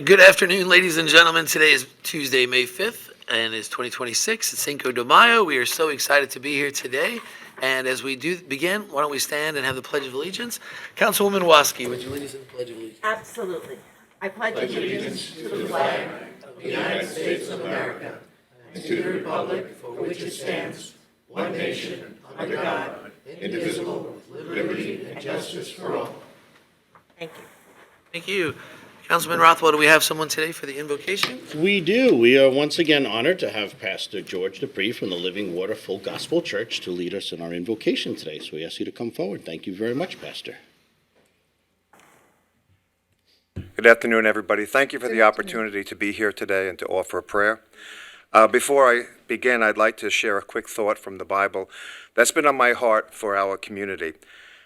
Good afternoon, ladies and gentlemen. Today is Tuesday, May 5th, and it's 2026. It's Cinco de Mayo. We are so excited to be here today. And as we do begin, why don't we stand and have the Pledge of Allegiance? Councilwoman Waski, would you lead us in the Pledge of Allegiance? Absolutely. I pledge allegiance to the flag of the United States of America and to the republic for which it stands, one nation, under God, indivisible, with liberty and justice for all. Thank you. Thank you. Councilman Rothwell, do we have someone today for the invocation? We do. We are once again honored to have Pastor George Dupree from the Living Water Full Gospel Church to lead us in our invocation today. So we ask you to come forward. Thank you very much, Pastor. Good afternoon, everybody. Thank you for the opportunity to be here today and to offer a prayer. Before I begin, I'd like to share a quick thought from the Bible that's been on my heart for our community.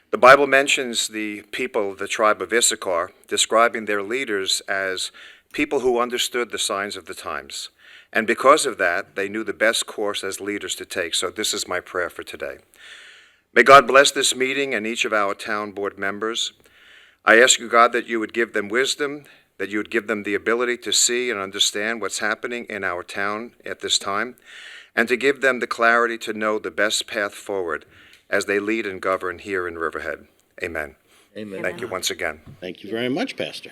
The Bible mentions the people of the tribe of Issachar, describing their leaders as people who understood the signs of the times. And because of that, they knew the best course as leaders to take. So this is my prayer for today. May God bless this meeting and each of our town board members. I ask you, God, that you would give them wisdom, that you would give them the ability to see and understand what's happening in our town at this time, and to give them the clarity to know the best path forward as they lead and govern here in Riverhead. Amen. Amen. Thank you once again. Thank you very much, Pastor.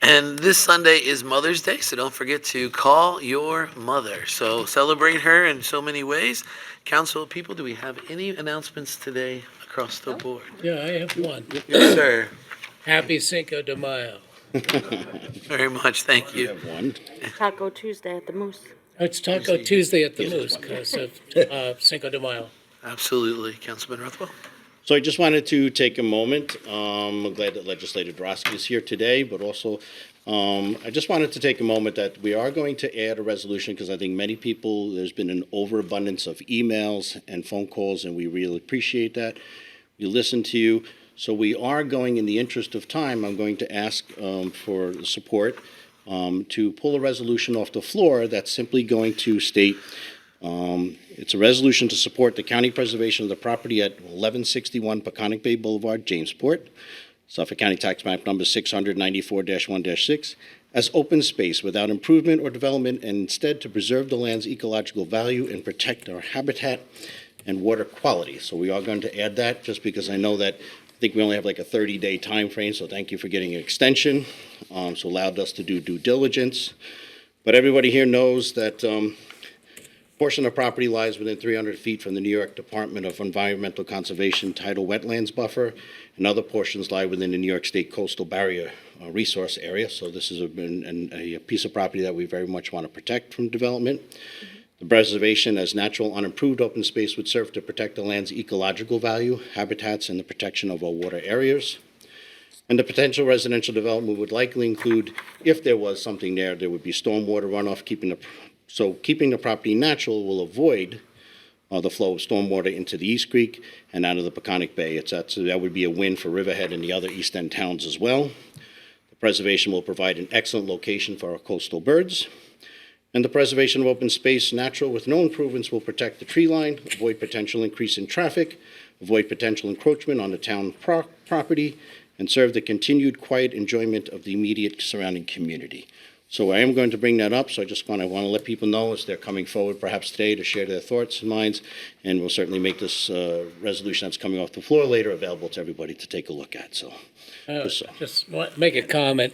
And this Sunday is Mother's Day, so don't forget to call your mother. So celebrate her in so many ways. Council people, do we have any announcements today across the board? Yeah, I have one. Yes, sir. Happy Cinco de Mayo. Very much. Thank We you. have one. Taco Tuesday at the Moose. It's Taco Tuesday at the Yes, Moose one. because of Cinco de Mayo. Absolutely. Councilman Rothwell? So I just wanted to take a moment. I'm glad that Legislator Drosky is here today, but also I just wanted to take a moment that we are going to add a resolution because I think many people, there's been an overabundance of emails and phone calls, and we really appreciate that. We listen to you. So we are going, in the interest of time, I'm going to ask for support to pull a resolution off the floor that's simply going to state it's a resolution to support the county preservation of the property at 1161 Peconic Bay Boulevard, Jamesport, Suffolk County Tax Map number 694-1-6, as open space without improvement or development, and instead to preserve the land's ecological value and protect our habitat and water quality. So we are going to add that just because I know that I think we only have like a 30-day time frame, so thank you for getting an extension. So allowed us to do due diligence. But everybody here knows that portion of property lies within 300 feet from the New York Department of Environmental Conservation Tidal Wetlands Buffer, and other portions lie within the New York State Coastal Barrier Resource Area. So this is a piece of property that we very much want to protect from development. The preservation as natural unimproved open space would serve to protect the land's ecological value, habitats, and the protection of our water areas. And the potential residential development would likely include, if there was something there, there would be stormwater runoff, keeping the property natural will avoid the flow of stormwater into the East Creek and out of the Peconic Bay. So that would be a win for Riverhead and the other East End towns as well. The preservation will provide an excellent location for our coastal birds. And the preservation of open space natural with no improvements will protect the tree line, avoid potential increase in traffic, avoid potential encroachment on the town property, and serve the continued quiet enjoyment of the immediate surrounding community. So I am going to bring that up, so I just want to let people know as they're coming forward perhaps today to share their thoughts and minds, and we'll certainly make this resolution that's coming off the floor later available to everybody to take a look at. So, Just want to make a comment.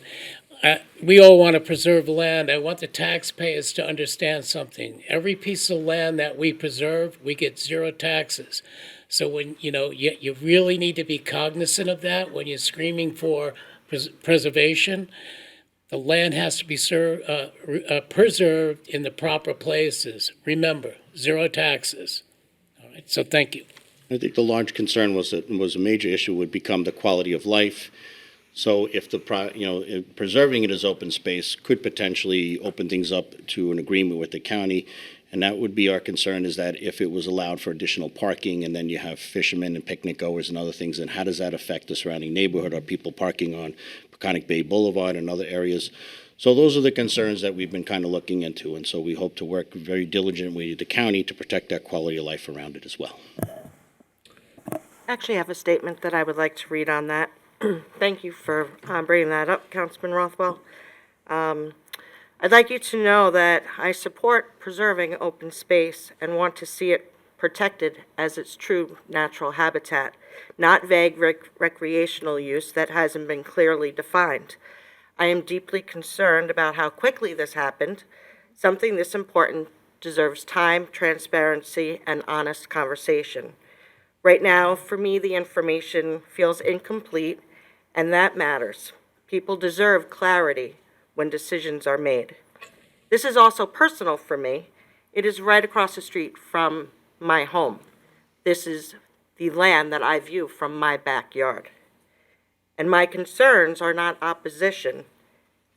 We all want to preserve land. I want the taxpayers to understand something. Every piece of land that we preserve, we get zero taxes. So when, you really need to be cognizant of that when you're screaming for preservation. The land has to be preserved in the proper places. Remember, zero taxes. All right, so thank you. I think the large concern was a major issue would become the quality of life. So if if preserving it as open space could potentially open things up to an agreement with the county, and that would be our concern, is that if it was allowed for additional parking and then you have fishermen and picnic goers and other things, then how does that affect the surrounding neighborhood? Are people parking on Peconic Bay Boulevard and other areas? So those are the concerns that we've been kind of looking into, and so we hope to work very diligently with the county to protect that quality of life around it as well. Actually, I have a statement that I would like to read on that. Thank you for bringing that up, Councilman Rothwell. I'd like you to know that I support preserving open space and want to see it protected as its true natural habitat, not vague recreational use that hasn't been clearly defined. I am deeply concerned about how quickly this happened. Something this important deserves time, transparency, and honest conversation. Right now, for me, the information feels incomplete, and that matters. People deserve clarity when decisions are made. This is also personal for me. It is right across the street from my home. This is the land that I view from my backyard. And my concerns are not opposition.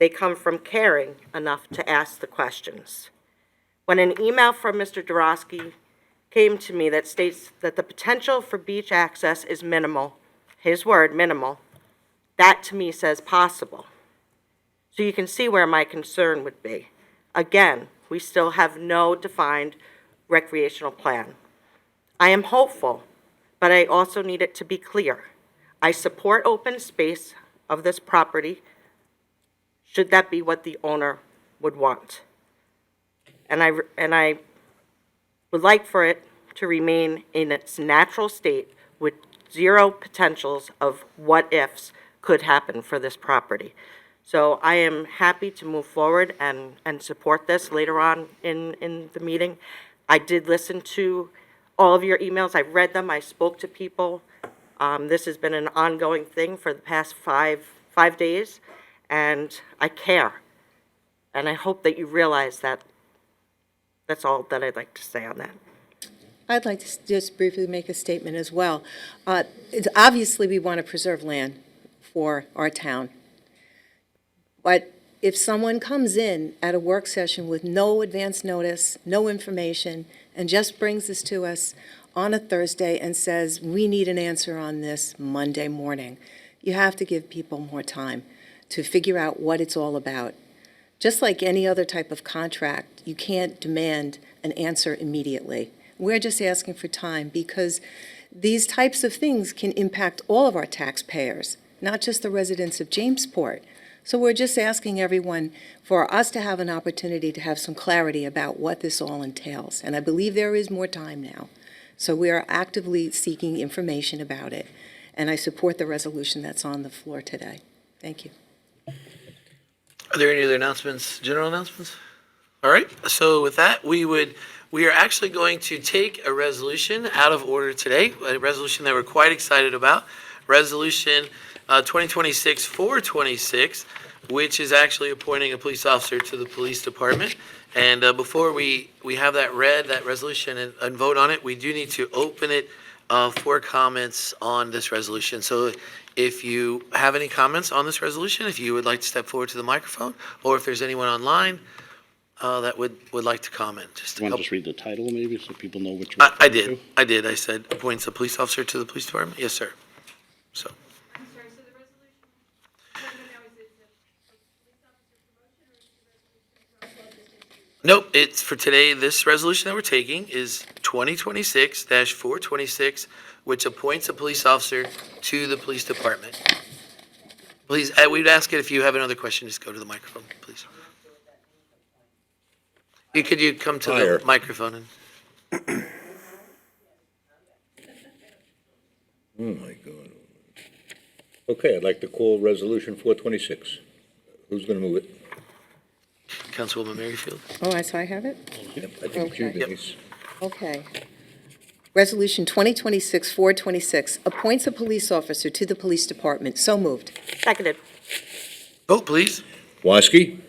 They come from caring enough to ask the questions. When an email from Mr. Dorosky came to me that states that the potential for beach access is minimal, his word, minimal, that to me says possible. So you can see where my concern would be. Again, we still have no defined recreational plan. I am hopeful, but I also need it to be clear. I support open space of this property, should that be what the owner would want. And I would like for it to remain in its natural state with zero potentials of what ifs could happen for this property. So I am happy to move forward and support this later on in the meeting. I did listen to all of your emails. I read them. I spoke to people. This has been an ongoing thing for the past five days, and I care. And I hope that you realize that. That's all that I'd like to say on that. I'd like to just briefly make a statement as well. Obviously, we want to preserve land for our town. But if someone comes in at a work session with no advance notice, no information, and just brings this to us on a Thursday and says, we need an answer on this Monday morning, you have to give people more time to figure out what it's all about. Just like any other type of contract, you can't demand an answer immediately. We're just asking for time because these types of things can impact all of our taxpayers, not just the residents of Jamesport. So we're just asking everyone for us to have an opportunity to have some clarity about what this all entails. And I believe there is more time now. So we are actively seeking information about it. And I support the resolution that's on the floor today. Thank you. Are there any other announcements, general announcements? All right, so with that, we are actually going to take a resolution out of order today, a resolution that we're quite excited about, Resolution 2026-426, which is actually appointing a police officer to the police department. And before we have that read, that resolution, and vote on it, we do need to open it for comments on this resolution. So if you have any comments on this resolution, if you would like to step forward to the microphone, or if there's anyone online that would like to comment. Just You want to just read the title maybe so people know which I one? did. I said appoints a police officer to the police department. Yes, sir. So. I'm sorry, so the resolution, now is it a police officer promotion or is it a resolution? Nope, it's for today. This resolution that we're taking is 2026-426, which appoints a police officer to the police department. Please, we'd ask it if you have another question, just go to the microphone, please. Could you come to the microphone? And Oh, my God. Okay, I'd like to call Resolution 426. Who's going to move it? Councilwoman Merrifield? Oh, so I have it? Yep, I think it's you, Okay. Denise. Okay. Resolution 2026-426 appoints a police officer to the police department. So moved. Seconded. Vote, please. Woski?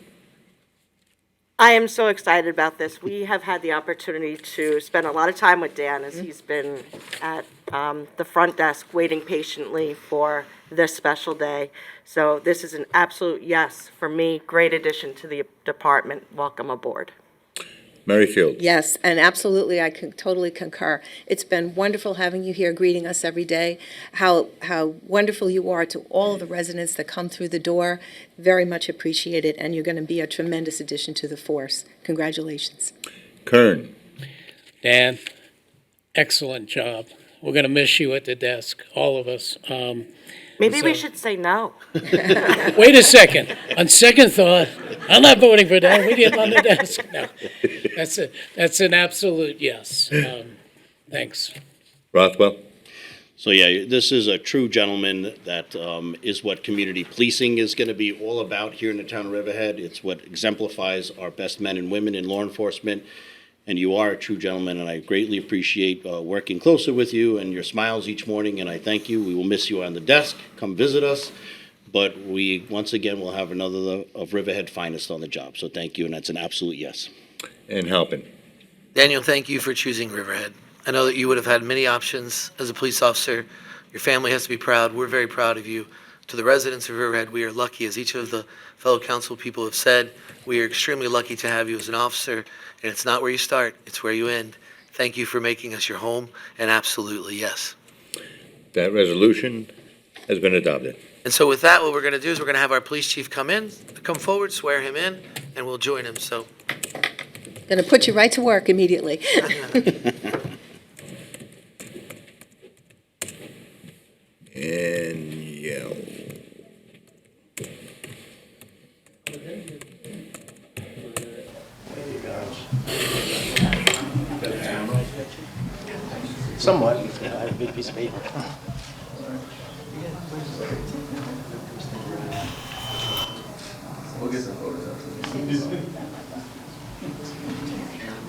I am so excited about this. We have had the opportunity to spend a lot of time with Dan as he's been at the front desk waiting patiently for this special day. So this is an absolute yes for me. Great addition to the department. Welcome aboard. Merrifield? Yes, and absolutely, I can totally concur. It's been wonderful having you here greeting us every day. How wonderful you are to all of the residents that come through the door. Very much appreciated, and you're going to be a tremendous addition to the force. Congratulations. Kern? Dan, excellent job. We're going to miss you at the desk, all of us. Maybe we So- should say no. Wait a second. On second thought, I'm not voting for that. We didn't on the desk. No, that's an absolute yes. Thanks. Rothwell? So yeah, this is a true gentleman that is what community policing is going to be all about here in the town of Riverhead. It's what exemplifies our best men and women in law enforcement. And you are a true gentleman, and I greatly appreciate working closer with you and your smiles each morning, and I thank you. We will miss you on the desk. Come visit us. But we, once again, will have another of Riverhead finest on the job. So thank you, and that's an absolute yes. And Halpin? Daniel, thank you for choosing Riverhead. I know that you would have had many options as a police officer. Your family has to be proud. We're very proud of you. To the residents of Riverhead, we are lucky, as each of the fellow council people have said, we are extremely lucky to have you as an officer. And it's not where you start, it's where you end. Thank you for making us your home, and absolutely yes. That resolution has been adopted. And so with that, what we're going to do is we're going to have our police chief come forward, swear him in, and we'll join him. So, Going to put you right to work immediately. And yell. Somewhat. I have a big piece of paper.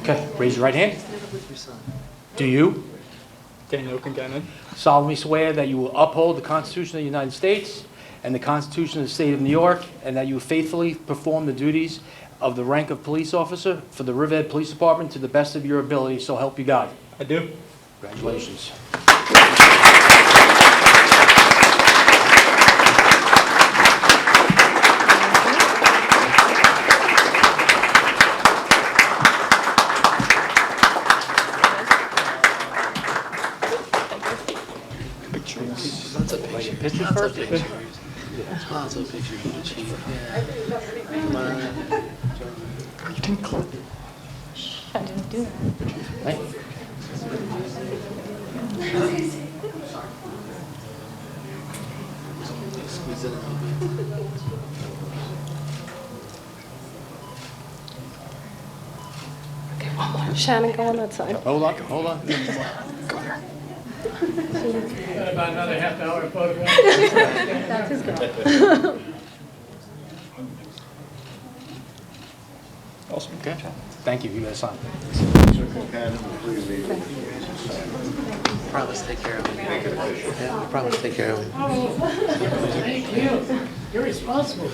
Okay, raise your right hand. Do you Daniel Concannon, solemnly swear that you will uphold the Constitution of the United States and the Constitution of the State of New York, and that you will faithfully perform the duties of the rank of police officer for the Riverhead Police Department to the best of your ability, so help you God? I do. Congratulations. lots of pictures. Pictures Lots first? of pictures. Lots of pictures of the chief. Yeah. Come on. You didn't click. I didn't do that. Hey. Squeeze it in a little bit. Shannon, go on that side. Hold on. Got about another half hour to photograph. That's his girl. Awesome. Okay. Thank you. You guys sign. Promise to take care of him. Yeah, we promise to take care of him. Thank you. You're responsible.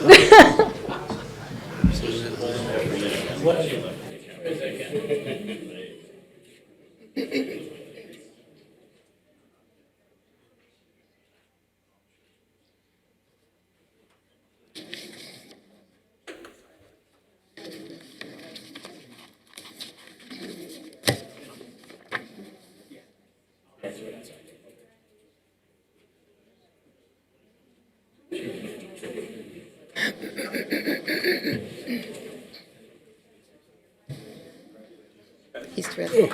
He's terrific.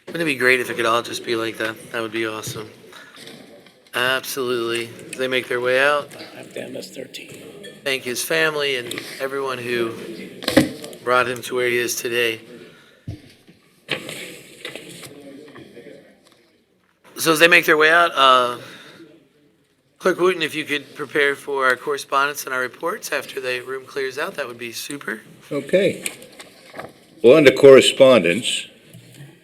Wouldn't it be great if it could all just be like that? That would be awesome. Absolutely. As they make their way out, I'm down to 13. thank his family and everyone who brought him to where he is today. So as they make their way out, Clerk Wooten, if you could prepare for our correspondence and our reports after the room clears out, that would be super. Okay. Well, under correspondence,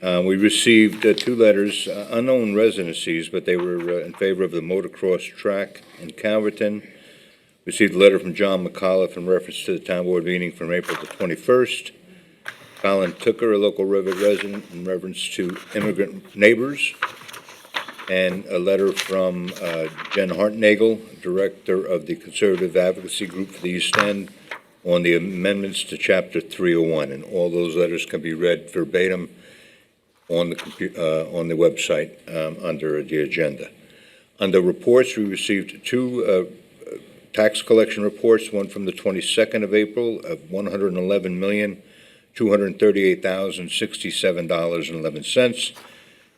we received 2 letters, unknown residencies, but they were in favor of the motocross track in Farrington. Received a letter from John McAuliff in reference to the town board meeting from April the 21st. Colin Tooker, a local Riverhead resident, in reference to immigrant neighbors. And a letter from Jenn Hartnagel, director of the Conservative Advocacy Group for the East End, on the amendments to Chapter 301. And all those letters can be read verbatim on the website under the agenda. Under reports, we received 2 Tax collection reports, one from the 22nd of April of $111,238,067.11,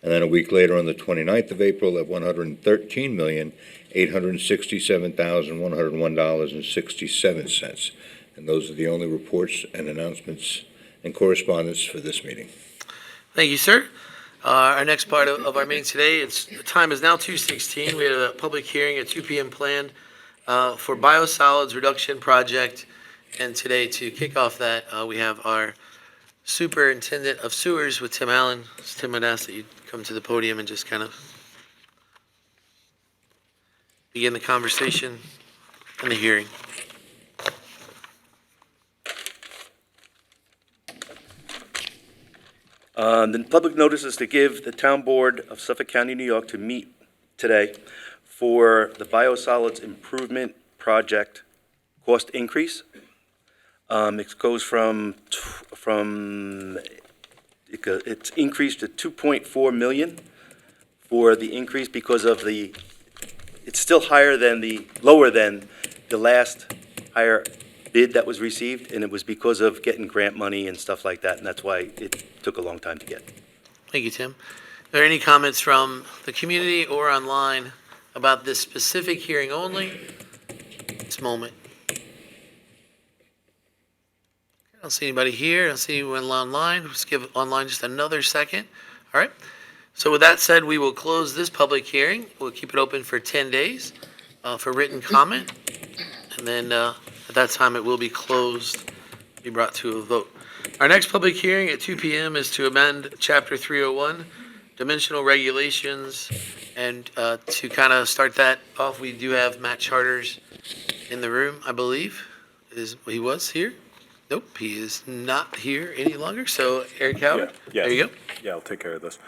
and then a week later on the 29th of April of $113,867,101.67. And those are the only reports and announcements and correspondence for this meeting. Thank you, sir. Our next part of our meeting today, the time is now 2:16. We had a public hearing at 2 p.m. planned for biosolids reduction project. And today, to kick off that, we have our Superintendent of Sewers with Tim Allen. Tim, I'd ask that you come to the podium and just kind of begin the conversation and the hearing. The public notice is to give the Town Board of Suffolk County, New York, to meet today for the biosolids improvement project cost increase. It goes it's increased to 2.4 million for the increase because of it's still lower than the last higher bid that was received, and it was because of getting grant money and stuff like that, and that's why it took a long time to get. Thank you, Tim. Are there any comments from the community or online about this specific hearing only? This moment. I don't see anybody here. I don't see anyone online. Let's give online just another second. All right. So with that said, we will close this public hearing. We'll keep it open for 10 days for written comment. And then at that time, it will be closed, be brought to a vote. Our next public hearing at 2 p.m. is to amend Chapter 301, Dimensional Regulations. And to kind of start that off, we do have Matt Charters in the room, I believe. He was here? Nope, he is not here any longer. So Eric Howard, Yeah, there you go. Yeah, I'll take care of this.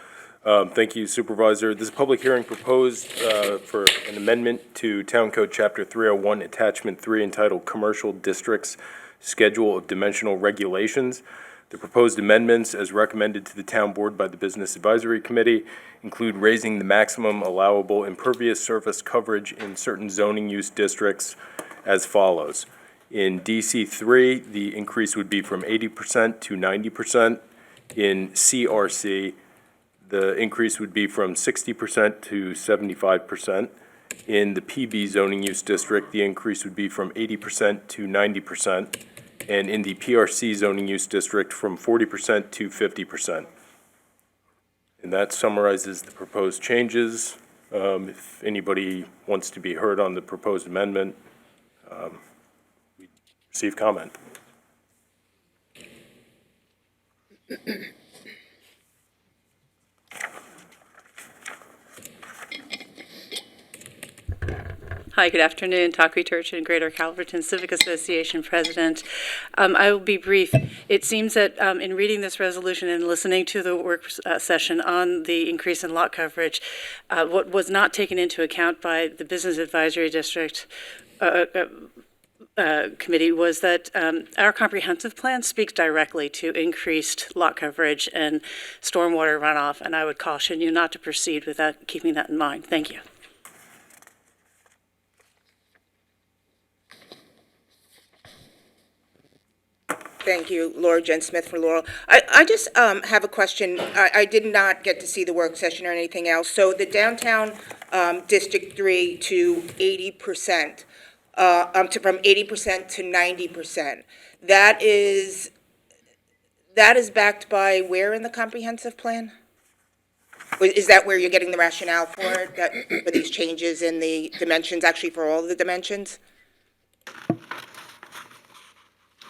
Thank you, Supervisor. This public hearing proposed for an amendment to Town Code Chapter 301, Attachment 3, entitled Commercial Districts Schedule of Dimensional Regulations. The proposed amendments, as recommended to the Town Board by the Business Advisory Committee, include raising the maximum allowable impervious surface coverage in certain zoning use districts as follows. In DC3, the increase would be from 80% to 90%. In CRC, the increase would be from 60% to 75%. In the PB zoning use district, the increase would be from 80% to 90%. And in the PRC zoning use district, from 40% to 50%. And that summarizes the proposed changes. If anybody wants to be heard on the proposed amendment, we receive comment. Hi, good afternoon. Takri Turchin, Greater Calverton Civic Association President. I will be brief. It seems that in reading this resolution and listening to the work session on the increase in lot coverage, what was not taken into account by the Business Advisory District Committee was that our comprehensive plan speaks directly to increased lot coverage and stormwater runoff, and I would caution you not to proceed without keeping that in mind. Thank you. Thank you, Laura Jen Smith for Laurel. I just have a question. I did not get to see the work session or anything else. So the downtown District 3 to 80%, from 80% to 90%, that is backed by where in the comprehensive plan? Is that where you're getting the rationale for it, for these changes in the dimensions, actually for all of the dimensions?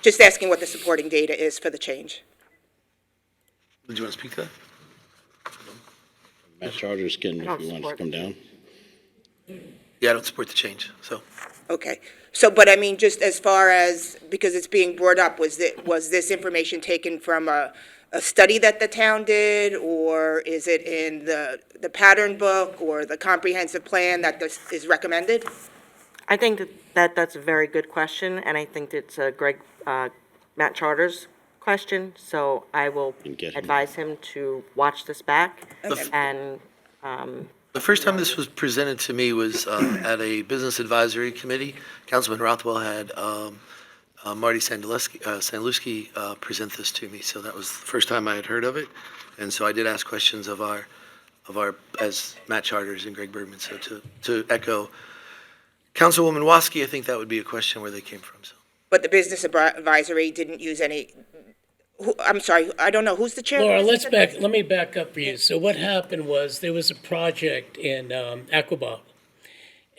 Just asking what the supporting data is for the change. Did you want to speak to that? Matt Charters can, if he wants to come down. Yeah, I don't support the change, so. Okay. So, but I mean, just as far as, because it's being brought up, was this information taken from a study that the town did, or is it in the pattern book or the comprehensive plan that this is recommended? I think that's a very good question, and I think it's a Matt Charters question, so I will advise him to watch this back Okay. and The first time this was presented to me was at a business advisory committee. Councilman Rothwell had Marty Sandluski present this to me, so that was the first time I had heard of it. And so I did ask questions of our, as Matt Charters and Greg Bergman, so to echo Councilwoman Waski, I think that would be a question where they came from, so. But the business advisory didn't use any, I'm sorry, I don't know, who's the chair? Laura, let me back up for you. So what happened was there was a project in Aquabah.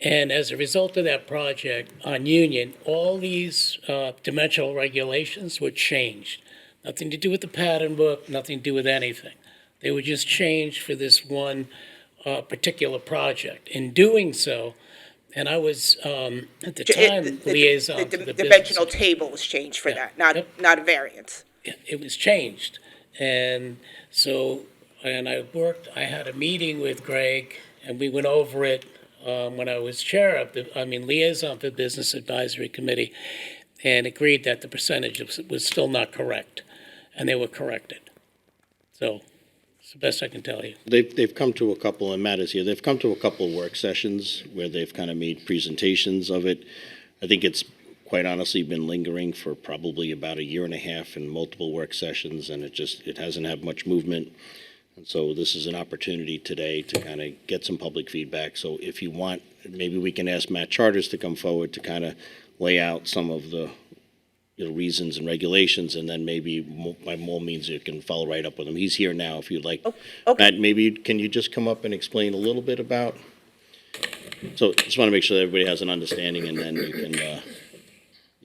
And as a result of that project on Union, all these dimensional regulations were changed. Nothing to do with the pattern book, nothing to do with anything. They were just changed for this one particular project. In doing so, and I was at the time liaison to the business. Dimensional table was changed for that, not a variance. It was changed. And so, and I had a meeting with Greg, and we went over it when I was chair of liaison for the Business Advisory Committee, and agreed that the percentage was still not correct, and they were corrected. So it's the best I can tell you. They've come to a couple, and Matt is here, they've come to a couple of work sessions where they've kind of made presentations of it. I think it's quite honestly been lingering for probably about a year and a half in multiple work sessions, and it hasn't had much movement. And so this is an opportunity today to kind of get some public feedback. So if you want, maybe we can ask Matt Charters to come forward to kind of lay out some of the reasons and regulations, and then maybe by more means you can follow right up with him. He's here now if you'd like. Okay. Matt, maybe can you just come up and explain a little bit about, so just want to make sure that everybody has an understanding, and then you can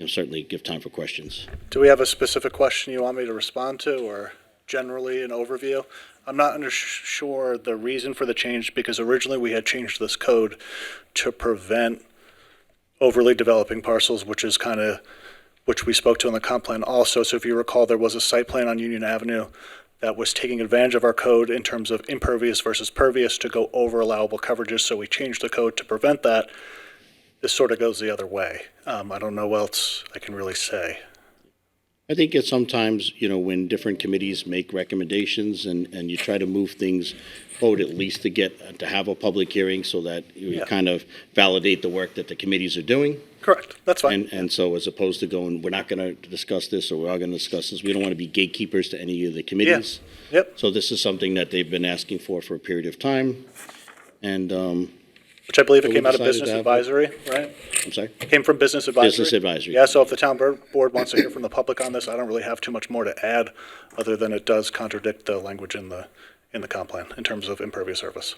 certainly give time for questions. Do we have a specific question you want me to respond to, or generally an overview? I'm not sure the reason for the change, because originally we had changed this code to prevent overly developing parcels, which we spoke to in the comp plan also. So if you recall, there was a site plan on Union Avenue that was taking advantage of our code in terms of impervious versus pervious to go over allowable coverages. So we changed the code to prevent that. This sort of goes the other way. I don't know what else I can really say. I think it's sometimes, when different committees make recommendations and you try to move things forward, at least to have a public hearing so that you kind of validate the work that the committees are doing. Correct, that's fine. And so as opposed to going, we're not going to discuss this, or we are going to discuss this, we don't want to be gatekeepers to any of the committees. Yep. So this is something that they've been asking for a period of time. And which I believe it so came out of decided Business to have Advisory, right? I'm sorry? It came from Business Advisory? Business Advisory. Yeah, so if the town board wants to hear from the public on this, I don't really have too much more to add, other than it does contradict the language in the comp plan in terms of impervious surface.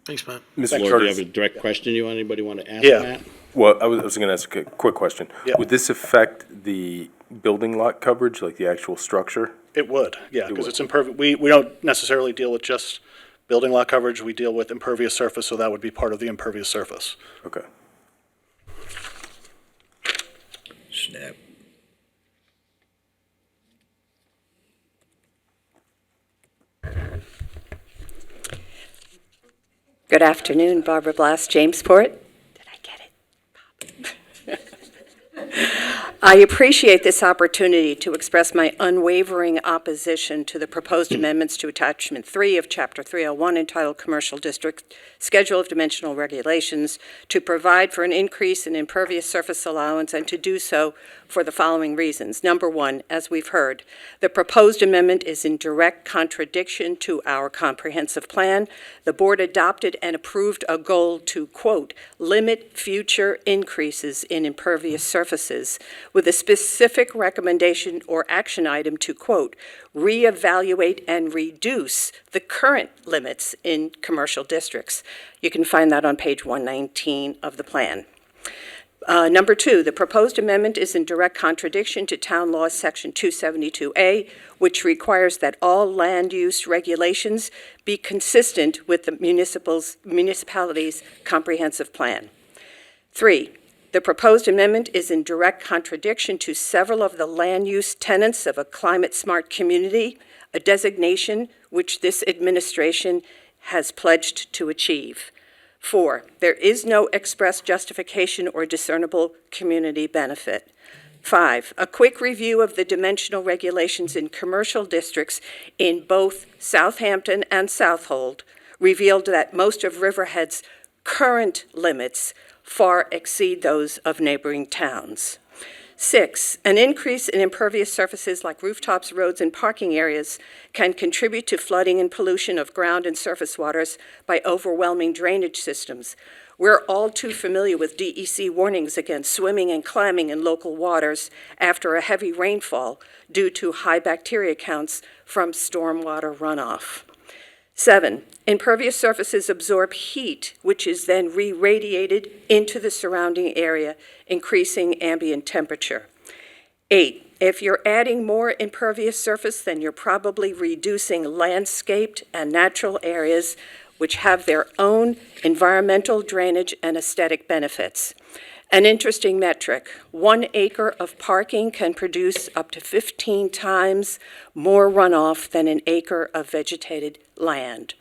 Thanks, Matt. Mr. Laura, do you Charters, have a direct question anybody want to ask Yeah. Matt? well, I was going to ask a quick question. Yeah. Would this affect the building lot coverage, like the actual structure? It would, yeah, because would. it's impervious. We don't necessarily deal with just building lot coverage, we deal with impervious surface, so that would be part of the impervious surface. Okay. Snap. Good afternoon, Barbara Blast, Jamesport. Did I get it? I appreciate this opportunity to express my unwavering opposition to the proposed amendments to Attachment 3 of Chapter 301 entitled Commercial District Schedule of Dimensional Regulations to provide for an increase in impervious surface allowance, and to do so for the following reasons. Number one, as we've heard, the proposed amendment is in direct contradiction to our comprehensive plan. The board adopted and approved a goal to, quote, limit future increases in impervious surfaces, with a specific recommendation or action item to, quote, reevaluate and reduce the current limits in commercial districts. You can find that on page 119 of the plan. Number two, the proposed amendment is in direct contradiction to Town Law Section 272A, which requires that all land use regulations be consistent with the municipality's comprehensive plan. Three, the proposed amendment is in direct contradiction to several of the land use tenets of a climate-smart community, a designation which this administration has pledged to achieve. 4, there is no express justification or discernible community benefit. 5, a quick review of the dimensional regulations in commercial districts in both Southampton and Southold revealed that most of Riverhead's current limits far exceed those of neighboring towns. 6, an increase in impervious surfaces like rooftops, roads, and parking areas can contribute to flooding and pollution of ground and surface waters by overwhelming drainage systems. We're all too familiar with DEC warnings against swimming and climbing in local waters after a heavy rainfall due to high bacteria counts from stormwater runoff. 7, impervious surfaces absorb heat, which is then re-radiated into the surrounding area, increasing ambient temperature. 8, if you're adding more impervious surface, then you're probably reducing landscaped and natural areas which have their own environmental, drainage, and aesthetic benefits. An interesting metric, 1 acre of parking can produce up to 15 times more runoff than an acre of vegetated land.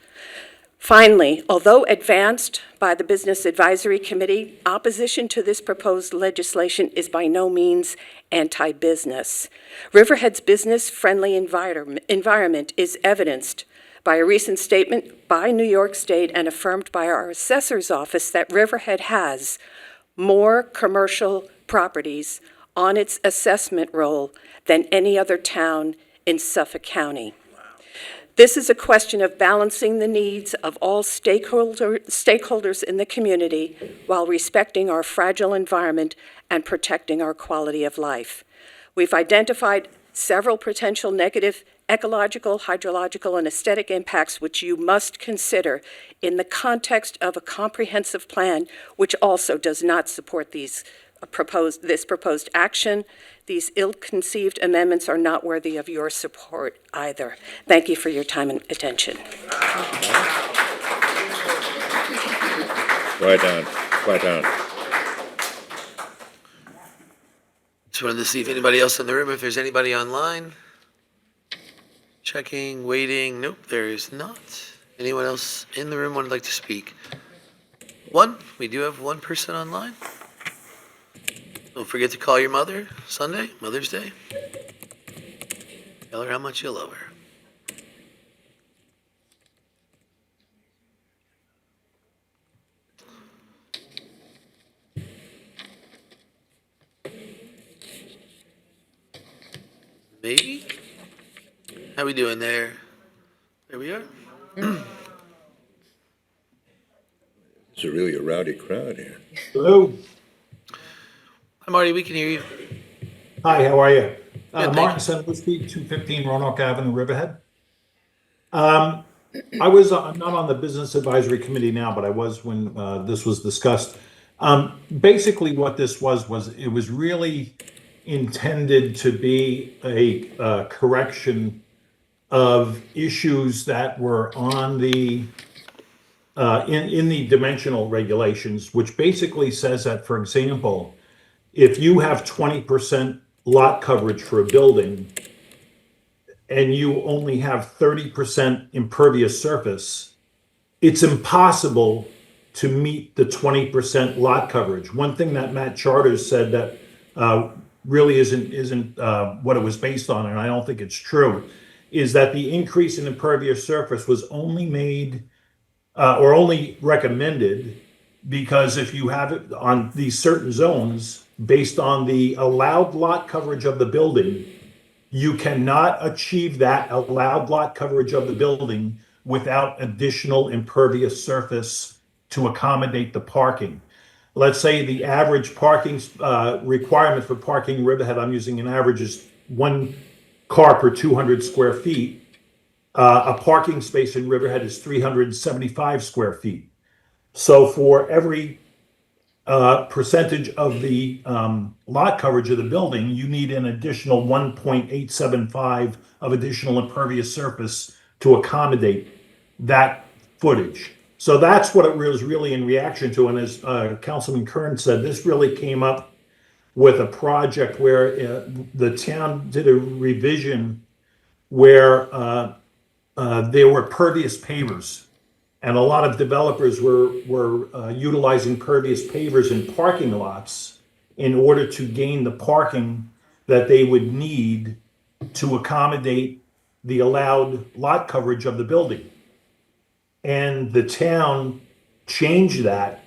Finally, although advanced by the Business Advisory Committee, opposition to this proposed legislation is by no means anti-business. Riverhead's business-friendly environment is evidenced by a recent statement by New York State and affirmed by our assessor's office that Riverhead has more commercial properties on its assessment roll than any other town in Suffolk County. This is a question of balancing the needs of all stakeholders in the community while respecting our fragile environment and protecting our quality of life. We've identified several potential negative ecological, hydrological, and aesthetic impacts which you must consider in the context of a comprehensive plan which also does not support this proposed action. These ill-conceived amendments are not worthy of your support either. Thank you for your time and attention. Quiet down, quiet down. Just wanted to see if anybody else in the room, if there's anybody online. Checking, waiting. Nope, there is not. Anyone else in the room would like to speak? One, we do have one person online. Don't forget to call your mother Sunday, Mother's Day. Tell her how much you love her. Maybe? How we doing there? There we are. It's really a rowdy crowd here. Hello. Hi, Marty, we can hear you. Hi, how are you? Good, Martin Senowski, 215 Roanoke Avenue, Riverhead. I'm not on the Business Advisory Committee now, but I was when this was discussed. Basically, what this was it was really intended to be a correction of issues that were on the in the dimensional regulations, which basically says that, for example, if you have 20% lot coverage for a building and you only have 30% impervious surface, it's impossible to meet the 20% lot coverage. One thing that Matt Charters said that really isn't what it was based on, and I don't think it's true, is that the increase in impervious surface was only made or only recommended because if you have it on these certain zones, based on the allowed lot coverage of the building, you cannot achieve that allowed lot coverage of the building without additional impervious surface to accommodate the parking. Let's say the average parking requirement for parking in Riverhead, I'm using an average, is 1 car per 200 square feet. A parking space in Riverhead is 375 square feet. So for every percentage of the lot coverage of the building, you need an additional 1.875 of additional impervious surface to accommodate that footage. So that's what it was really in reaction to. And as Councilman Kern said, this really came up with a project where the town did a revision where there were pervious pavers. And a lot of developers were utilizing pervious pavers in parking lots in order to gain the parking that they would need to accommodate the allowed lot coverage of the building. and the town changed that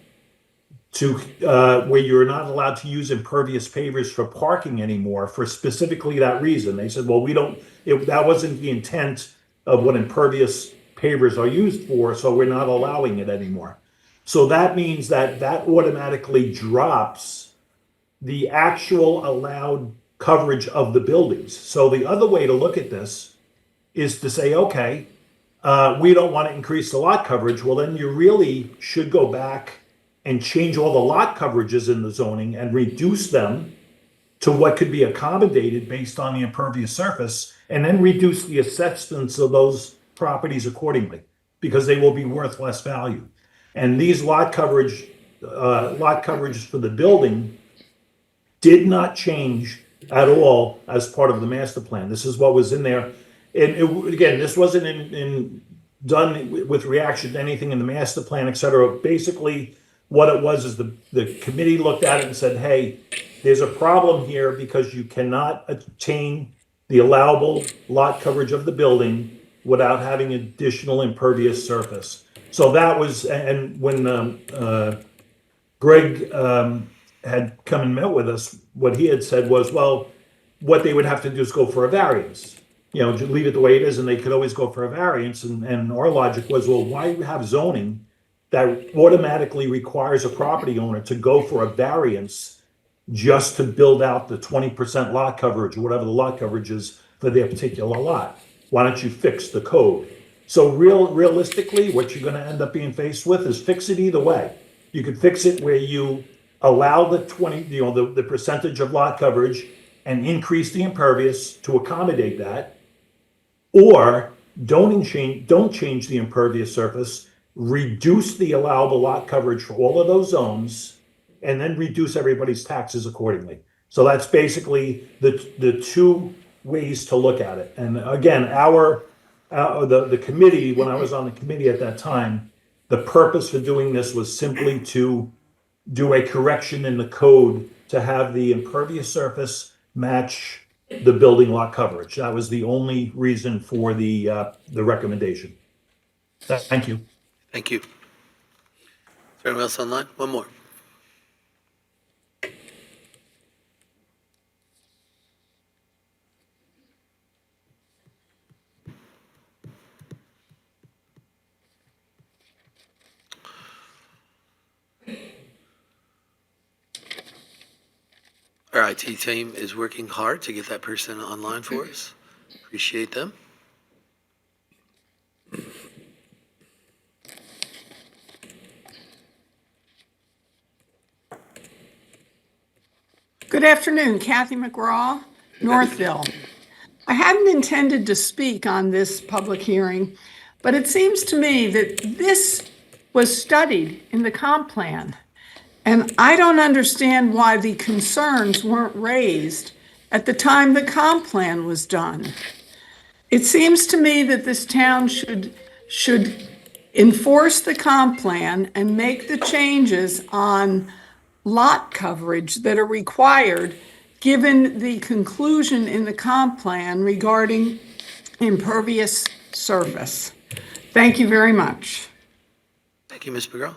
to where you're not allowed to use impervious pavers for parking anymore for specifically that reason. They said, well, that wasn't the intent of what impervious pavers are used for, so we're not allowing it anymore. So that means that automatically drops the actual allowed coverage of the buildings. So the other way to look at this is to say, okay, we don't want to increase the lot coverage. Well, then you really should go back and change all the lot coverages in the zoning and reduce them to what could be accommodated based on the impervious surface, and then reduce the assessments of those properties accordingly, because they will be worth less value. And these lot coverages for the building did not change at all as part of the master plan. This is what was in there. And again, this wasn't done with reaction to anything in the master plan, et cetera. Basically, what it was is the committee looked at it and said, hey, there's a problem here because you cannot attain the allowable lot coverage of the building without having additional impervious surface. So that was, and when Greg had come and met with us, what he had said was, well, what they would have to do is go for a variance. Just leave it the way it is, and they could always go for a variance. And our logic was, well, why have zoning that automatically requires a property owner to go for a variance just to build out the 20% lot coverage, or whatever the lot coverage is for their particular lot? Why don't you fix the code? So realistically, what you're going to end up being faced with is fix it either way. You could fix it where you allow the the percentage of lot coverage and increase the impervious to accommodate that, or don't change the impervious surface, reduce the allowable lot coverage for all of those zones, and then reduce everybody's taxes accordingly. So that's basically the two ways to look at it. And again, the committee, when I was on the committee at that time, the purpose for doing this was simply to do a correction in the code to have the impervious surface match the building lot coverage. That was the only reason for the recommendation. Thank you. Thank you. Is there anyone else online? One more. Our IT team is working hard to get that person online for us. Appreciate them. Good afternoon, Kathy McGraw, Northville. I hadn't intended to speak on this public hearing, but it seems to me that this was studied in the comp plan, and I don't understand why the concerns weren't raised at the time the comp plan was done. It seems to me that this town should enforce the comp plan and make the changes on lot coverage that are required given the conclusion in the comp plan regarding impervious surface. Thank you very much. Thank you, Ms. McGraw.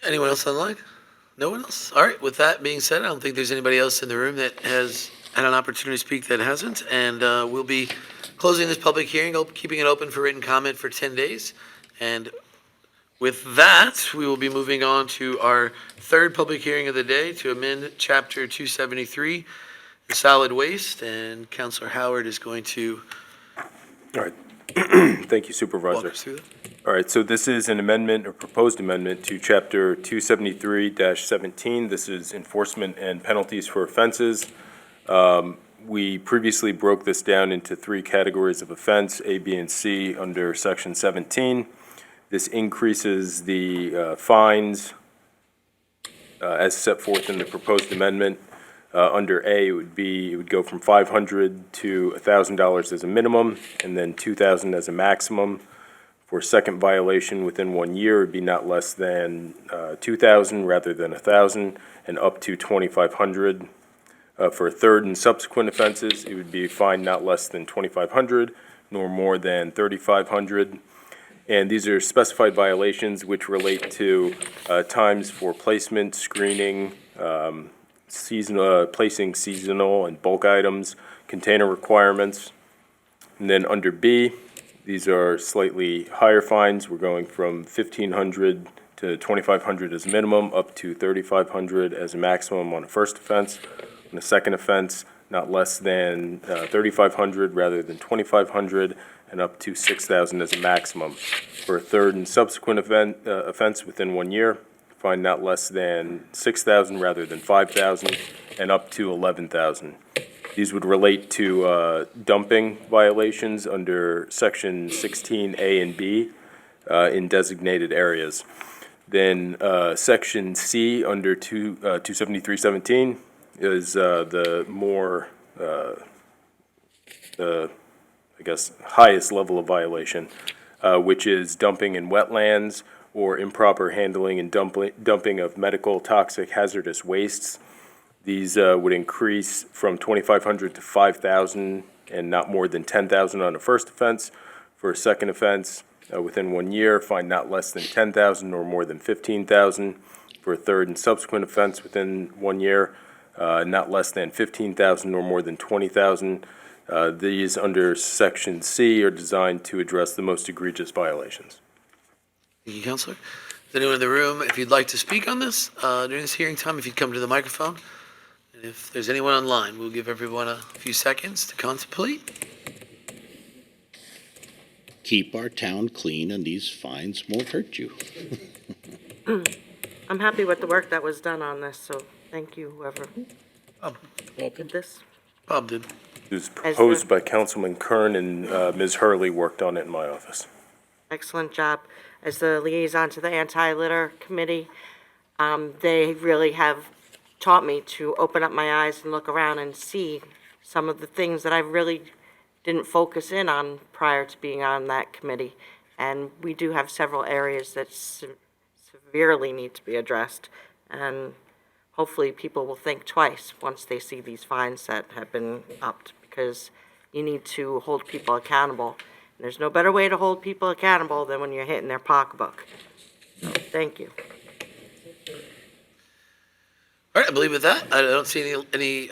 Anyone else online? No one else? All right, with that being said, I don't think there's anybody else in the room that has had an opportunity to speak that hasn't, and we'll be closing this public hearing, keeping it open for written comment for 10 days. And with that, we will be moving on to our third public hearing of the day to amend Chapter 273, the solid waste, and Councilor Howard is going to All right. Thank you, Supervisor. walk us through that. All right, so this is an amendment, or proposed amendment, to Chapter 273-17. This is enforcement and penalties for offenses. We previously broke this down into three categories of offense, A, B, and C, under Section 17. This increases the fines as set forth in the proposed amendment. Under A, it would go from $500 to $1,000 as a minimum, and then $2,000 as a maximum. For a second violation within 1 year, it would be not less than $2,000 rather than $1,000, and up to $2,500. For third and subsequent offenses, it would be fined not less than $2,500, nor more than $3,500. And these are specified violations which relate to times for placement, screening, placing seasonal and bulk items, container requirements. And then under B, these are slightly higher fines. We're going from $1,500 to $2,500 as a minimum, up to $3,500 as a maximum on a first offense. On a second offense, not less than $3,500 rather than $2,500, and up to $6,000 as a maximum. For a third and subsequent offense within 1 year, fine not less than $6,000 rather than $5,000, and up to $11,000. These would relate to dumping violations under Section 16A and B in designated areas. Then Section C under 27317 is the more, highest level of violation, which is dumping in wetlands or improper handling and dumping of medical, toxic, hazardous wastes. These would increase from $2,500 to $5,000 and not more than $10,000 on a first offense. For a second offense, within 1 year, fine not less than $10,000 or more than $15,000. For a third and subsequent offense within 1 year, not less than $15,000 or more than $20,000. These under Section C are designed to address the most egregious violations. Thank you, Counselor. Is anyone in the room, if you'd like to speak on this during this hearing time, if you'd come to the microphone? And if there's anyone online, we'll give everyone a few seconds to contemplate. Keep our town clean and these fines won't hurt you. I'm happy with the work that was done on this, so thank you, whoever did this. Bob did. It was proposed by Councilman Kern, and Ms. Hurley worked on it in my office. Excellent job. As the liaison to the Anti-Litter Committee, they really have taught me to open up my eyes and look around and see some of the things that I really didn't focus in on prior to being on that committee. And we do have several areas that severely need to be addressed. And hopefully people will think twice once they see these fines that have been upped, because you need to hold people accountable. And there's no better way to hold people accountable than when you're hitting their pocketbook. So, thank you. All right, I believe with that, I don't see any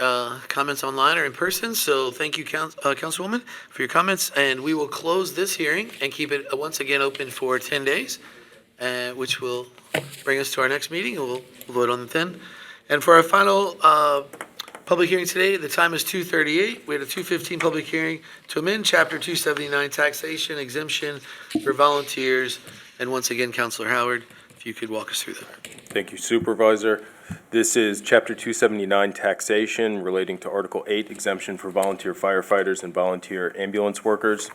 comments online or in person, so thank you, Councilwoman, for your comments, and we will close this hearing and keep it once again open for 10 days, which will bring us to our next meeting, and we'll vote on it then. And for our final public hearing today, the time is 2:38. We had a 2:15 public hearing to amend Chapter 279 Taxation Exemption for Volunteers, and once again, Councilor Howard, if you could walk us through that. Thank you, Supervisor. This is Chapter 279 Taxation relating to Article 8 Exemption for Volunteer Firefighters and Volunteer Ambulance Workers.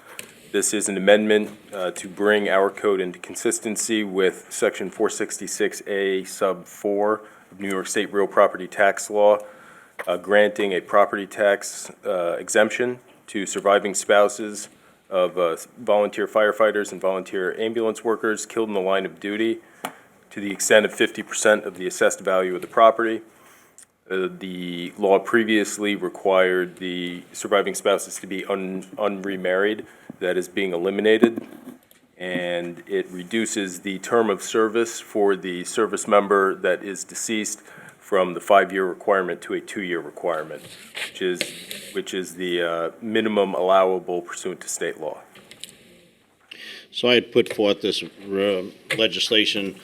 This is an amendment to bring our code into consistency with Section 466A Sub 4 of New York State Real Property Tax Law, granting a property tax exemption to surviving spouses of volunteer firefighters and volunteer ambulance workers killed in the line of duty, to the extent of 50% of the assessed value of the property. The law previously required the surviving spouses to be unremarried. That is being eliminated, and it reduces the term of service for the service member that is deceased from the 5-year requirement to a 2-year requirement, which is the minimum allowable pursuant to state law. So I had put forth this legislation.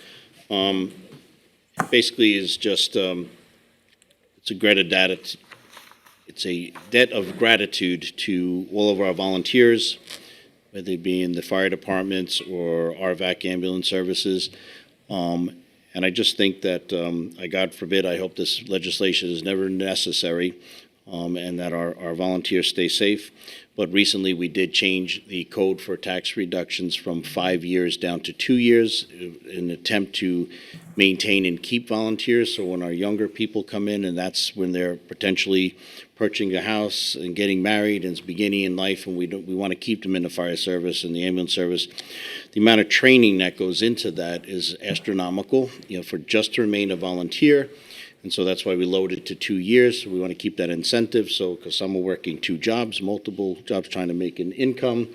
Basically is just, it's a debt of gratitude to all of our volunteers, whether they be in the fire departments or RVAC ambulance services. And I just think that, God forbid, I hope this legislation is never necessary, and that our volunteers stay safe. But recently, we did change the code for tax reductions from 5 years down to 2 years in an attempt to maintain and keep volunteers. So when our younger people come in, and that's when they're potentially purchasing a house and getting married and beginning in life, and we want to keep them in the fire service and the ambulance service. The amount of training that goes into that is astronomical, for just to remain a volunteer. And so that's why we lowered it to 2 years. So we want to keep that incentive. So because some are working 2 jobs, multiple jobs, trying to make an income.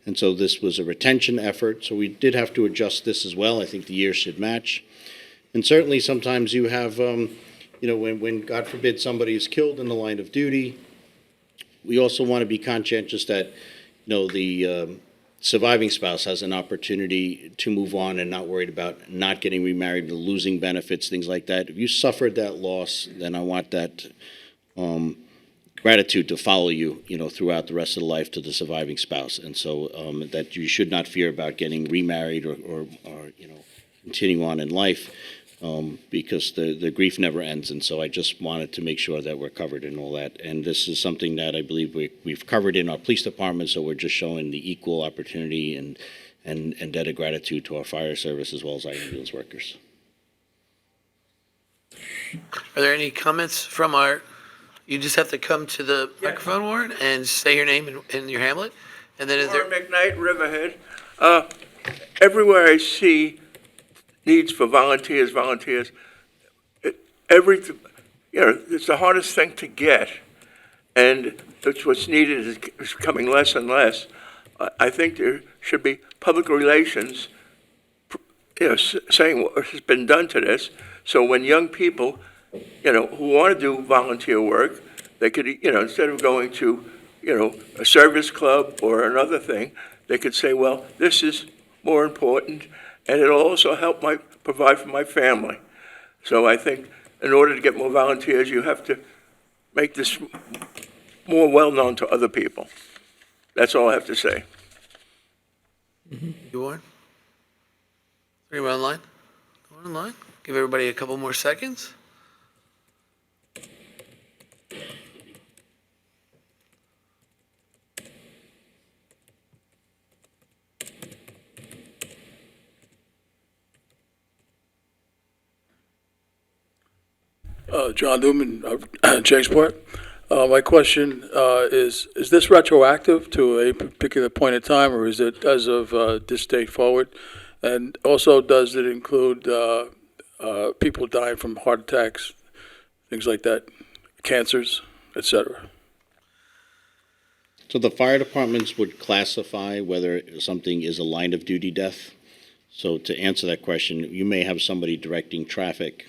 And so this was a retention effort, so we did have to adjust this as well. I think the years should match. And certainly sometimes you have, when God forbid somebody is killed in the line of duty, we also want to be conscientious that, the surviving spouse has an opportunity to move on and not worried about not getting remarried, losing benefits, things like that. If you suffered that loss, then I want that gratitude to follow you, throughout the rest of the life to the surviving spouse. And so that you should not fear about getting remarried or continue on in life. Because the grief never ends, and so I just wanted to make sure that we're covered in all that. And this is something that I believe we've covered in our police department, so we're just showing the equal opportunity and debt of gratitude to our fire service as well as our ambulance workers. Are there any comments from you just have to come to the microphone, Warren, and say your name and your hamlet? And then Warren McKnight, Riverhead. Everywhere I see needs for volunteers. It's the hardest thing to get, and it's what's needed is becoming less and less. I think there should be public relations, saying what has been done to this, so when young people, who want to do volunteer work, they could, instead of going to, a service club or another thing, they could say, well, this is more important, and it'll also help provide for my family. So I think in order to get more volunteers, you have to make this more well-known to other people. That's all I have to say. You, Warren? Anyone online? Online? Give everybody a couple more seconds. John Newman, Jamesport. My question is this retroactive to a particular point in time, or is it as of this date forward? And also, does it include people dying from heart attacks, things like that, cancers, etc.? So the fire departments would classify whether something is a line of duty death. So to answer that question, you may have somebody directing traffic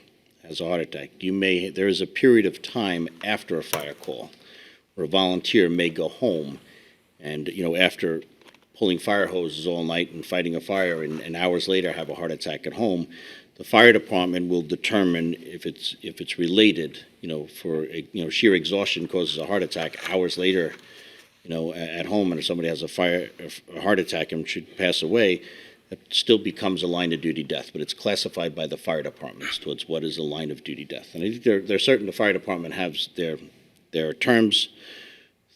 has a heart attack. There is a period of time after a fire call where a volunteer may go home and, after pulling fire hoses all night and fighting a fire and hours later have a heart attack at home, the fire department will determine if it's related, for, sheer exhaustion causes a heart attack hours later, at home, and if somebody has a heart attack and should pass away, it still becomes a line of duty death, but it's classified by the fire departments towards what is a line of duty death. And I think they're certain the fire department has their terms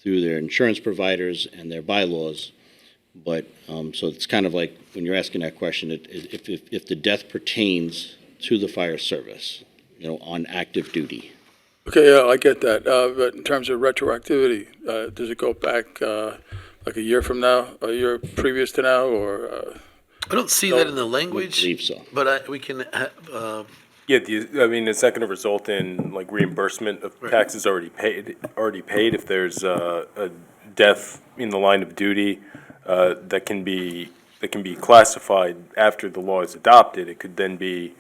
through their insurance providers and their bylaws. But so it's kind of like when you're asking that question, if the death pertains to the fire service, on active duty. Okay, yeah, I get that. But in terms of retroactivity, does it go back like a year from now, a year previous to now, or? I don't see that in the language. I believe so. But we can. It's not going to result in like reimbursement of taxes already paid. If there's a death in the line of duty that can be classified after the law is adopted, it could then be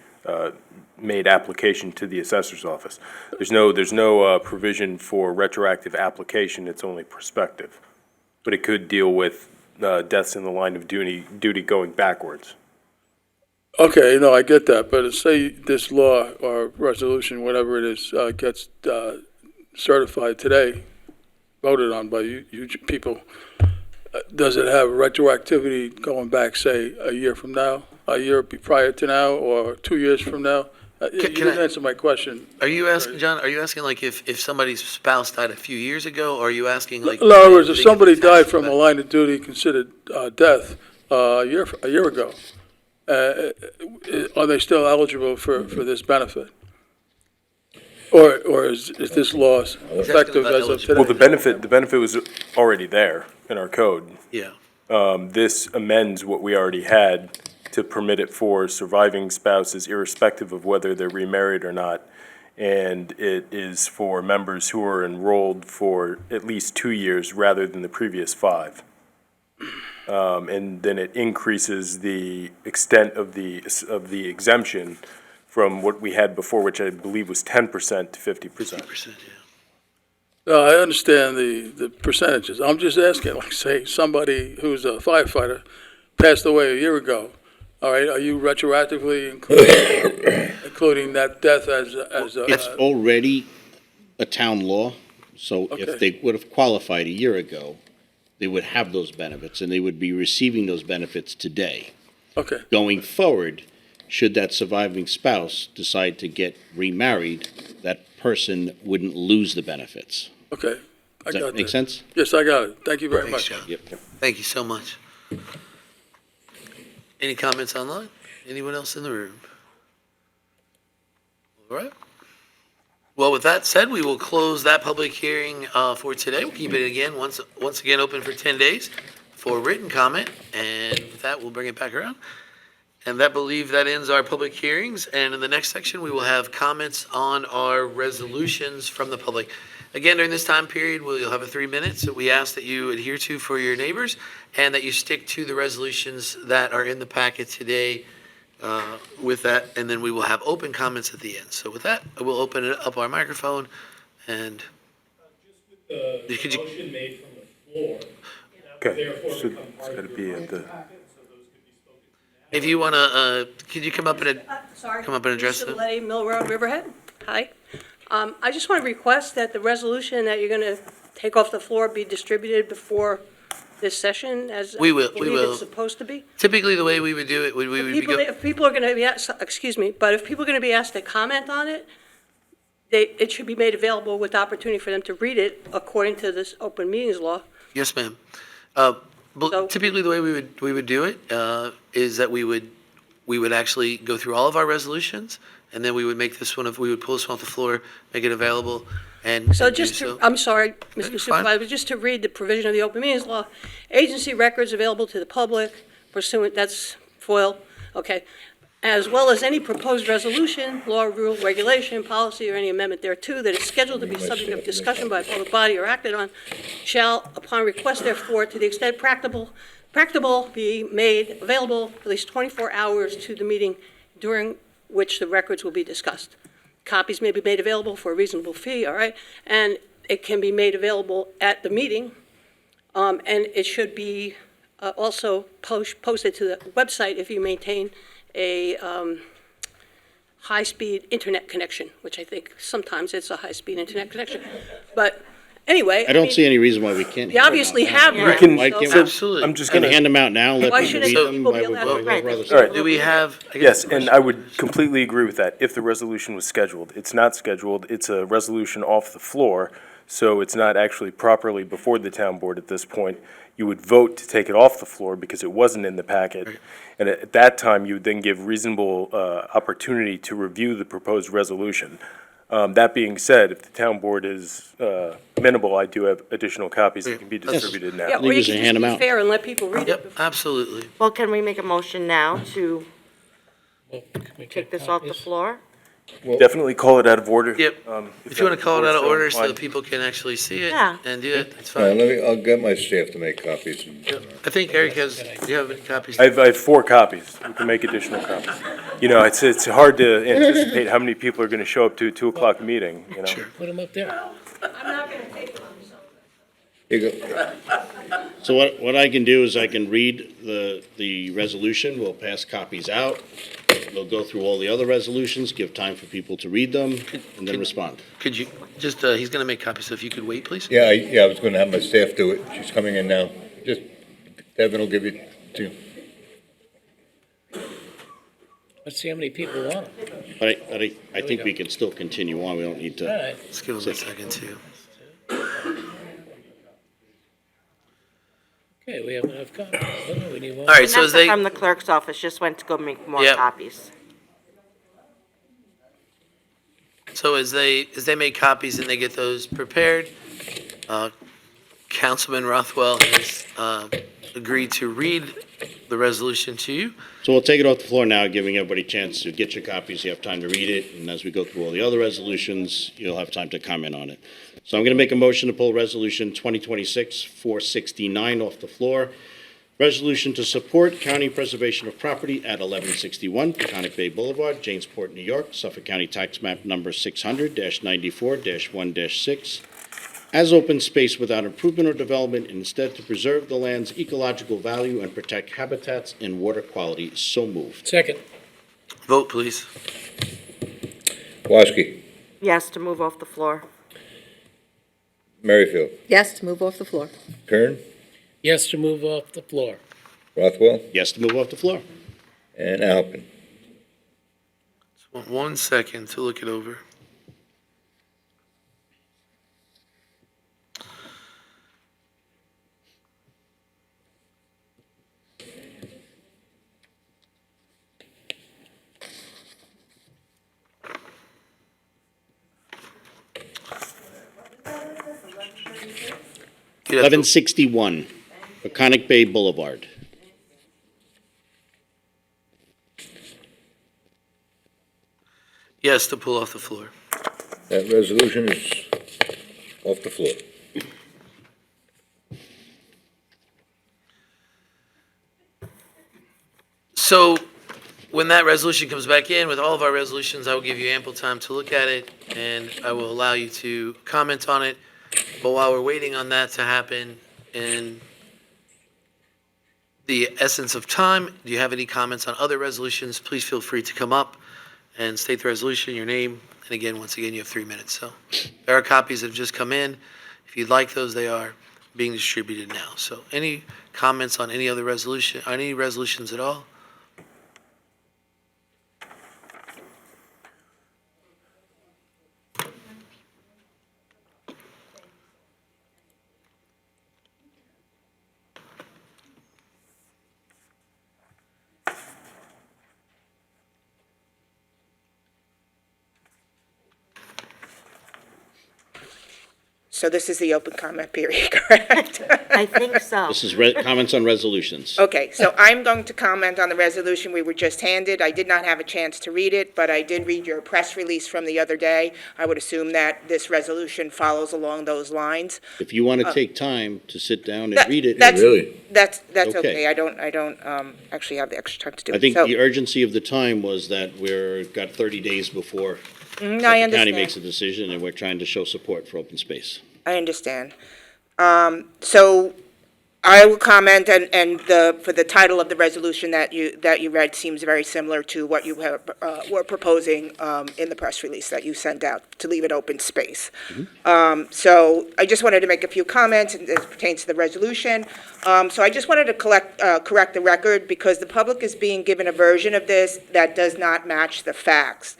made application to the assessor's office. There's no provision for retroactive application. It's only prospective, but it could deal with deaths in the line of duty going backwards. Okay, no, I get that, but say this law or resolution, whatever it is, gets certified today, voted on by you people, does it have retroactivity going back, say, a year from now, a year prior to now, or 2 years from now? You didn't answer my question. Are you asking, John? Are you asking like if somebody's spouse died a few years ago, or are you asking like? In other words, if somebody died from a line of duty considered death a year ago, are they still eligible for this benefit? Or is this law effective as of today? Well, the benefit was already there in our code. Yeah. This amends what we already had to permit it for surviving spouses, irrespective of whether they're remarried or not. And it is for members who are enrolled for at least 2 years rather than the previous 5. and then it increases the extent of the exemption from what we had before, which I believe was 10% to 50%. 50%, yeah. No, I understand the percentages. I'm just asking, like, say, somebody who's a firefighter passed away a year ago. All right, are you retroactively including that death as a? It's already a town law, so Okay. if they would have qualified a year ago, they would have those benefits, and they would be receiving those benefits today. Okay. Going forward, should that surviving spouse decide to get remarried, that person wouldn't lose the benefits. Okay, I Does got that make sense? Yes, I got it. Thank you very Thanks, much. John. Yep. Thank you so much. Any comments online? Anyone else in the room? All right. Well, with that said, we will close that public hearing for today. We'll keep it again, once again, open for 10 days for written comment, and with that, we'll bring it back around. And that ends our public hearings, and in the next section, we will have comments on our resolutions from the public. Again, during this time period, you'll have 3 minutes that we ask that you adhere to for your neighbors, and that you stick to the resolutions that are in the packet today with that, and then we will have open comments at the end. So with that, I will open it up our microphone, and could you, Motion made from the floor. Okay, so it's got to be at the. if you want to, could you come up and address them? Letty, Mill Road, Riverhead. Hi. I just want to request that the resolution that you're going to take off the floor be distributed before this session, as We will. I believe it's supposed to be. Typically, the way we would do it, we would be If people are going to be asked, excuse me, but if people are going to be asked to comment on it, it should be made available with opportunity for them to read it according to this open meetings law. Yes, ma'am. Typically, the way we would do it is that we would actually go through all of our resolutions, and then we would make this one, we would pull this one off the floor, make it available, and So and do just to, I'm sorry, Mr. fine. Supervisor, just to read the provision of the open meetings law, agency records available to the public pursuant, that's FOIL, okay, as well as any proposed resolution, law, rule, regulation, policy, or any amendment thereto that is scheduled to be subject of discussion by a public body or acted on, shall, upon request therefore, to the extent practicable, be made available at least 24 hours to the meeting during which the records will be discussed. Copies may be made available for a reasonable fee, all right? And it can be made available at the meeting, and it should be also posted to the website if you maintain a high-speed internet connection, which I think sometimes it's a high-speed internet connection. But anyway. I don't see any reason why we can't. You obviously have We one, can, so- Absolutely. I'm just Can going hand them out now, let Why people shouldn't read them? people Why be would- allowed why to would read rather them? say- All right. Do we have? I guess Yes, the and question- I would completely agree with that, if the resolution was scheduled. It's not scheduled, it's a resolution off the floor, so it's not actually properly before the town board at this point. You would vote to take it off the floor because it wasn't in the packet. And at that time, you would then give reasonable opportunity to review the proposed resolution. That being said, if the town board is amenable, I do have additional copies that can be distributed now. Yeah, or you can just be fair and let people read it. Yep, absolutely. Well, can we make a motion now to take this off the floor? Definitely call it out of order. Yep. If you want to call it out of order so that people can actually see it Yeah. and do it, it's All right, fine. I'll get my staff to make copies. I think Eric do you have any copies? I have 4 copies. We can make additional copies. You know, it's hard to anticipate how many people are going to show up to a 2 o'clock meeting, you know? Put them up there. I'm not going to take them. Here you go. So what I can do is I can read the resolution, we'll pass copies out, we'll go through all the other resolutions, give time for people to read them, and then respond. Could you, just, he's going to make copies, so if you could wait, please? Yeah, I was gonna have my staff do it. She's coming in now. Just, Devin will give it to you. Let's see how many people want them. But I think we can still continue on, we don't need All to. right. Let's give him a second, too. Okay, we have enough copies. Oh, we need one. All right, so as Vanessa they, from the clerk's office just went to go make more Yep. copies. so as they make copies and they get those prepared, Councilman Rothwell has agreed to read the resolution to you. So we'll take it off the floor now, giving everybody a chance to get your copies, you have time to read it, and as we go through all the other resolutions, you'll have time to comment on it. So I'm gonna make a motion to pull Resolution 2026-469 off the floor. Resolution to support county preservation of property at 1161 Peconic Bay Boulevard, Jamesport, New York, Suffolk County Tax Map Number 600-94-1-6, as open space without improvement or development, and instead to preserve the land's ecological value and protect habitats and water quality. So moved. Second. Vote, please. Woski, Yes, to move off the floor. Merrifield, Yes, to move off the floor. Kern, Yes to move off the floor. Rothwell, Yes to move off the floor. and Alpin. Just want 1 second to look it over. You'd have to- 1161 Peconic Bay Boulevard. Yes, to pull off the floor. That resolution is off the floor. So when that resolution comes back in, with all of our resolutions, I will give you ample time to look at it, and I will allow you to comment on it. But while we're waiting on that to happen, in the essence of time, do you have any comments on other resolutions? Please feel free to come up and state the resolution, your name, and again, once again, you have 3 minutes. So there are copies that have just come in. If you'd like those, they are being distributed now. So any comments on any other resolution, on any resolutions at all? So this is the open comment period, correct? I think so. This is comments on resolutions. Okay, so I'm going to comment on the resolution we were just handed. I did not have a chance to read it, but I did read your press release from the other day. I would assume that this resolution follows along those lines. If you want to take time to sit down That- and read it. that's- Really? That's Okay. okay. I don't actually have the extra time to do it. I think So- the urgency of the time was that got 30 days before I the county understand. makes a decision, and we're trying to show support for open space. I understand. So I will comment, and for the title of the resolution that you read seems very similar to what you were proposing in the press release that you sent out, to leave it open space. So I just wanted to make a few comments as it pertains to the resolution. So I just wanted to correct the record, because the public is being given a version of this that does not match the facts.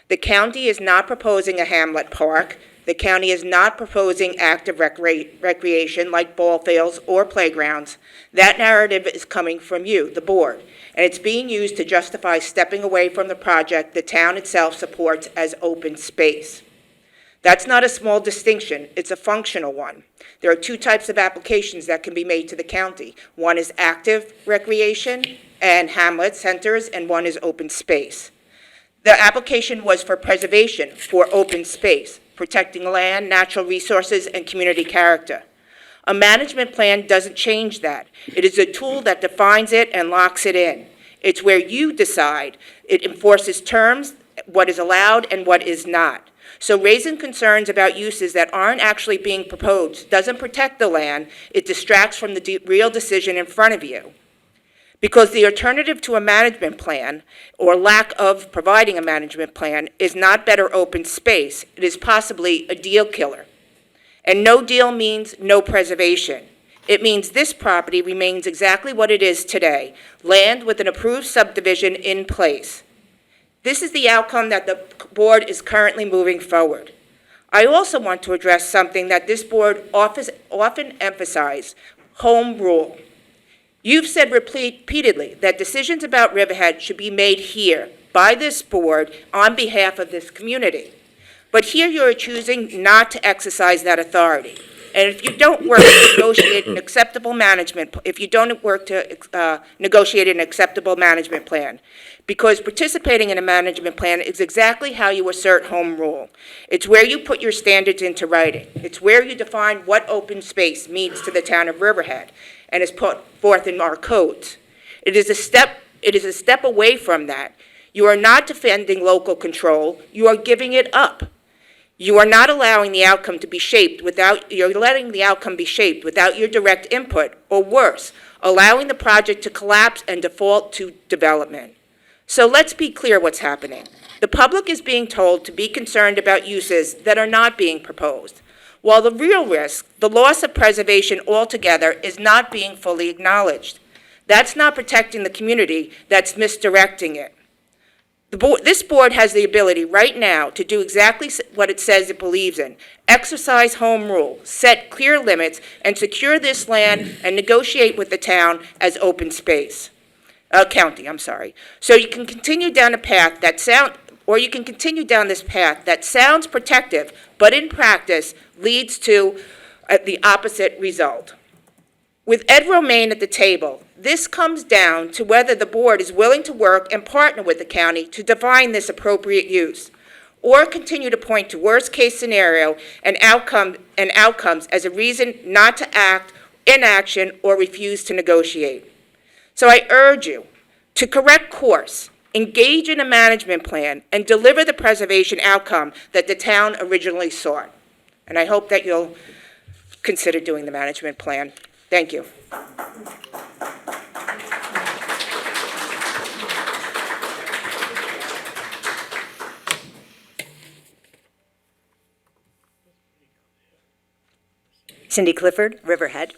The county is not proposing a hamlet park. The county is not proposing active recreation like ball fields or playgrounds. That narrative is coming from you, the board, and it's being used to justify stepping away from the project the town itself supports as open space. That's not a small distinction, it's a functional one. There are two types of applications that can be made to the county. One is active recreation and hamlet centers, and one is open space. The application was for preservation, for open space, protecting land, natural resources, and community character. A management plan doesn't change that. It is a tool that defines it and locks it in. It's where you decide. It enforces terms, what is allowed and what is not. So raising concerns about uses that aren't actually being proposed doesn't protect the land, it distracts from the real decision in front of you. Because the alternative to a management plan, or lack of providing a management plan, is not better open space. It is possibly a deal killer. And no deal means no preservation. It means this property remains exactly what it is today, land with an approved subdivision in place. This is the outcome that the board is currently moving forward. I also want to address something that this board often emphasizes: home rule. You've said repeatedly that decisions about Riverhead should be made here, by this board, on behalf of this community. But here you're choosing not to exercise that authority. And if you don't work to negotiate an acceptable management plan, because participating in a management plan is exactly how you assert home rule. It's where you put your standards into writing. It's where you define what open space means to the town of Riverhead. and is put forth in our codes. It is a step away from that. You are not defending local control, you are giving it up. You are not allowing the outcome to be shaped you're letting the outcome be shaped without your direct input, or worse, allowing the project to collapse and default to development. So let's be clear what's happening. The public is being told to be concerned about uses that are not being proposed, while the real risk, the loss of preservation altogether, is not being fully acknowledged. That's not protecting the community, that's misdirecting it. This board has the ability right now to do exactly what it says it believes in: exercise home rule, set clear limits, and secure this land and negotiate with the town as open space. County, I'm sorry. So you can continue down a path that you can continue down this path that sounds protective, but in practice leads to the opposite result. With Ed Romaine at the table, this comes down to whether the board is willing to work and partner with the county to define this appropriate use, or continue to point to worst-case scenario and outcomes as a reason not to act, inaction, or refuse to negotiate. So I urge you to correct course, engage in a management plan, and deliver the preservation outcome that the town originally sought. And I hope that you'll consider doing the management plan. Thank you. Cindy Clifford, Riverhead.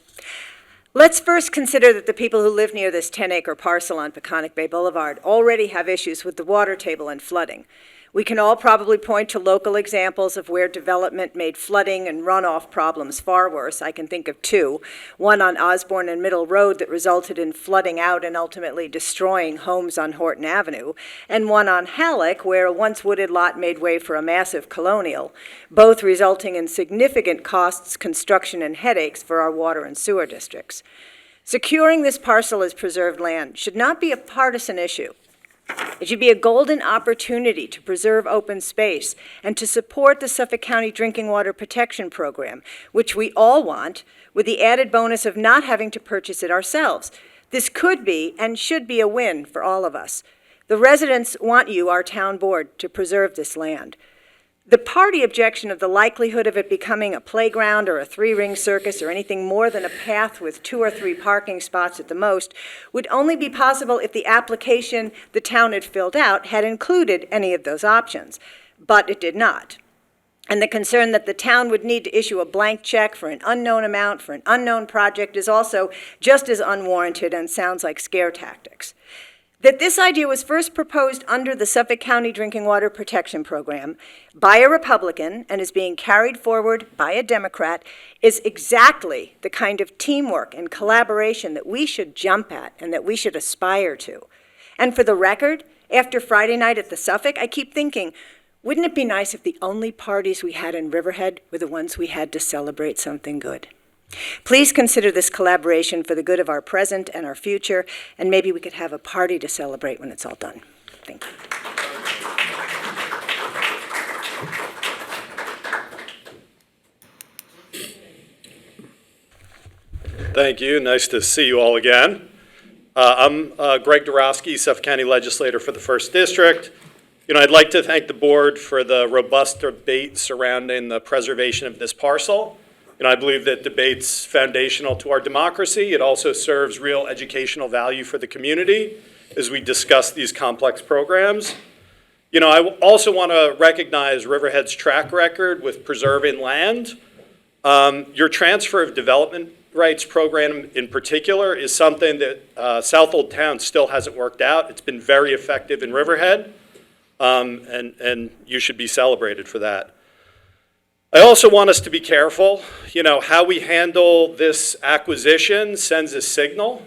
Let's first consider that the people who live near this 10-acre parcel on Peconic Bay Boulevard already have issues with the water table and flooding. We can all probably point to local examples of where development made flooding and runoff problems far worse. I can think of two. One on Osborne and Middle Road that resulted in flooding out and ultimately destroying homes on Horton Avenue, and one on Halleck where a once wooded lot made way for a massive colonial, both resulting in significant costs, construction, and headaches for our water and sewer districts. Securing this parcel as preserved land should not be a partisan issue. It should be a golden opportunity to preserve open space and to support the Suffolk County Drinking Water Protection Program, which we all want, with the added bonus of not having to purchase it ourselves. This could be and should be a win for all of us. The residents want you, our town board, to preserve this land. The party objection of the likelihood of it becoming a playground or a three-ring circus or anything more than a path with 2 or 3 parking spots at the most would only be possible if the application the town had filled out had included any of those options, but it did not. And the concern that the town would need to issue a blank check for an unknown amount for an unknown project is also just as unwarranted and sounds like scare tactics. That this idea was first proposed under the Suffolk County Drinking Water Protection Program by a Republican and is being carried forward by a Democrat is exactly the kind of teamwork and collaboration that we should jump at and that we should aspire to. And for the record, after Friday night at the Suffolk, I keep thinking, wouldn't it be nice if the only parties we had in Riverhead were the ones we had to celebrate something good? Please consider this collaboration for the good of our present and our future, and maybe we could have a party to celebrate when it's all done. Thank you. Thank you. Nice to see you all again. I'm Greg Dorowski, Suffolk County Legislator for the 1st District. I'd like to thank the board for the robust debate surrounding the preservation of this parcel. I believe that debate's foundational to our democracy. It also serves real educational value for the community as we discuss these complex programs. I also want to recognize Riverhead's track record with preserving land. Your transfer of development rights program in particular is something that South Old Town still hasn't worked out. It's been very effective in Riverhead, and you should be celebrated for that. I also want us to be careful. How we handle this acquisition sends a signal.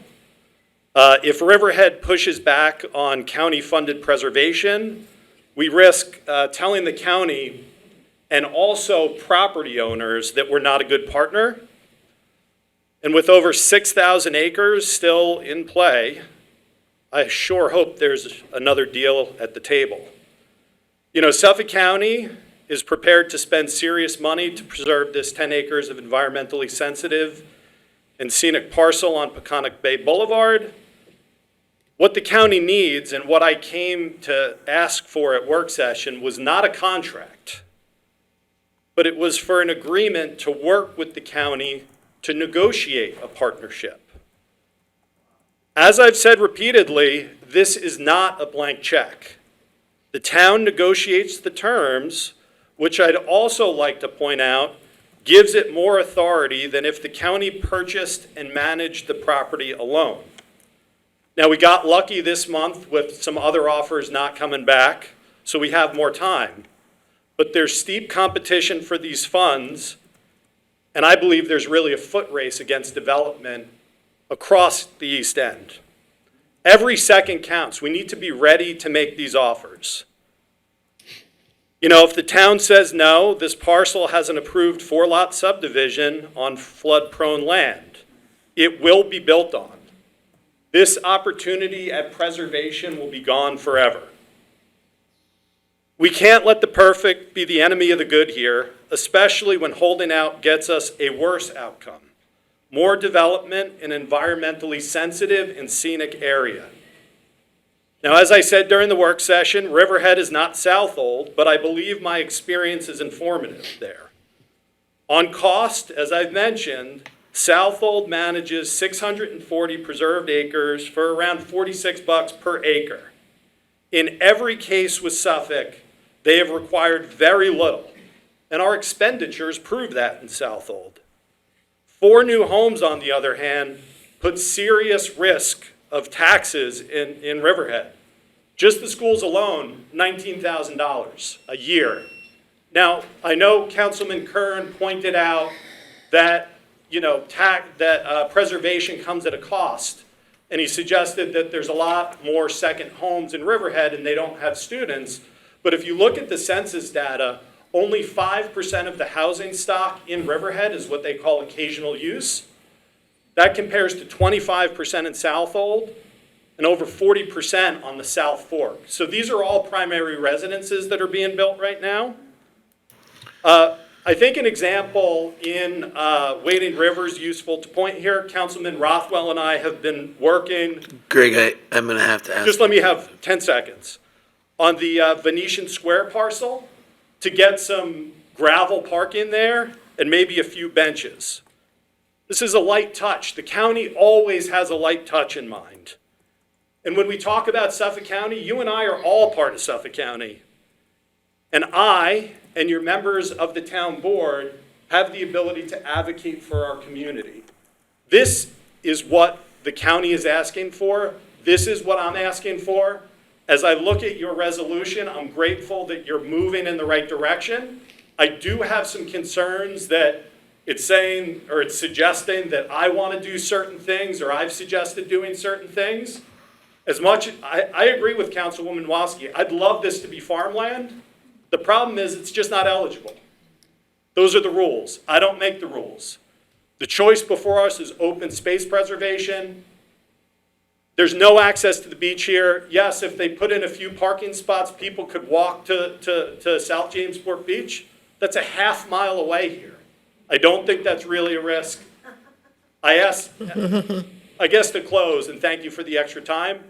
If Riverhead pushes back on county-funded preservation, we risk telling the county and also property owners that we're not a good partner. And with over 6,000 acres still in play, I sure hope there's another deal at the table. Suffolk County is prepared to spend serious money to preserve this 10 acres of environmentally sensitive and scenic parcel on Peconic Bay Boulevard. What the county needs and what I came to ask for at work session was not a contract, but it was for an agreement to work with the county to negotiate a partnership. As I've said repeatedly, this is not a blank check. The town negotiates the terms, which I'd also like to point out gives it more authority than if the county purchased and managed the property alone. Now, we got lucky this month with some other offers not coming back, so we have more time. But there's steep competition for these funds, and I believe there's really a foot race against development across the East End. Every second counts. We need to be ready to make these offers. You know, if the town says no, this parcel has an approved 4-lot subdivision on flood-prone land. It will be built on. This opportunity at preservation will be gone forever. We can't let the perfect be the enemy of the good here, especially when holding out gets us a worse outcome. More development in an environmentally sensitive and scenic area. Now, as I said during the work session, Riverhead is not Southold, but I believe my experience is informative there. On cost, as I've mentioned, Southold manages 640 preserved acres for around $46 per acre. In every case with Suffolk, they have required very little, and our expenditures prove that in Southold. 4 new homes, on the other hand, put serious risk of taxes in Riverhead. Just the schools alone, $19,000 a year. Now, I know Councilman Kern pointed out that, preservation comes at a cost. And he suggested that there's a lot more second homes in Riverhead and they don't have students. But if you look at the census data, only 5% of the housing stock in Riverhead is what they call occasional use. That compares to 25% in Southold and over 40% on the South Fork. So these are all primary residences that are being built right now. I think an example in Wading River is useful to point here. Councilman Rothwell and I have been working. Greg, I'm going to have to ask. Just let me have 10 seconds. On the Venetian Square parcel, to get some gravel parking there and maybe a few benches. This is a light touch. The county always has a light touch in mind. And when we talk about Suffolk County, you and I are all part of Suffolk County. And I and your members of the town board have the ability to advocate for our community. This is what the county is asking for. This is what I'm asking for. As I look at your resolution, I'm grateful that you're moving in the right direction. I do have some concerns that it's saying, or it's suggesting that I want to do certain things, or I've suggested doing certain things. As much, I agree with Councilwoman Waske. I'd love this to be farmland. The problem is it's just not eligible. Those are the rules. I don't make the rules. The choice before us is open space preservation. There's no access to the beach here. Yes, if they put in a few parking spots, people could walk to South Jamesport Beach. That's a half mile away here. I don't think that's really a risk. I guess to close, and thank you for the extra time,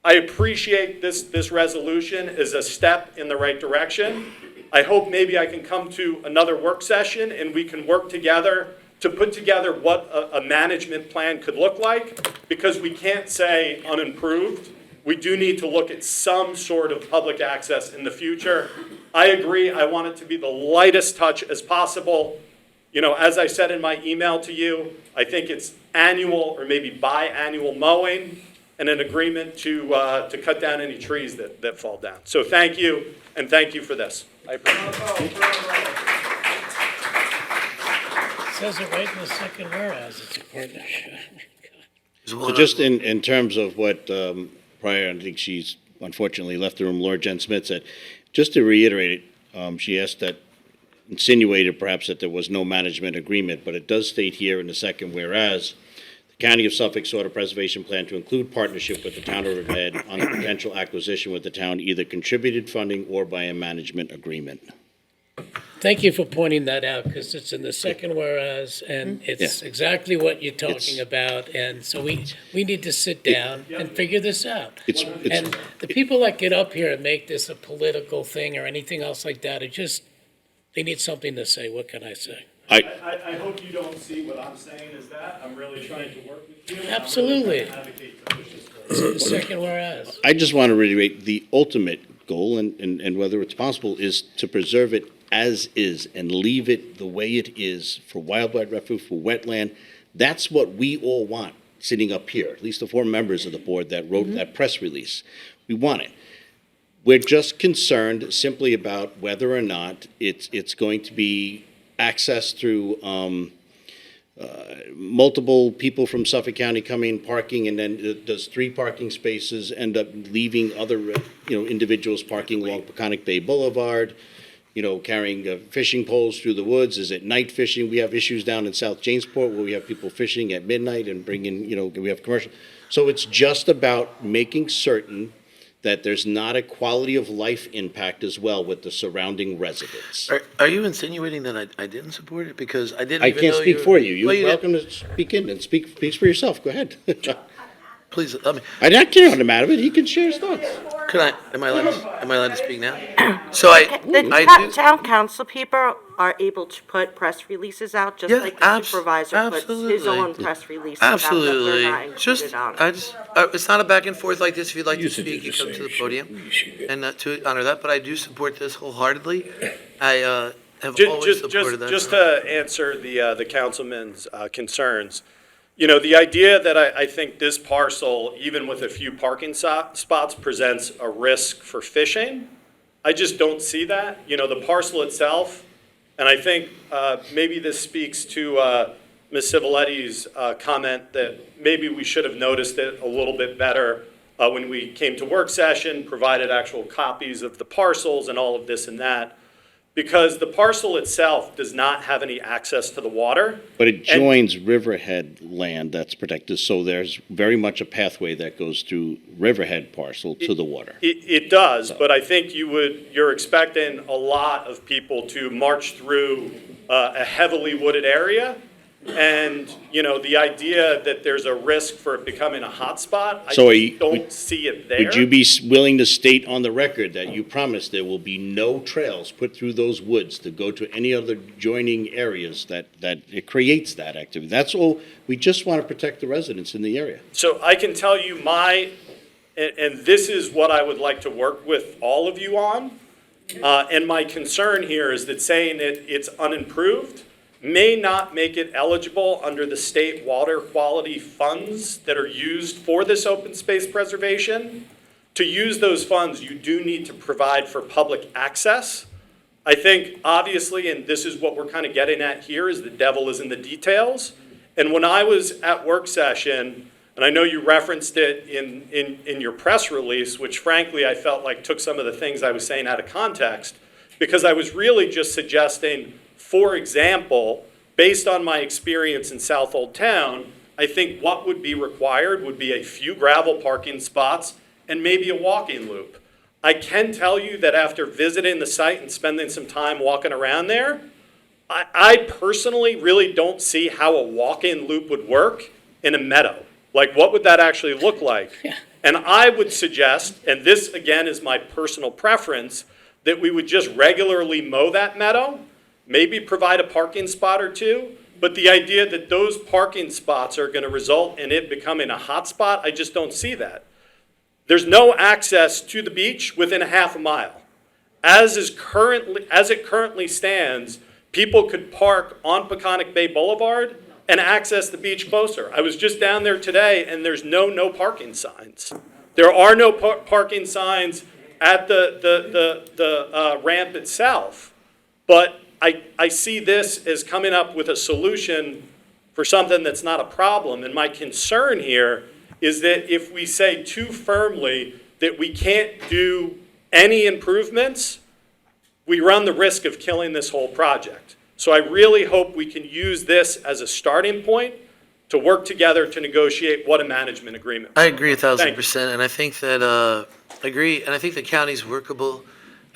I appreciate this resolution as a step in the right direction. I hope maybe I can come to another work session and we can work together to put together what a management plan could look like, because we can't say unimproved. We do need to look at some sort of public access in the future. I agree, I want it to be the lightest touch as possible. You know, as I said in my email to you, I think it's annual or maybe biannual mowing and an agreement to cut down any trees that fall down. So thank you, and thank you for this. I appreciate it. Says it right in the second whereas, it's a partnership. So just in terms of what prior, I think she's unfortunately left the room, Laura Jenn Smith said, just to reiterate it, she asked that, insinuated perhaps that there was no management agreement, but it does state here in the second whereas, the County of Suffolk sought a preservation plan to include partnership with the town of Riverhead on a potential acquisition with the town, either contributed funding or by a management agreement. Thank you for pointing that out, because it's in the second whereas, and it's exactly what you're talking about, and so we need to sit down and figure this out. And the people that get up here and make this a political thing or anything else like that, they need something to say. What can I say? I hope you don't see what I'm saying as that. I'm really trying to work with you. Absolutely. It's in the second whereas. I just want to reiterate the ultimate goal, and whether it's possible, is to preserve it as is and leave it the way it is for wildlife refuge, for wetland. That's what we all want sitting up here, at least the 4 members of the board that wrote that press release. We want it. We're just concerned simply about whether or not it's going to be accessed through multiple people from Suffolk County coming, parking, and then does 3 parking spaces end up leaving other individuals parking along Peconic Bay Boulevard, carrying fishing poles through the woods? Is it night fishing? We have issues down in South Jamesport where we have people fishing at midnight and bringing, we have commercial. So it's just about making certain that there's not a quality of life impact as well with the surrounding residents. Are you insinuating that I didn't support it? Because I didn't I even can't know speak for you. You're Well, you welcome to speak in and speak for yourself. Go ahead. Please, let me. I can't on the matter of it. He can share his thoughts. Am I allowed to speak now? So I do. Town council people are able to put press releases out, just like the supervisor puts his own press releases out that Absolutely. they're not included on. It's not a back and forth like this. If you'd like to speak, you come to the podium and to honor that. But I do support this wholeheartedly. I have always supported that. Just to answer the councilman's concerns, the idea that I think this parcel, even with a few parking spots, presents a risk for fishing, I just don't see that. The parcel itself, and I think maybe this speaks to Ms. Civiletti's comment that maybe we should have noticed it a little bit better when we came to work session, provided actual copies of the parcels and all of this and that, because the parcel itself does not have any access to the water. But it joins Riverhead land that's protected, so there's very much a pathway that goes through Riverhead parcel to the water. It does, but I think you're expecting a lot of people to march through a heavily wooded area. And, the idea that there's a risk for it becoming a hotspot, I don't see it there. Would you be willing to state on the record that you promise there will be no trails put through those woods to go to any other joining areas that it creates that activity? That's all. We just want to protect the residents in the area. So I can tell you and this is what I would like to work with all of you on. And my concern here is that saying it's unimproved may not make it eligible under the state water quality funds that are used for this open space preservation. To use those funds, you do need to provide for public access. I think, obviously, and this is what we're kind of getting at here, is the devil is in the details. And when I was at work session, and I know you referenced it in your press release, which frankly I felt like took some of the things I was saying out of context, because I was really just suggesting, for example, based on my experience in South Old Town, I think what would be required would be a few gravel parking spots and maybe a walking loop. I can tell you that after visiting the site and spending some time walking around there, I personally really don't see how a walk-in loop would work in a meadow. Like, what would that actually look like? And I would suggest, and this again is my personal preference, that we would just regularly mow that meadow, maybe provide a parking spot or 2, but the idea that those parking spots are going to result in it becoming a hot spot, I just don't see that. There's no access to the beach within a half a mile. As it currently stands, people could park on Peconic Bay Boulevard and access the beach closer. I was just down there today, and there's no parking signs. There are no parking signs at the ramp itself, but I see this as coming up with a solution for something that's not a problem. And my concern here is that if we say too firmly that we can't do any improvements, we run the risk of killing this whole project. So I really hope we can use this as a starting point to work together to negotiate what a management agreement. I agree 1,000%, and I think that, agree, and I think the county's workable.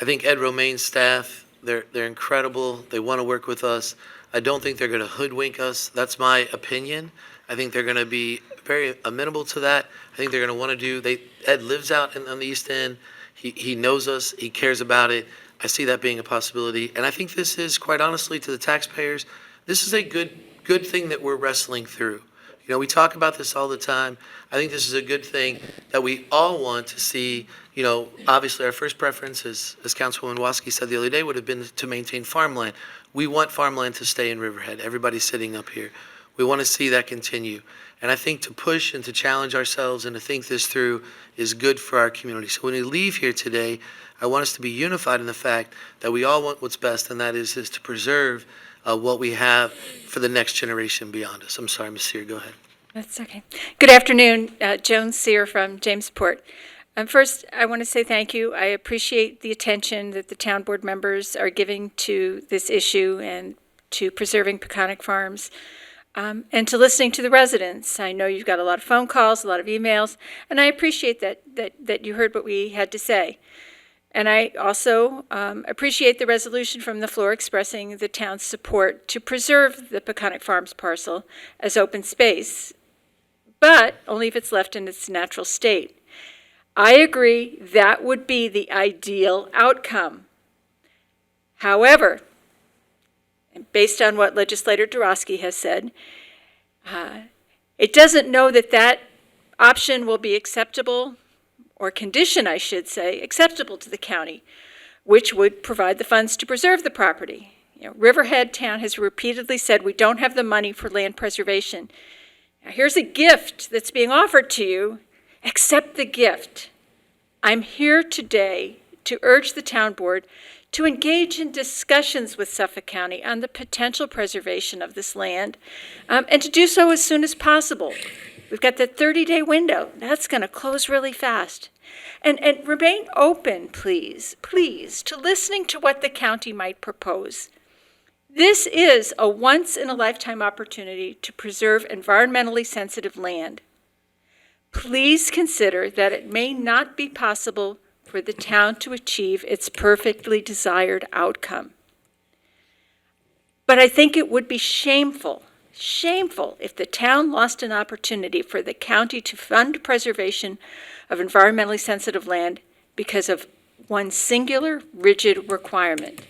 I think Ed Romaine's staff They're incredible. They want to work with us. I don't think they're going to hoodwink us. That's my opinion. I think they're going to be very amenable to that. I think they're going to want to do. Ed lives out on the East End. He knows us. He cares about it. I see that being a possibility. And I think this is, quite honestly, to the taxpayers, this is a good thing that we're wrestling through. You know, we talk about this all the time. I think this is a good thing that we all want to see. You know, obviously our first preference, as Councilwoman Waski said the other day, would have been to maintain farmland. We want farmland to stay in Riverhead. Everybody's sitting up here. We want to see that continue. And I think to push and to challenge ourselves and to think this through is good for our community. So when we leave here today, I want us to be unified in the fact that we all want what's best, and that is to preserve what we have for the next generation beyond us. I'm sorry, Ms. Sear, go ahead. That's okay. Good afternoon, Joan Sear from Jamesport. First, I want to say thank you. I appreciate the attention that the town board members are giving to this issue and to preserving Peconic Farms, and to listening to the residents. I know you've got a lot of phone calls, a lot of emails, and I appreciate that you heard what we had to say. And I also appreciate the resolution from the floor expressing the town's support to preserve the Peconic Farms parcel as open space, but only if it's left in its natural state. I agree that would be the ideal outcome. However, based on what Legislator Dorosky has said, it doesn't know that that option will be acceptable, or condition, I should say, acceptable to the county, which would provide the funds to preserve the property. You know, Riverhead Town has repeatedly said we don't have the money for land preservation. Now, here's a gift that's being offered to you. Accept the gift. I'm here today to urge the town board to engage in discussions with Suffolk County on the potential preservation of this land, and to do so as soon as possible. We've got the 30-day window. That's going to close really fast. And remain open, please, to listening to what the county might propose. This is a once-in-a-lifetime opportunity to preserve environmentally sensitive land. Please consider that it may not be possible for the town to achieve its perfectly desired outcome. But I think it would be shameful if the town lost an opportunity for the county to fund preservation of environmentally sensitive land because of one singular rigid requirement.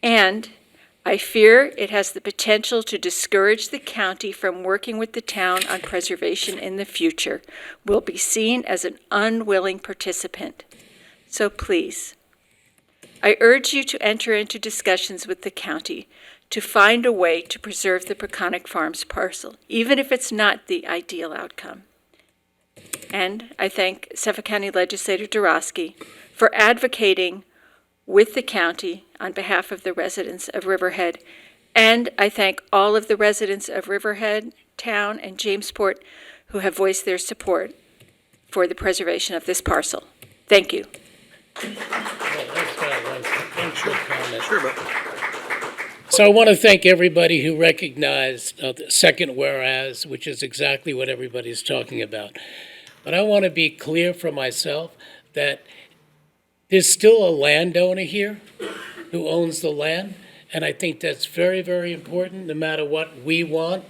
And I fear it has the potential to discourage the county from working with the town on preservation in the future. We'll be seen as an unwilling participant. So please, I urge you to enter into discussions with the county to find a way to preserve the Peconic Farms parcel, even if it's not the ideal outcome. And I thank Suffolk County Legislator Dorosky for advocating with the county on behalf of the residents of Riverhead. And I thank all of the residents of Riverhead Town and Jamesport who have voiced their support for the preservation of this parcel. Thank you. So I want to thank everybody who recognized the second whereas, which is exactly what everybody's talking about. But I want to be clear for myself that there's still a landowner here who owns the land, and I think that's very, very important, no matter what we want.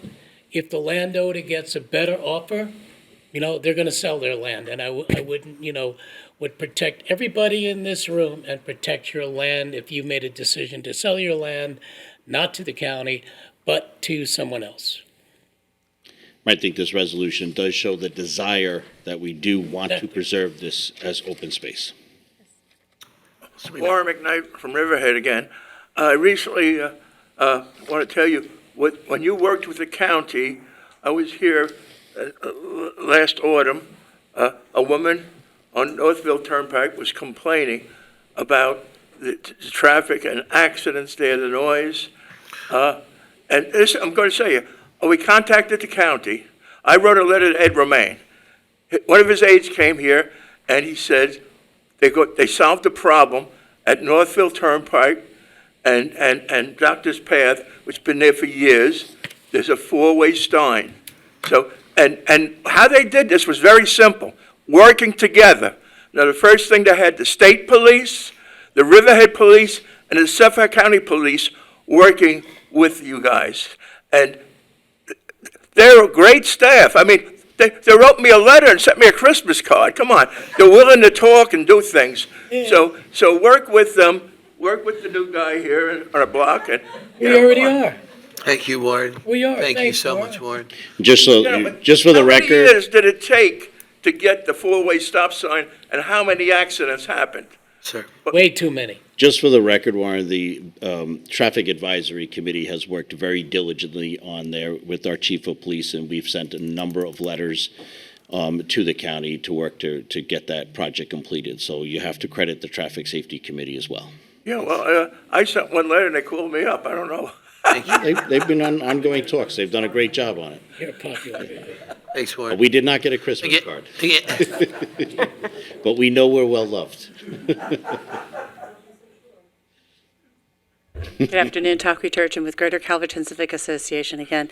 If the landowner gets a better offer, they're going to sell their land, and I wouldn't, would protect everybody in this room and protect your land if you made a decision to sell your land, not to the county, but to someone else. I think this resolution does show the desire that we do want to preserve this as open space. Warren McKnight from Riverhead again. I recently want to tell you, when you worked with the county, I was here last autumn. A woman on Northville Turnpike was complaining about the traffic and accidents there, the noise. And this, I'm going to say you, we contacted the county. I wrote a letter to Ed Romaine. One of his aides came here, and he said they solved the problem at Northville Turnpike and Doctor's Path, which has been there for years. There's a four-way Stein. So, and how they did this was very simple, working together. Now, the first thing they had the state police, the Riverhead police, and the Suffolk County Police working with you guys. And they're a great staff. I mean, they wrote me a letter and sent me a Christmas card. Come on. They're willing to talk and do things. So work with them. Work with the new guy here on a block. And We already are. Thank you, Warren. We are. Thank you Thanks, so Warren. much, Warren. Just You know, but just for the how many record, years did it take to get the four-way stop sign, and how many accidents happened? Sir. Way too many. just for the record, Warren, the Traffic Advisory Committee has worked very diligently on there with our chief of police, and we've sent a number of letters to the county to work to get that project completed. So you have to credit the Traffic Safety Committee as well. Yeah, well, I sent one letter and they called me up. I don't know. They've been on ongoing talks. They've done a great job on it. You're popular. Thanks, Warren. We did not get a Christmas card. But we know we're well loved. Good afternoon, Takwi Turchin with Greater Calverton Civic Association again.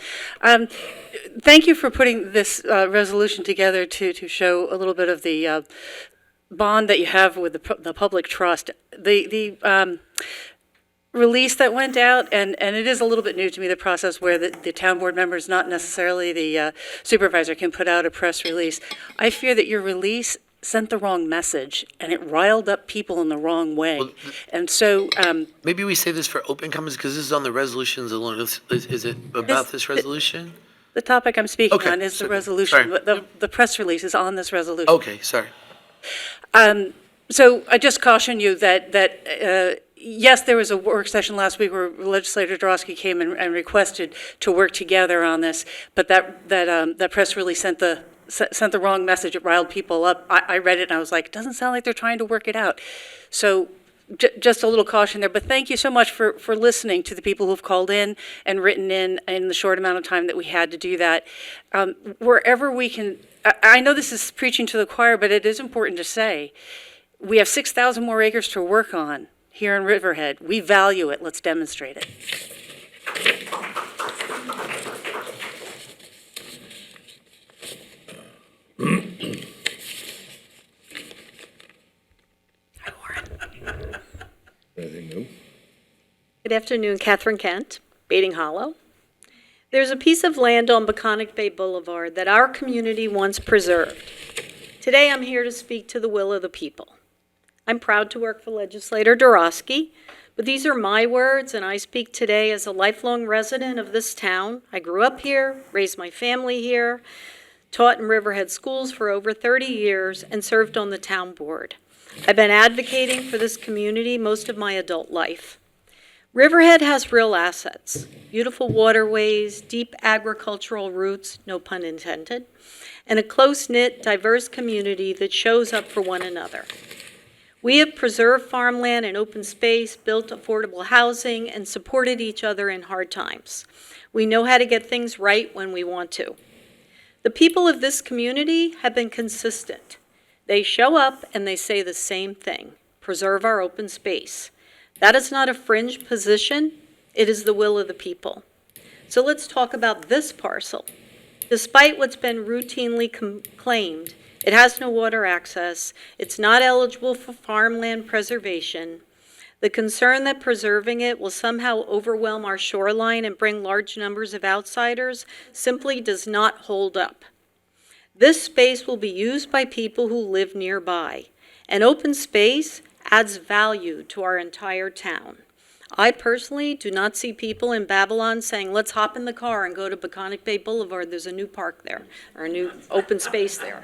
Thank you for putting this resolution together to show a little bit of the bond that you have with the public trust. The release that went out, and it is a little bit new to me, the process where the town board members, not necessarily the supervisor, can put out a press release. I fear that your release sent the wrong message, and it riled up people in the wrong way. And so... maybe we say this for open comments, because this is on the resolutions alone. Is it about this resolution? The topic I'm speaking on is the resolution. Sorry. The press release is on this resolution. Okay, sorry. So I just caution you that yes, there was a work session last week where Legislator Dorosky came and requested to work together on this, but that press release sent the wrong message. It riled people up. I read it and I was like, it doesn't sound like they're trying to work it out. So just a little caution there. But thank you so much for listening to the people who've called in and written in the short amount of time that we had to do that. Wherever we can, I know this is preaching to the choir, but it is important to say, we have 6,000 more acres to work on here in Riverhead. We value it. Let's demonstrate it. Anything new? Good afternoon, Catherine Kent, Baiting Hollow. There's a piece of land on Baconic Bay Boulevard that our community once preserved. Today I'm here to speak to the will of the people. I'm proud to work for Legislator Dorosky, but these are my words, and I speak today as a lifelong resident of this town. I grew up here, raised my family here, taught in Riverhead schools for over 30 years, and served on the town board. I've been advocating for this community most of my adult life. Riverhead has real assets, beautiful waterways, deep agricultural roots, no pun intended, and a close-knit, diverse community that shows up for one another. We have preserved farmland and open space, built affordable housing, and supported each other in hard times. We know how to get things right when we want to. The people of this community have been consistent. They show up and they say the same thing: preserve our open space. That is not a fringe position, it is the will of the people. So let's talk about this parcel. Despite what's been routinely claimed, it has no water access, it's not eligible for farmland preservation. The concern that preserving it will somehow overwhelm our shoreline and bring large numbers of outsiders simply does not hold up. This space will be used by people who live nearby. And open space adds value to our entire town. I personally do not see people in Babylon saying, let's hop in the car and go to Baconic Bay Boulevard, there's a new park there, or a new open space there.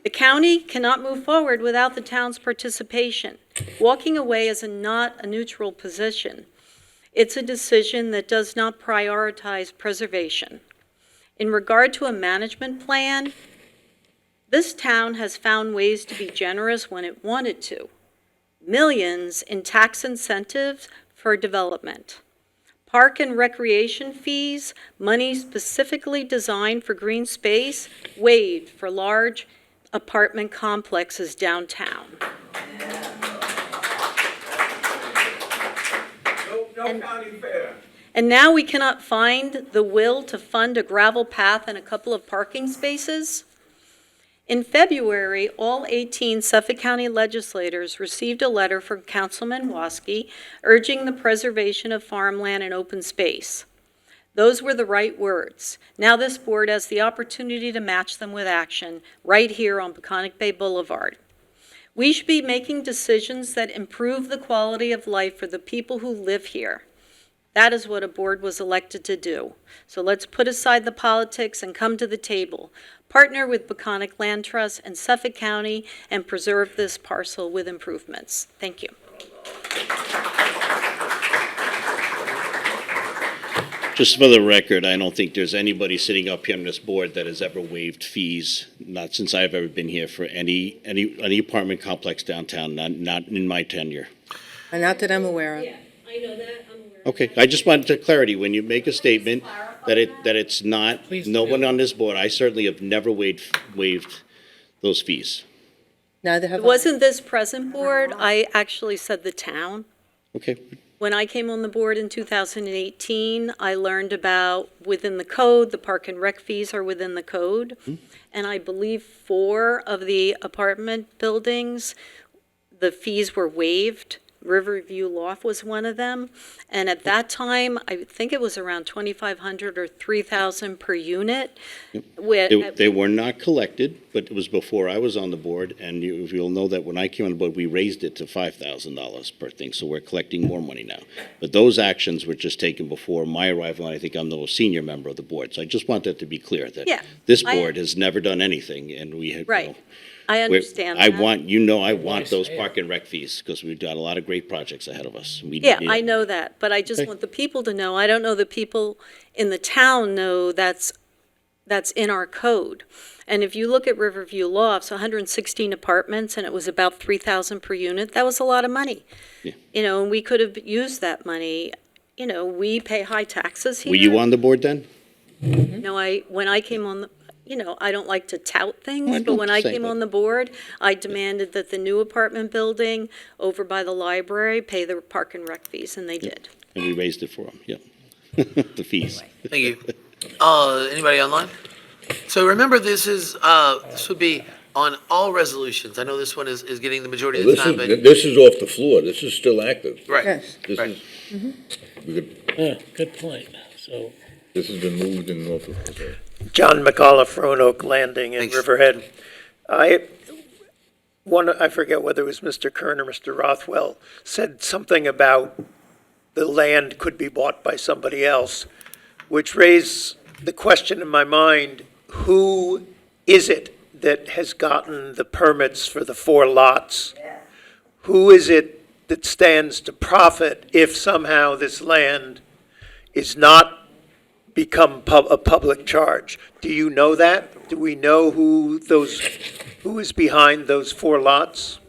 The county cannot move forward without the town's participation. Walking away is not a neutral position. It's a decision that does not prioritize preservation. In regard to a management plan, this town has found ways to be generous when it wanted to. Millions in tax incentives for development. Park and recreation fees, money specifically designed for green space, waived for large apartment complexes downtown. No county fair. And now we cannot find the will to fund a gravel path and a couple of parking spaces. In February, all 18 Suffolk County legislators received a letter from Councilman Waskey urging the preservation of farmland and open space. Those were the right words. Now this board has the opportunity to match them with action right here on Peconic Bay Boulevard. We should be making decisions that improve the quality of life for the people who live here. That is what a board was elected to do. So let's put aside the politics and come to the table. Partner with Peconic Land Trust and Suffolk County and preserve this parcel with improvements. Thank you. Just for the record, I don't think there's anybody sitting up here on this board that has ever waived fees, not since I've ever been here for any apartment complex downtown, not in my tenure. Not that I'm aware of. I know that. Okay, I just wanted to clarity, when you make a statement that it's not, no one on this board, I certainly have never waived those fees. Neither have It I. wasn't this present board. I actually said the town. Okay, When I came on the board in 2018, I learned about within the code, the park and rec fees are within the code. And I believe 4 of the apartment buildings, the fees were waived. Riverview Loft was one of them. And at that time, I think it was around $2,500 or $3,000 per unit. they were not collected, but it was before I was on the board, and you'll know that when I came on the board, we raised it to $5,000 per thing, so we're collecting more money now. But those actions were just taken before my arrival, and I think I'm the most senior member of the board, so I just want that to be clear, that this board has never done anything, and we had, Right. I understand I that. want those park and rec fees, because we've got a lot of great projects ahead of us. Yeah, I know that, but I just want the people to know. I don't know the people in the town know that's in our code. And if you look at Riverview Lofts, 116 apartments, and it was about $3,000 per unit, that was a lot of money. Yeah. You know, and we could have used that money. You know, we pay high taxes here. Were you on the board then? No, when I came on, I don't like to tout things, but when I came on the board, I demanded that the new apartment building over by the library pay the park and rec fees, and they did. And we raised it for them, yeah. The fees. Thank you. Anybody online? So remember, this would be on all resolutions. I know this one is getting the majority of the time, but. This is off the floor. This is still active. Right. Yes. This Right. is, Good point. So, this has been moved and off. Okay. John McAuliff, Roanoke Landing in Thanks. Riverhead. I forget whether it was Mr. Kern or Mr. Rothwell, said something about the land could be bought by somebody else, which raised the question in my mind, who is it that has gotten the permits for the 4 lots? Who is it that stands to profit if somehow this land is not become a public charge? Do you know that? Do we know who is behind those 4 lots?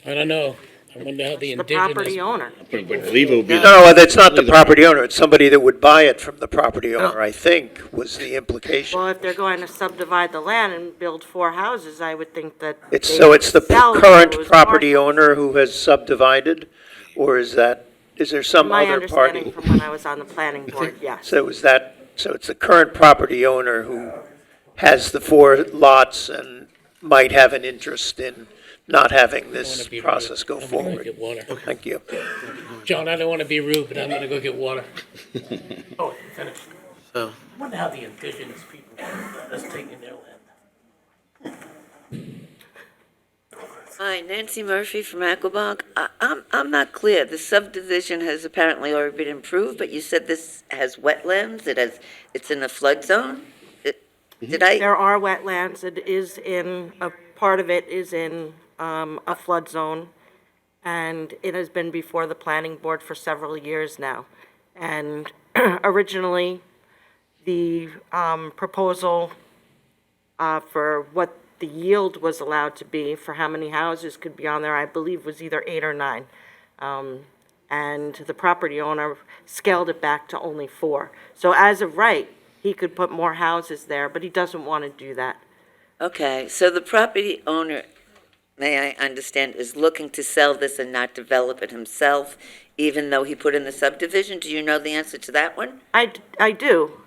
I don't know. I wonder how the The indigenous. property owner. I believe it would be. No, that's not the property owner. It's somebody that would buy it from the property owner, I think, was the implication. Well, if they're going to subdivide the land and build 4 houses, I would think that. It's they so it's the sell current those property parcels. owner who has subdivided, or is there some My other understanding party? from when I was on the planning board, yes. So it's the current property owner who has the 4 lots and might have an interest in not having this process go I'm gonna forward. get water. Thank you. John, I don't want to be rude, but I'm going to go get water. Oh, finish. So, I wonder how the indigenous people that's taking their land. Hi, Nancy Murphy from Aquabog. I'm not clear. The subdivision has apparently already been improved, but you said this has wetlands. It's in a flood zone. There are wetlands. It is part of it is in a flood zone, and it has been before the planning board for several years now. And originally, the proposal for what the yield was allowed to be for how many houses could be on there, I believe was either 8 or 9. And the property owner scaled it back to only 4. So as of right, he could put more houses there, but he doesn't want to do that. Okay, so the property owner, may I understand, is looking to sell this and not develop it himself, even though he put in the subdivision? Do you know the answer to that one? I do.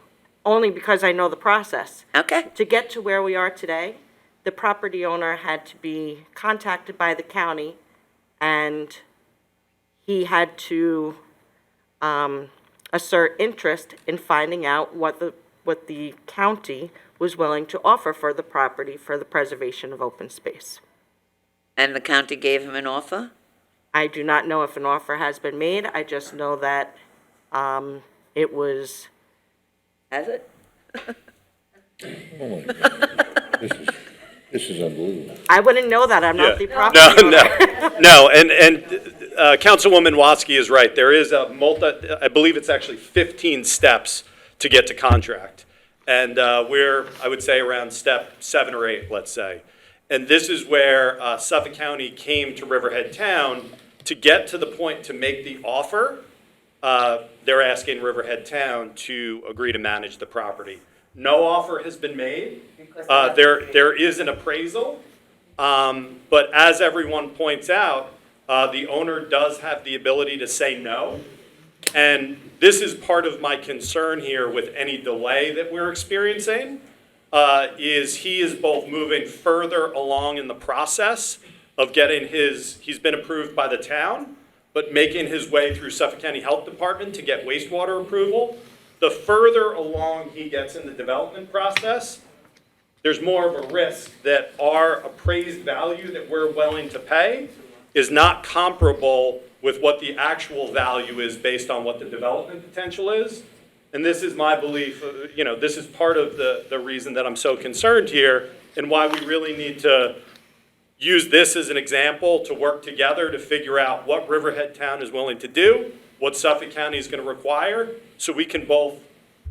only because I know the process. Okay. To get to where we are today, the property owner had to be contacted by the county, and he had to assert interest in finding out what the county was willing to offer for the property for the preservation of open space. And the county gave him an offer? I do not know if an offer has been made. I just know that it was. Has it? Oh my God. This is unbelievable. I wouldn't know that. I'm not the property No, owner. no, and Councilwoman Watsky is right. There is I believe it's actually 15 steps to get to contract. And we're, I would say, around step 7 or 8, let's say. And this is where Suffolk County came to Riverhead Town to get to the point to make the offer. They're asking Riverhead Town to agree to manage the property. No offer has been made. There is an appraisal, but as everyone points out, the owner does have the ability to say no. And this is part of my concern here with any delay that we're experiencing, is he is both moving further along in the process of getting he's been approved by the town, but making his way through Suffolk County Health Department to get wastewater approval. The further along he gets in the development process, there's more of a risk that our appraised value that we're willing to pay is not comparable with what the actual value is based on what the development potential is. And this is my belief, this is part of the reason that I'm so concerned here and why we really need to use this as an example to work together to figure out what Riverhead Town is willing to do, what Suffolk County is going to require, so we can both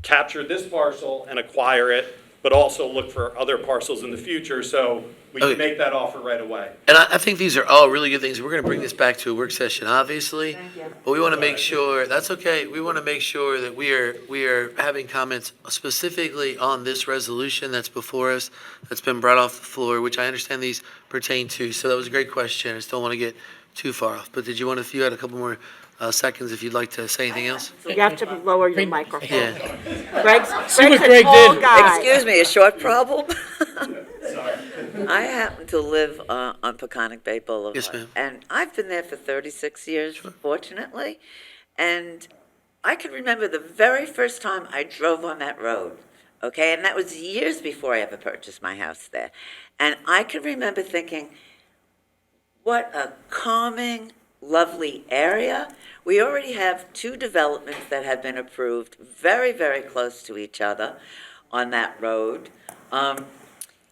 capture this parcel and acquire it, but also look for other parcels in the future so we can make that offer right away. And I think these are all really good things. We're going to bring this back to a work session, obviously. But we want to make sure, that's okay, we want to make sure that we are having comments specifically on this resolution that's before us, that's been brought off the floor, which I understand these pertain to. So that was a great question. I just don't want to get too far off. But did you want, if you had a couple more seconds, if you'd like to say anything else? You have to lower your microphone. Yeah. Greg's See what a Greg tall did. guy. Excuse me, a short problem? I happen to live on Peconic Bay Boulevard. Yes, ma'am. And I've been there for 36 years, fortunately. And I can remember the very first time I drove on that road, okay? And that was years before I ever purchased my house there. And I can remember thinking, what a calming, lovely area. We already have 2 developments that have been approved very, very close to each other on that road.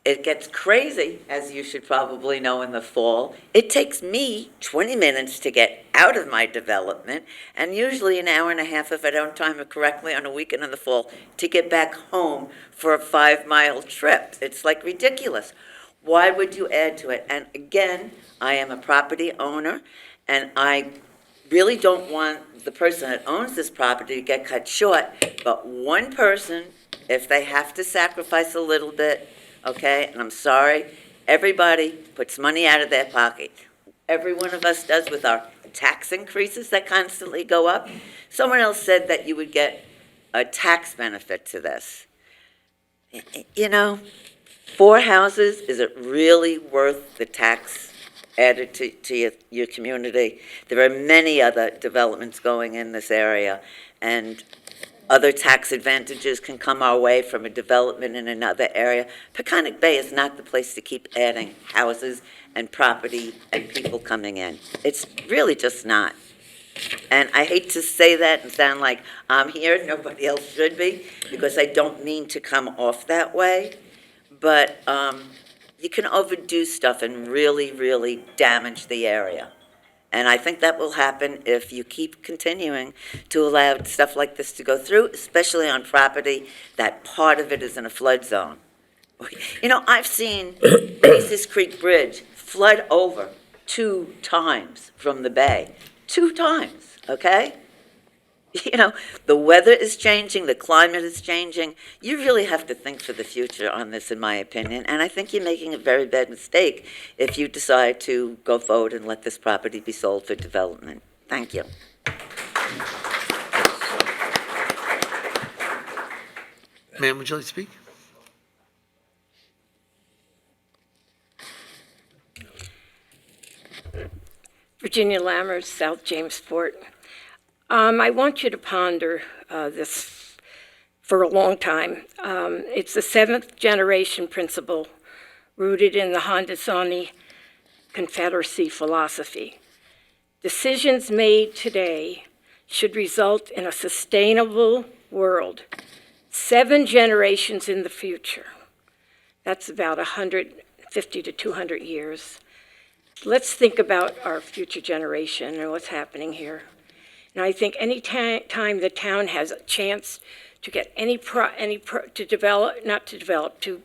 It gets crazy, as you should probably know, in the fall. It takes me 20 minutes to get out of my development, and usually an hour and a half, if I don't time it correctly, on a weekend in the fall, to get back home for a 5-mile trip. It's like ridiculous. Why would you add to it? And again, I am a property owner, and I really don't want the person that owns this property to get cut short, but one person, if they have to sacrifice a little bit, okay, and I'm sorry, everybody puts money out of their pocket. Every one of us does with our tax increases that constantly go up. Someone else said that you would get a tax benefit to this. 4 houses, is it really worth the tax added to your community? There are many other developments going in this area, and other tax advantages can come our way from a development in another area. Peconic Bay is not the place to keep adding houses and property and people coming in. It's really just not. And I hate to say that and sound like I'm here, nobody else should be, because I don't mean to come off that way. But you can overdo stuff and really, really damage the area. And I think that will happen if you keep continuing to allow stuff like this to go through, especially on property that part of it is in a flood zone. I've seen Macy's Creek Bridge flood over 2 times from the bay. 2 times, okay? The weather is changing, the climate is changing. You really have to think for the future on this, in my opinion. And I think you're making a very bad mistake if you decide to go forward and let this property be sold for development. Thank you. Ma'am, would you like to speak? Virginia Lammers, South Jamesport. I want you to ponder this for a long time. It's the seventh generation principle rooted in the Haudenosaunee Confederacy philosophy. Decisions made today should result in a sustainable world 7 generations in the future. That's about 150 to 200 years. Let's think about our future generation and what's happening here. And I think any time the town has a chance to get to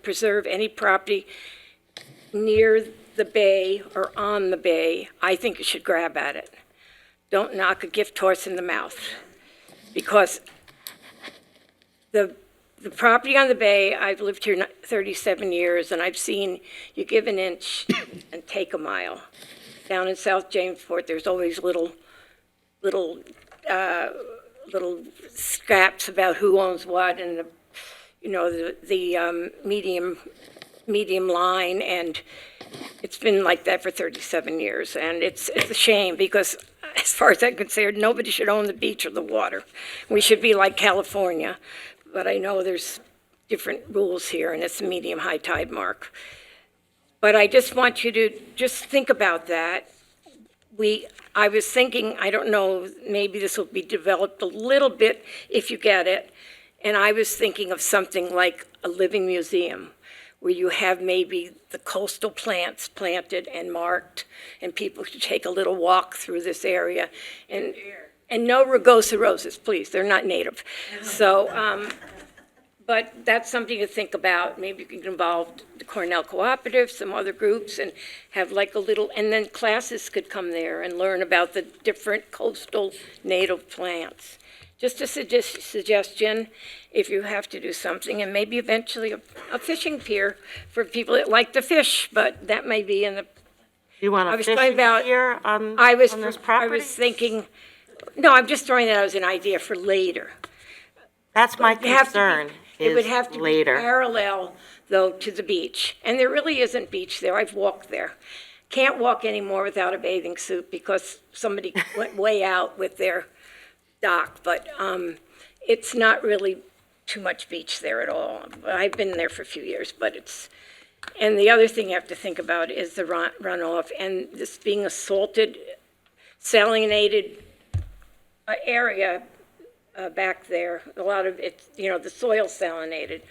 preserve any property near the bay or on the bay, I think it should grab at it. Don't knock a gift horse in the mouth, because the property on the bay, I've lived here 37 years, and I've seen you give an inch and take a mile. Down in South Jamesport, there's always little scraps about who owns what, and the medium line, and it's been like that for 37 years, and it's a shame, because as far as I'm concerned, nobody should own the beach or the water. We should be like California, but I know there's different rules here, and it's a medium high tide mark. But I just want you to just think about that. I was thinking, I don't know, maybe this will be developed a little bit if you get it, and I was thinking of something like a living museum, where you have maybe the coastal plants planted and marked, and people should take a little walk through this area. And no rugosa roses, please, they're not native. So, but that's something to think about. Maybe you can involve the Cornell Cooperative, some other groups, and have like a little, and then classes could come there and learn about the different coastal native plants. Just a suggestion, if you have to do something, and maybe eventually a fishing pier for people that like to fish, but that may be in the. You want a fishing pier on this property? I was thinking, no, I'm just throwing that as an idea for later. That's my concern. It would have to be parallel, though, to the beach. And there really isn't beach there. I've walked there. Can't walk anymore without a bathing suit because somebody went way out with their dock. But it's not really too much beach there at all. I've been there for a few years, but it's... And the other thing you have to think about is the runoff, and this being a salted, salinated area back there. A lot of it, the soil salinated.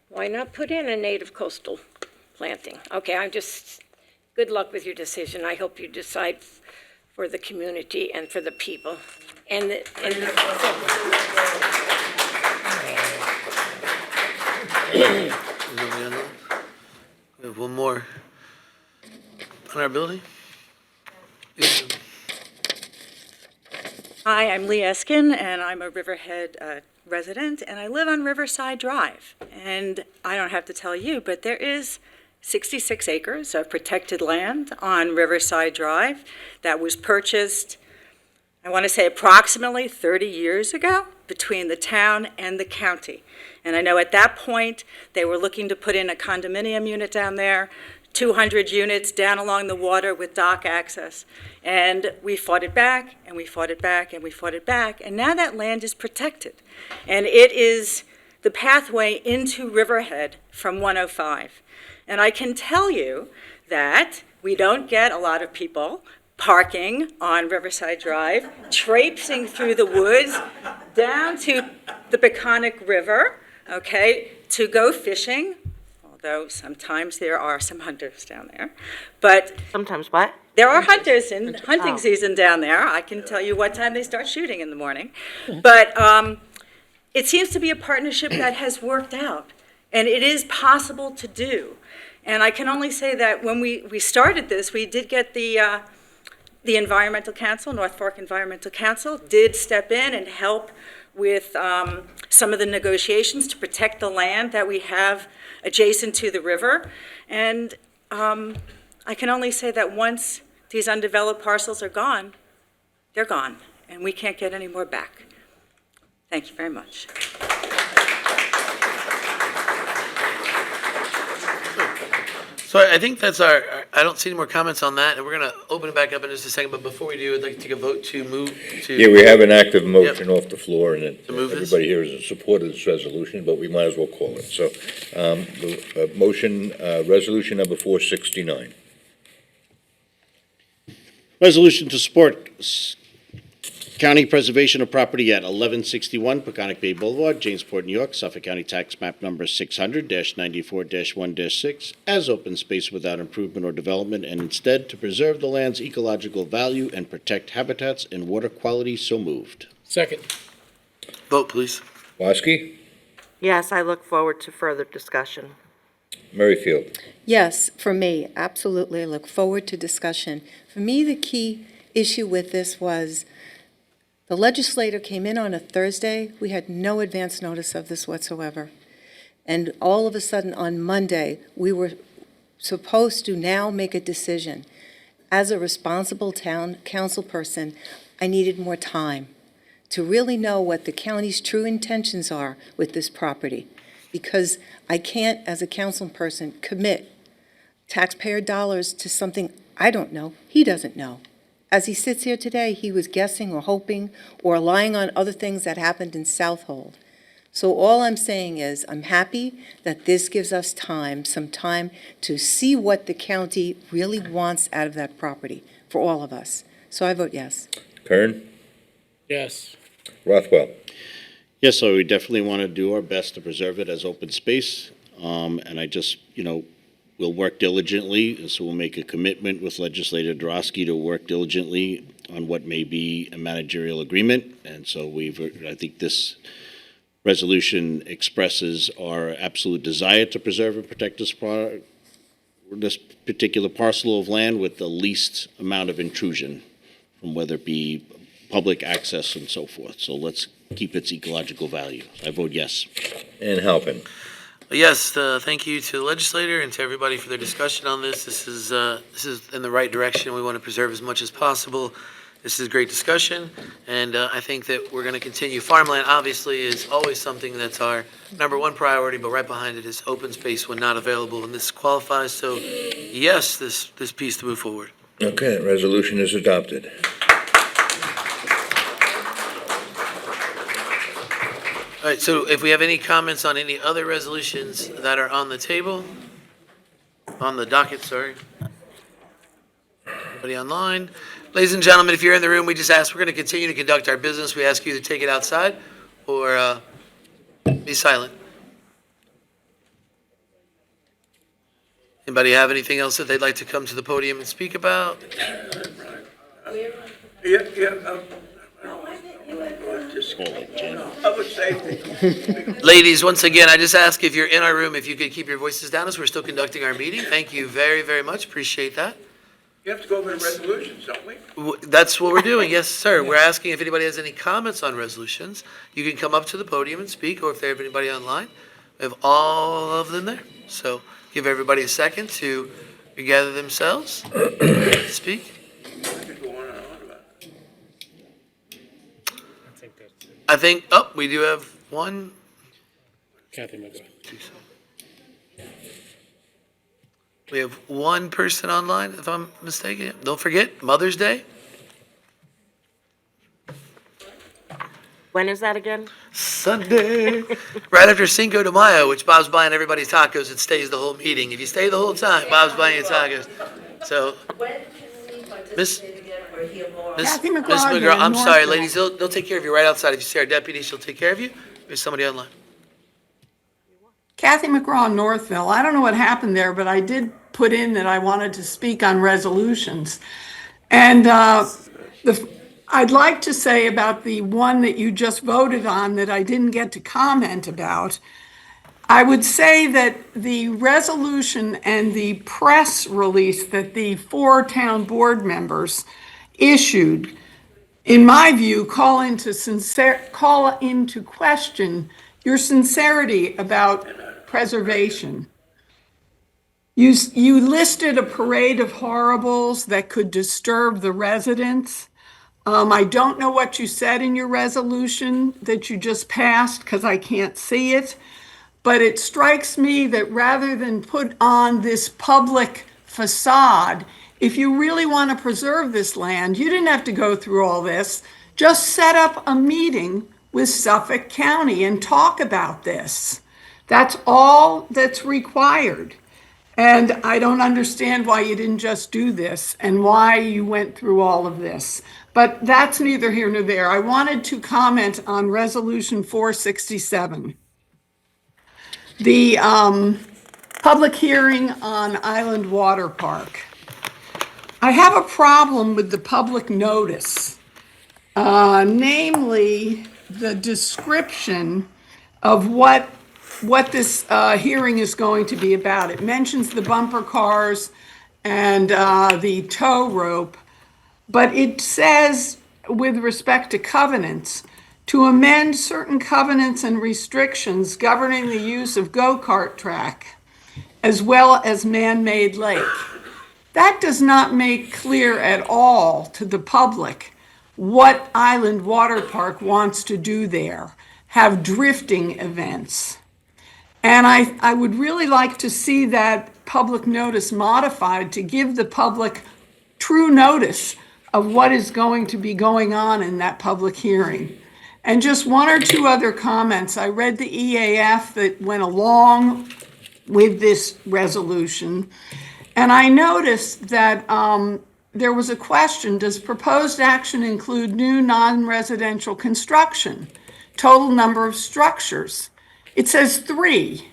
Why not put in a native coastal planting? Okay, good luck with your decision. I hope you decide for the community and for the people. We have one more on our building. Hi, I'm Lee Eskin, and I'm a Riverhead resident, and I live on Riverside Drive. And I don't have to tell you, but there is 66 acres of protected land on Riverside Drive that was purchased, I want to say approximately 30 years ago, between the town and the county. And I know at that point, they were looking to put in a condominium unit down there, 200 units down along the water with dock access. And we fought it back, and we fought it back, and we fought it back, and now that land is protected. And it is the pathway into Riverhead from 105. And I can tell you that we don't get a lot of people parking on Riverside Drive, traipsing through the woods down to the Peconic River, okay, to go fishing. Although sometimes there are some hunters down there. But sometimes what? There are hunters in hunting season down there. I can tell you what time they start shooting in the morning. But it seems to be a partnership that has worked out, and it is possible to do. And I can only say that when we started this, we did get the Environmental Council, North Fork Environmental Council, did step in and help with some of the negotiations to protect the land that we have adjacent to the river. And I can only say that once these undeveloped parcels are gone, they're gone, and we can't get any more back. Thank you very much. So I think that's I don't see any more comments on that, and we're going to open it back up in just a second, but before we do, I'd like to take a vote to move to. Yeah, we have an active motion off the floor, and To move this? everybody here is in support of this resolution, but we might as well call it. So, the motion, resolution number 469. Resolution to support county preservation of property at 1161 Peconic Bay Boulevard, Jamesport, New York, Suffolk County Tax Map Number 600-94-1-6, as open space without improvement or development, and instead to preserve the land's ecological value and protect habitats and water quality. So moved. Second. Vote, please. Woski? Yes, I look forward to further discussion. Merrifield? Yes, for me, absolutely. I look forward to discussion. For me, the key issue with this was the legislator came in on a Thursday. We had no advance notice of this whatsoever. And all of a sudden, on Monday, we were supposed to now make a decision. As a responsible town council person, I needed more time to really know what the county's true intentions are with this property. Because I can't, as a council person, commit taxpayer dollars to something I don't know, he doesn't know. As he sits here today, he was guessing or hoping or relying on other things that happened in Southold. So all I'm saying is I'm happy that this gives us time, some time to see what the county really wants out of that property for all of us. So I vote yes. Kern? Yes. Rothwell? Yes, so we definitely want to do our best to preserve it as open space. And I just, we'll work diligently, so we'll make a commitment with Legislator Dorosky to work diligently on what may be a managerial agreement. And so I think this resolution expresses our absolute desire to preserve and protect this particular parcel of land with the least amount of intrusion, from whether it be public access and so forth. So let's keep its ecological value. I vote yes. And Halpin? Yes, thank you to the legislator and to everybody for their discussion on this. This is in the right direction. We want to preserve as much as possible. This is great discussion, and I think that we're going to continue. Farmland obviously is always something that's our number one priority, but right behind it is open space when not available, and this qualifies. So yes, this piece to move forward. Okay, that resolution is adopted. All right, so if we have any comments on any other resolutions that are on the table, on the docket, sorry. Anybody online? Ladies and gentlemen, if you're in the room, we just ask, we're going to continue to conduct our business. We ask you to take it outside or be silent. Anybody have anything else that they'd like to come to the podium and speak about? Public safety. Ladies, once again, I just ask if you're in our room, if you could keep your voices down as we're still conducting our meeting. Thank you very, very much. Appreciate that. You have to go over the resolutions, don't we? That's what we're doing. Yes, sir. We're asking if anybody has any comments on resolutions. You can come up to the podium and speak, or if they have anybody online, we have all of them there. So give everybody a second to gather themselves, speak. I think, we do have one. Kathy McGraw. We have one person online, if I'm mistaken. Don't forget, Mother's Day. When is that again? Sunday. Right after Cinco de Mayo, which Bob's buying everybody's tacos. It stays the whole meeting. If you stay the whole time, Bob's buying your tacos. So, Miss Kathy Miss McGraw here McGraw, in I'm sorry, Northville. ladies, they'll take care of you right outside. If you see our deputy, she'll take care of you. There's somebody online. Kathy McGraw, Northville. I don't know what happened there, but I did put in that I wanted to speak on resolutions. And I'd like to say about the one that you just voted on that I didn't get to comment about. I would say that the resolution and the press release that the 4 town board members issued, in my view, call into question your sincerity about preservation. You listed a parade of horribles that could disturb the residents. I don't know what you said in your resolution that you just passed because I can't see it. But it strikes me that rather than put on this public facade, if you really want to preserve this land, you didn't have to go through all this. Just set up a meeting with Suffolk County and talk about this. That's all that's required. And I don't understand why you didn't just do this and why you went through all of this. But that's neither here nor there. I wanted to comment on Resolution 467. The public hearing on Island Water Park. I have a problem with the public notice, namely the description of what this hearing is going to be about. It mentions the bumper cars and the tow rope, but it says, with respect to covenants, to amend certain covenants and restrictions governing the use of go-kart track, as well as man-made lake. That does not make clear at all to the public what Island Water Park wants to do there, have drifting events. And I would really like to see that public notice modified to give the public true notice of what is going to be going on in that public hearing. And just one or two other comments. I read the EAF that went along with this resolution, and I noticed that there was a question, does proposed action include new non-residential construction? Total number of structures. It says 3.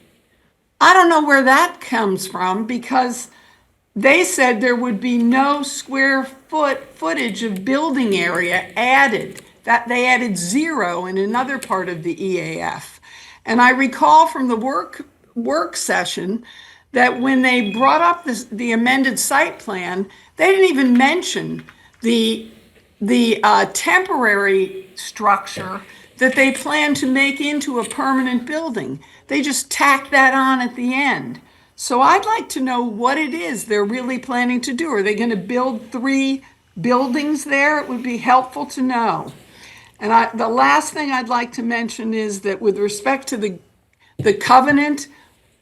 I don't know where that comes from because they said there would be no square footage of building area added. That they added 0 in another part of the EAF. And I recall from the work session that when they brought up the amended site plan, they didn't even mention the temporary structure that they plan to make into a permanent building. They just tacked that on at the end. So I'd like to know what it is they're really planning to do. Are they going to build 3 buildings there? It would be helpful to know. And the last thing I'd like to mention is that with respect to the covenant,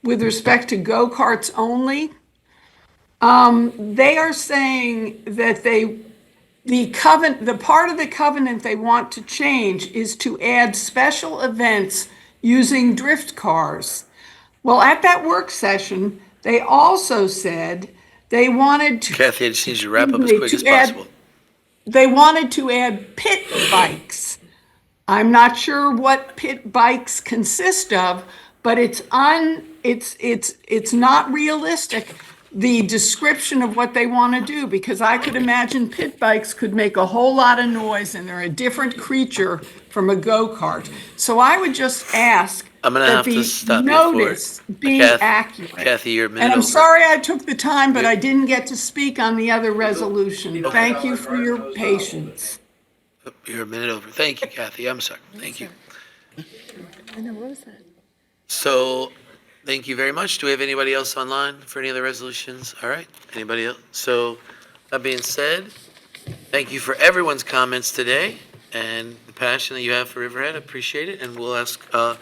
with respect to go-karts only, they are saying that the part of the covenant they want to change is to add special events using drift cars. Well, at that work session, they also said they wanted to... Kathy, I just need you to wrap up as quick as possible. They wanted to add pit bikes. I'm not sure what pit bikes consist of, but it's not realistic, the description of what they want to do, because I could imagine pit bikes could make a whole lot of noise and they're a different creature from a go-kart. So I would just ask I'm going to have to stop you notice be accurate. Kathy, you're a minute And I'm over. sorry I took the time, but I didn't get to speak on the other resolution. Thank you for your patience. You're a minute over. Thank you, Kathy. I'm sorry. Thank you. I know, what was that? So, thank you very much. Do we have anybody else online for any other resolutions? All right. Anybody else? So, that being said, thank you for everyone's comments today and the passion that you have for Riverhead. I appreciate it. And we'll ask our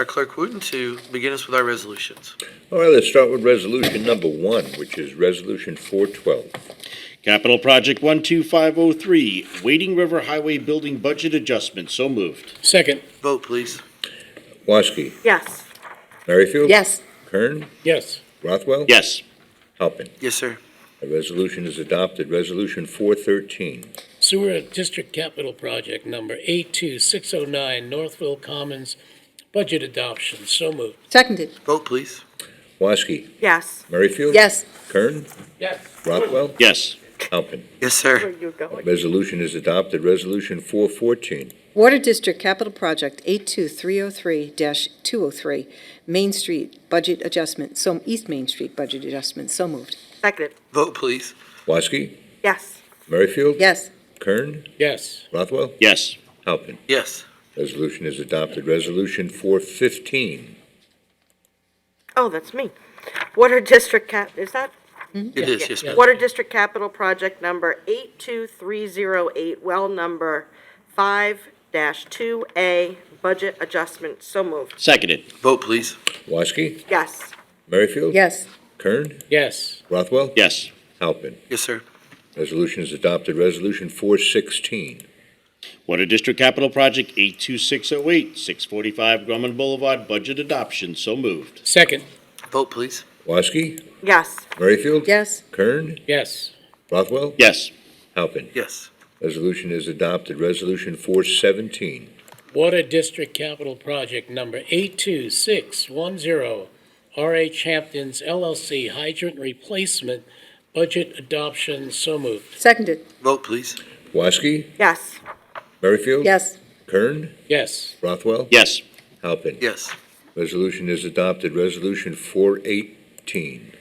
clerk Wooten to begin us with our resolutions. All right, let's start with resolution number 1, which is resolution 412. Capital Project 12503, Wading River Highway Building Budget Adjustment. So moved. Second. Vote, please. Woski. Yes. Merrifield. Yes. Kern. Yes. Rothwell. Yes. Halpin. Yes, sir. The resolution is adopted. Resolution 413. Sewer District Capital Project number 82609, Northville Commons, budget adoption. So moved. Seconded. Vote, please. Woski. Yes. Merrifield. Yes. Kern. Yes. Rothwell. Yes. Halpin. Yes, sir. Where you going? Resolution is adopted. Resolution 414. Water District Capital Project 82303-203, Main Street Budget Adjustment, East Main Street Budget Adjustment. So moved. Seconded. Vote, please. Woski. Yes. Merrifield. Yes. Kern. Yes. Rothwell. Yes. Halpin. Yes. Resolution is adopted. Resolution 415. Oh, that's me. Water District is that? It is, yes, ma'am. Water District Capital Project number 82308, well number 5-2A, budget adjustment. So moved. Seconded. Vote, please. Woski, Yes. Merrifield. Yes. Kern, Yes. Rothwell. Yes. Halpin. Yes, sir. Resolution is adopted. Resolution 416. Water District Capital Project 82608, 645 Grumman Boulevard, budget adoption. So moved. Second. Vote, please. Woski, Yes. Merrifield. Yes. Kern, Yes. Rothwell. Yes. Halpin. Yes. Resolution is adopted. Resolution 417. Water District Capital Project number 82610, RH Hamptons LLC hydrant replacement, budget adoption. So moved. Seconded. Vote, please. Woski, Yes. Merrifield. Yes. Kern, Yes. Rothwell. Yes. Halpin. Yes. Resolution is adopted. Resolution 418.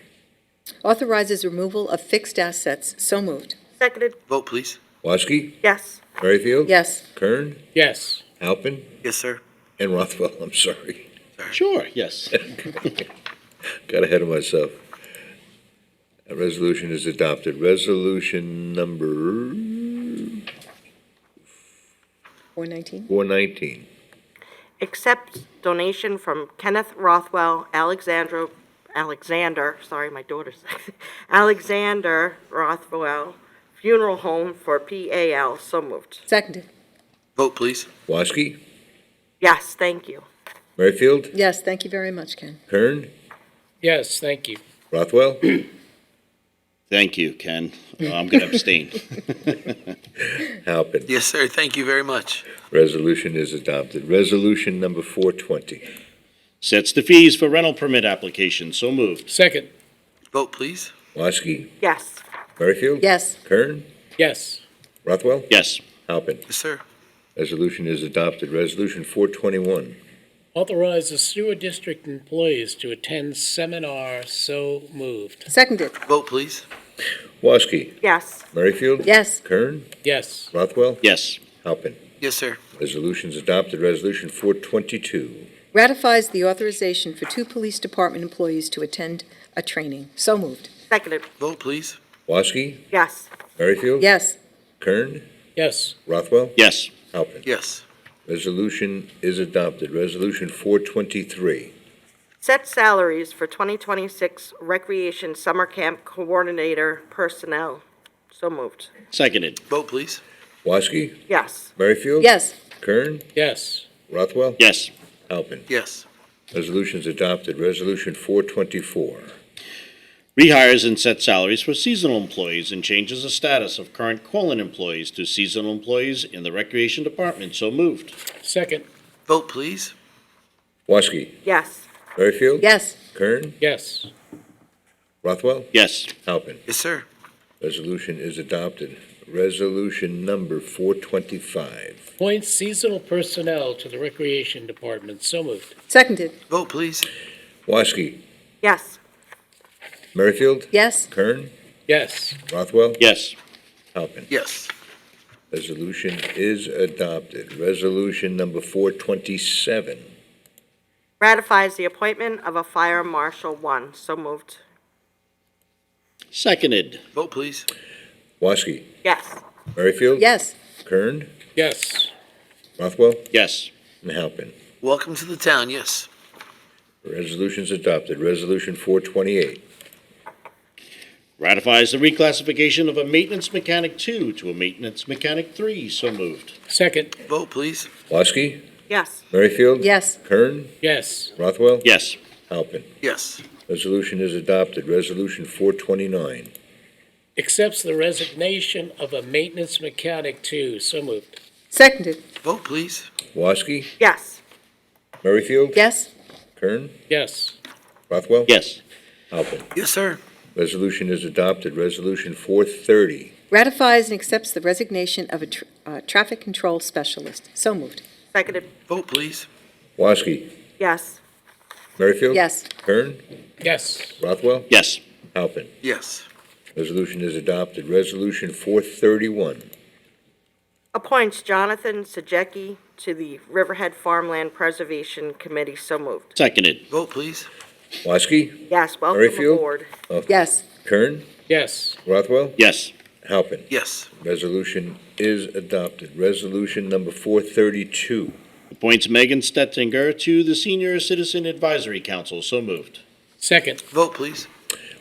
Authorizes removal of fixed assets. So moved. Seconded. Vote, please. Woski, Yes. Merrifield. Yes. Kern, Yes. Halpin, Yes, sir. and Rothwell. I'm sorry. Sure, yes. Got ahead of myself. That resolution is adopted. Resolution number 419. 419. Accept donation from Kenneth Rothwell Alexander, my daughter's, Alexander Rothwell Funeral Home for PAL. So moved. Seconded. Vote, please. Woski, Yes, thank you. Merrifield, Yes, thank you very much, Ken. Kern, Yes, thank you. Rothwell. Thank you, Ken. I'm going to abstain. Halpin. Yes, sir. Thank you very much. Resolution is adopted. Resolution number 420. Sets the fees for rental permit applications. So moved. Second. Vote, please. Woski, Yes. Merrifield. Yes. Kern, Yes. Rothwell. Yes. Halpin. Yes, sir. Resolution is adopted. Resolution 421. Authorize the sewer district employees to attend seminar. So moved. Seconded. Vote, please. Woski, Yes. Merrifield. Yes. Kern, Yes. Rothwell. Yes. Halpin. Yes, sir. Resolution's adopted. Resolution 422. Ratifies the authorization for 2 police department employees to attend a training. So moved. Seconded. Vote, please. Woski, Yes. Merrifield. Yes. Kern, Yes. Rothwell. Yes. Halpin. Yes. Resolution is adopted. Resolution 423. Set salaries for 2026 Recreation Summer Camp Coordinator personnel. So moved. Seconded. Vote, please. Woski, Yes. Merrifield. Yes. Kern, Yes. Rothwell. Yes. Halpin. Yes. Resolution's adopted. Resolution 424. Rehires and set salaries for seasonal employees and changes the status of current Colin employees to seasonal employees in the Recreation Department. So moved. Second. Vote, please. Woski, Yes. Merrifield. Yes. Kern, Yes. Rothwell. Yes. Halpin. Yes, sir. Resolution is adopted. Resolution number 425. Appoint seasonal personnel to the Recreation Department. So moved. Seconded. Vote, please. Woski, Yes. Merrifield. Yes. Kern, Yes. Rothwell. Yes. Halpin. Yes. Resolution is adopted. Resolution number 427. Ratifies the appointment of a Fire Marshal 1. So moved. Seconded. Vote, please. Woski, Yes. Merrifield. Yes. Kern, Yes. Rothwell. Yes. And Halpin. Welcome to the town, yes. Resolution's adopted. Resolution 428. Ratifies the reclassification of a maintenance mechanic 2 to a maintenance mechanic 3. So moved. Second. Vote, please. Woski, Yes. Merrifield. Yes. Kern, Yes. Rothwell. Yes. Halpin. Yes. Resolution is adopted. Resolution 429. Accepts the resignation of a maintenance mechanic 2. So moved. Seconded. Vote, please. Woski, Yes. Merrifield. Yes. Kern, Yes. Rothwell. Yes. Halpin. Yes, sir. Resolution is adopted. Resolution 430. Ratifies and accepts the resignation of a traffic control specialist. So moved. Seconded. Vote, please. Woski, Yes. Merrifield. Yes. Kern, Yes. Rothwell. Yes. Halpin. Yes. Resolution is adopted. Resolution 431. Appoints Jonathan Sajecki to the Riverhead Farmland Preservation Committee. So moved. Seconded. Vote, please. Woski, Yes. Welcome Merrifield? aboard. Yes. Kern, Yes. Rothwell. Yes. Halpin. Yes. Resolution is adopted. Resolution number 432. Appoints Megan Stettinger to the Senior Citizen Advisory Council. So moved. Second. Vote, please.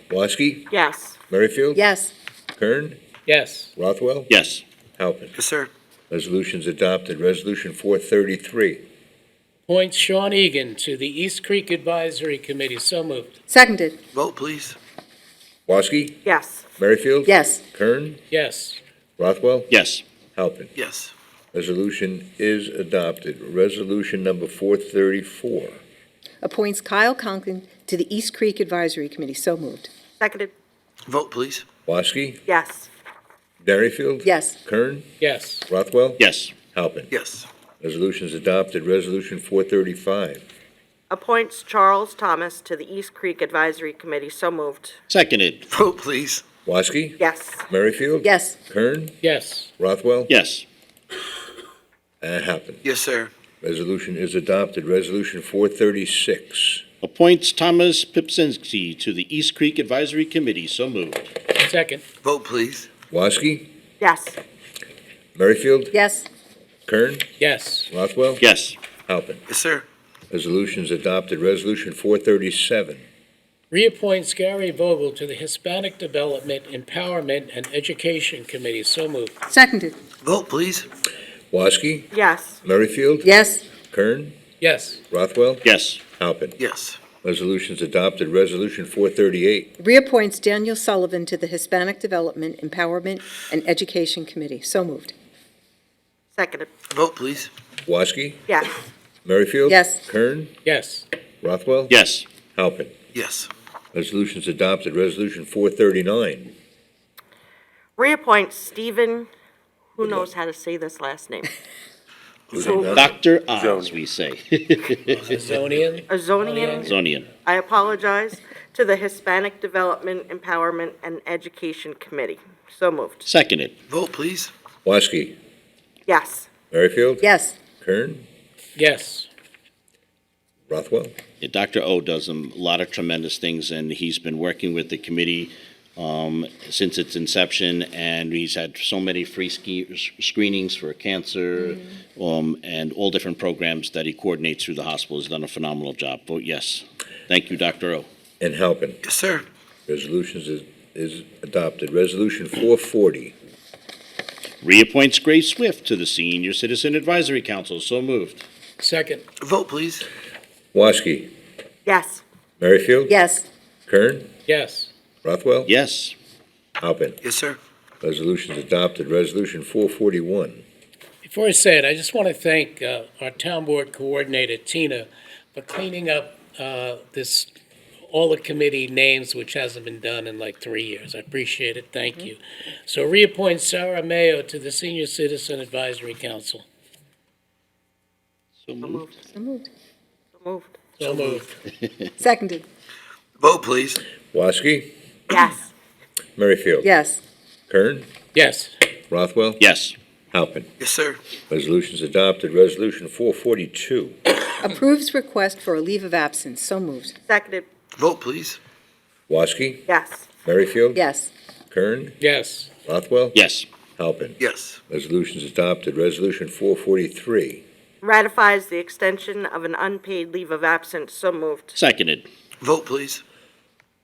Woski? Yes. Merrifield? Yes. Kern? Yes. Rothwell? Yes. Halpin. Yes, sir. Resolution's adopted. Resolution 433. Appoints Sean Egan to the East Creek Advisory Committee. So moved. Seconded. Vote, please. Woski? Yes. Merrifield? Yes. Kern? Yes. Rothwell? Yes. Halpin. Yes. Resolution is adopted. Resolution number 434. Appoints Kyle Concan to the East Creek Advisory Committee. So moved. Seconded. Vote, please. Woski? Yes. Merrifield? Yes. Kern? Yes. Rothwell? Yes. Halpin. Yes. Resolution's adopted. Resolution 435. Appoints Charles Thomas to the East Creek Advisory Committee. So moved. Seconded. Vote, please. Woski? Yes. Merrifield? Yes. Kern? Yes. Rothwell? Yes. Halpin. Yes, sir. Resolution is adopted. Resolution 436. Appoints Thomas Pipsinski to the East Creek Advisory Committee. So moved. Second. Vote, please. Woski? Yes. Merrifield? Yes. Kern? Yes. Rothwell? Yes. Halpin. Yes, sir. Resolution's adopted. Resolution 437. Reappoints Gary Vogel to the Hispanic Development, Empowerment, and Education Committee. So moved. Seconded. Vote, please. Woski? Yes. Merrifield? Yes. Kern? Yes. Rothwell? Yes. Halpin. Yes. Resolution's adopted. Resolution 438. Reappoints Daniel Sullivan to the Hispanic Development, Empowerment, and Education Committee. So moved. Seconded. Vote, please. Woski? Yes. Merrifield? Yes. Kern? Yes. Rothwell? Yes. Halpin. Yes. Resolution's adopted. Resolution 439. Reappoint Stephen, who knows how to say this last name? Dr. Oz, we say. Zonian. Azonian. Zonian. I apologize. To the Hispanic Development, Empowerment, and Education Committee. So moved. Seconded. Vote, please. Woski? Yes. Merrifield? Yes. Kern? Yes. Rothwell? Yeah, Dr. O does a lot of tremendous things, and he's been working with the committee since its inception, and he's had so many free screenings for cancer and all different programs that he coordinates through the hospital. He's done a phenomenal job. Vote yes. Thank you, Dr. O. And Halpin. Yes, sir. Resolution is adopted. Resolution 440. Reappoints Grace Swift to the Senior Citizen Advisory Council. So moved. Second. Vote, please. Woski? Yes. Merrifield? Yes. Kern? Yes. Rothwell? Yes. Halpin. Yes, sir. Resolution's adopted. Resolution 441. Before I say it, I just want to thank our town board coordinator, Tina, for cleaning up all the committee names, which hasn't been done in like 3 years. I appreciate it. Thank you. So reappoint Sarah Mayo to the Senior Citizen Advisory Council. So moved. So moved. Moved. So moved. Seconded. Vote, please. Woski? Yes. Merrifield? Yes. Kern? Yes. Rothwell? Yes. Halpin. Yes, sir. Resolution's adopted. Resolution 442. Approves request for a leave of absence. So moved. Seconded. Vote, please. Woski? Yes. Merrifield? Yes. Kern? Yes. Rothwell? Yes. Halpin. Yes. Resolution's adopted. Resolution 443. Ratifies the extension of an unpaid leave of absence. So moved. Seconded. Vote, please.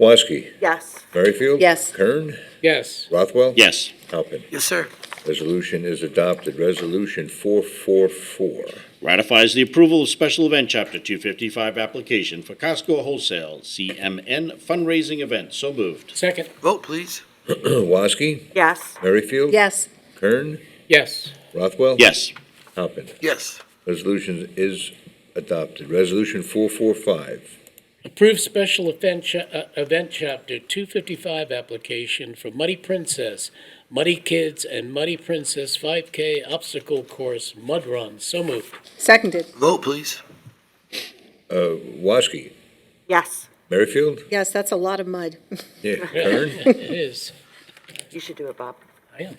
Woski? Yes. Merrifield? Yes. Kern? Yes. Rothwell? Yes. Halpin. Yes, sir. Resolution is adopted. Resolution 444. Ratifies the approval of special event Chapter 255 application for Costco Wholesale CMN fundraising event. So moved. Second. Vote, please. Woski? Yes. Merrifield? Yes. Kern? Yes. Rothwell? Yes. Halpin. Yes. Resolution is adopted. Resolution 445. Approve special event Chapter 255 application for Muddy Princess, Muddy Kids, and Muddy Princess 5K Obstacle Course Mud Run. So moved. Seconded. Vote, please. Woski? Yes. Merrifield? Yes, that's a lot of mud. Yeah. Kern? It is. You should do it, Bob. I am.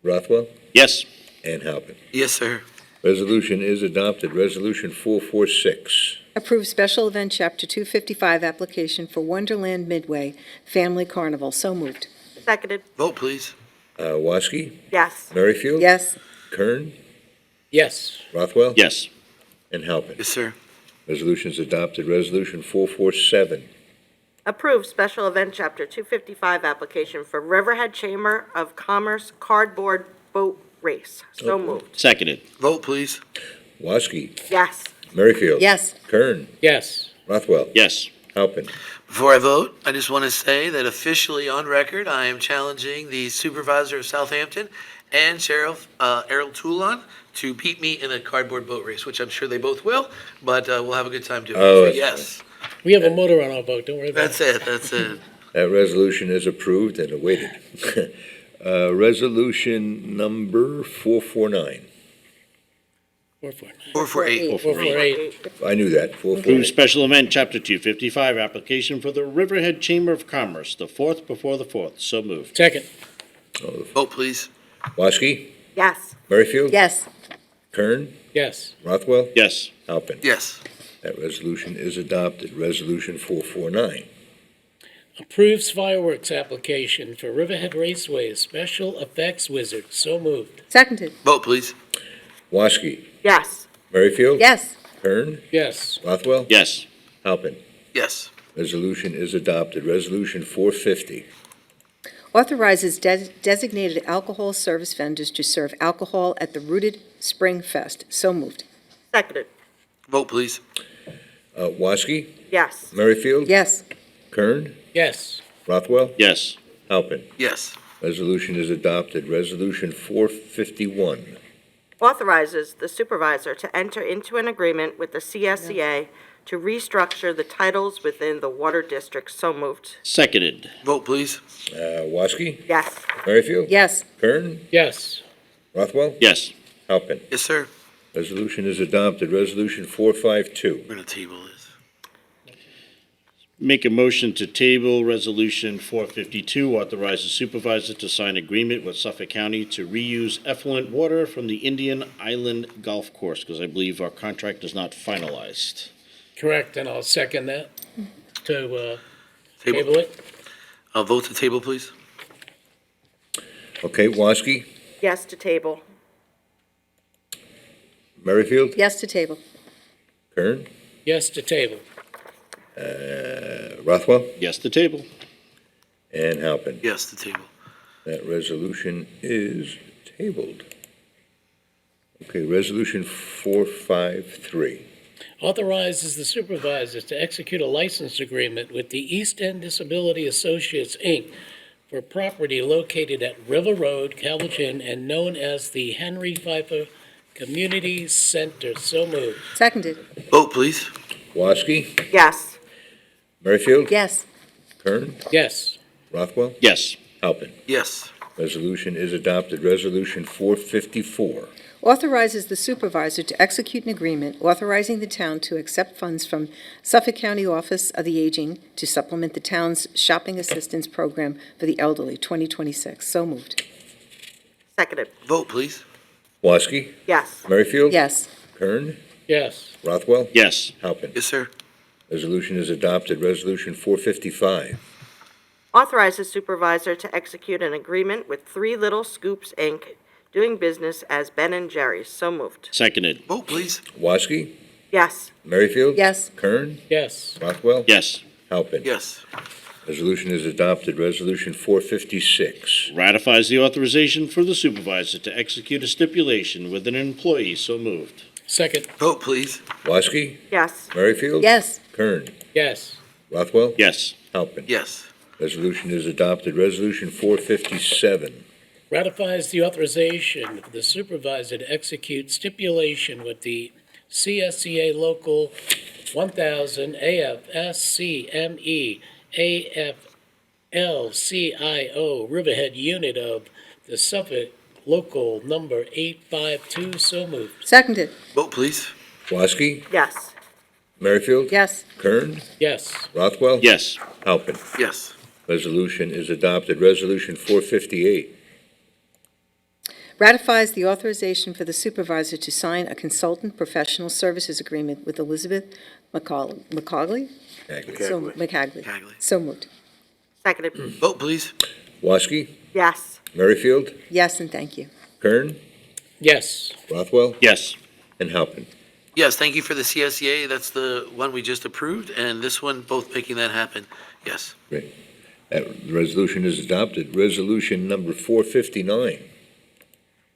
Rothwell? Yes. And Halpin. Yes, sir. Resolution is adopted. Resolution 446. Approve special event Chapter 255 application for Wonderland Midway Family Carnival. So moved. Seconded. Vote, please. Woski? Yes. Merrifield? Yes. Kern? Yes. Rothwell? Yes. And Halpin. Yes, sir. Resolution is adopted. Resolution 447. Approve special event Chapter 255 application for Riverhead Chamber of Commerce cardboard boat race. So moved. Seconded. Vote, please. Woski? Yes. Merrifield? Yes. Kern? Yes. Rothwell? Yes. Halpin. Before I vote, I just want to say that officially on record, I am challenging the supervisor of Southampton and Sheriff Errol Toulon to beat me in a cardboard boat race, which I'm sure they both will, but we'll have a good time doing it. Oh, So that's yes, We have a motor on our boat, don't worry about that's it, that's it. That resolution is approved and awaited. Resolution number 449. 449. 448. 448. I knew that. Approve 448. special event, Chapter 255, application for the Riverhead Chamber of Commerce, the fourth before the fourth. So moved. Second. Vote, please. Woski? Yes. Merrifield? Yes. Kern? Yes. Rothwell? Yes. Halpin. Yes. That resolution is adopted. Resolution 449. Approves fireworks application for Riverhead Raceway Special Effects Wizard. So moved. Seconded. Vote, please. Woski? Yes. Merrifield? Yes. Kern? Yes. Rothwell? Yes. Halpin. Yes. Resolution is adopted. Resolution 450. Authorizes designated alcohol service vendors to serve alcohol at the Rooted Spring Fest. So moved. Seconded. Vote, please. Woski? Yes. Merrifield? Yes. Kern? Yes. Rothwell? Yes. Halpin. Yes. Resolution is adopted. Resolution 451. Authorizes the supervisor to enter into an agreement with the CSEA to restructure the titles within the water district. So moved. Seconded. Vote, please. Woski? Yes. Merrifield? Yes. Kern? Yes. Rothwell? Yes. Halpin. Yes, sir. Resolution is adopted. Resolution 452. We're going to table this. Make a motion to table Resolution 452, authorize the supervisor to sign agreement with Suffolk County to reuse effluent water from the Indian Island Golf Course, because I believe our contract is not finalized. Correct, and I'll second that to table it. Vote to table, please. Okay, Woski? Yes to table. Merrifield? Yes to table. Kern? Yes to table. Rothwell? Yes to table. And Halpin. Yes, to table. That resolution is tabled. Okay, Resolution 453. Authorizes the supervisors to execute a license agreement with the East End Disability Associates, Inc. for property located at River Road, Calverton, and known as the Henry Pfeiffer Community Center. So moved. Seconded. Vote, please. Woski? Yes. Merrifield? Yes. Kern? Yes. Rothwell? Yes. Halpin. Yes. Resolution is adopted. Resolution 454. Authorizes the supervisor to execute an agreement authorizing the town to accept funds from Suffolk County Office of the Aging to supplement the town's shopping assistance program for the elderly, 2026. So moved. Seconded. Vote, please. Woski? Yes. Merrifield? Yes. Kern? Yes. Rothwell? Yes. Halpin. Yes, sir. Resolution is adopted. Resolution 455. Authorizes supervisor to execute an agreement with Three Little Scoops, Inc., doing business as Ben & Jerry's. So moved. Seconded. Vote, please. Woski? Yes. Merrifield? Yes. Kern? Yes. Rothwell? Yes. Halpin. Yes. Resolution is adopted. Resolution 456. Ratifies the authorization for the supervisor to execute a stipulation with an employee. So moved. Second. Vote, please. Woski? Yes. Merrifield? Yes. Kern? Yes. Rothwell? Yes. Halpin. Yes. Resolution is adopted. Resolution 457. Ratifies the authorization for the supervisor to execute stipulation with the CSCA Local 1000 AFSCME AFL-CIO Riverhead Unit of the Suffolk Local Number 852. So moved. Seconded. Vote, please. Woski? Yes. Merrifield? Yes. Kern? Yes. Rothwell? Yes. Halpin. Yes. Resolution is adopted. Resolution 458. Ratifies the authorization for the supervisor to sign a consultant professional services agreement with Elizabeth McAuliff. Cagley. McAuliff. Cagley. So moved. Seconded. Vote, please. Woski? Yes. Merrifield? Yes, and thank you. Kern? Yes. Rothwell, Yes. and Halpin. Yes, thank you for the CSEA. That's the one we just approved, and this one, both making that happen. Yes. Great. That resolution is adopted. Resolution number 459.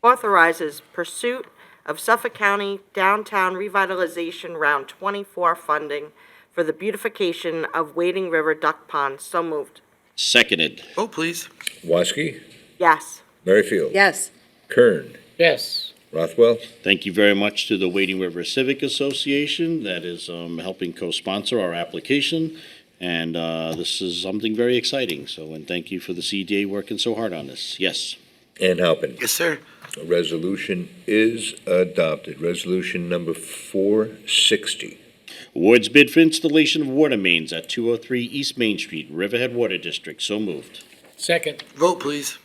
Authorizes pursuit of Suffolk County Downtown Revitalization Round 24 funding for the beautification of Wading River Duck Pond. So moved. Seconded. Vote, please. Woski, Yes. Merrifield, Yes. Kern, Yes. Rothwell, Thank you very much to the Wading River Civic Association that is helping co-sponsor our application. And this is something very exciting. So, and thank you for the CDA working so hard on this. Yes. and Halpin. Yes, sir. The resolution is adopted. Resolution number 460. Awards bid for installation of water mains at 203 East Main Street, Riverhead Water District. So moved. Second. Vote, please.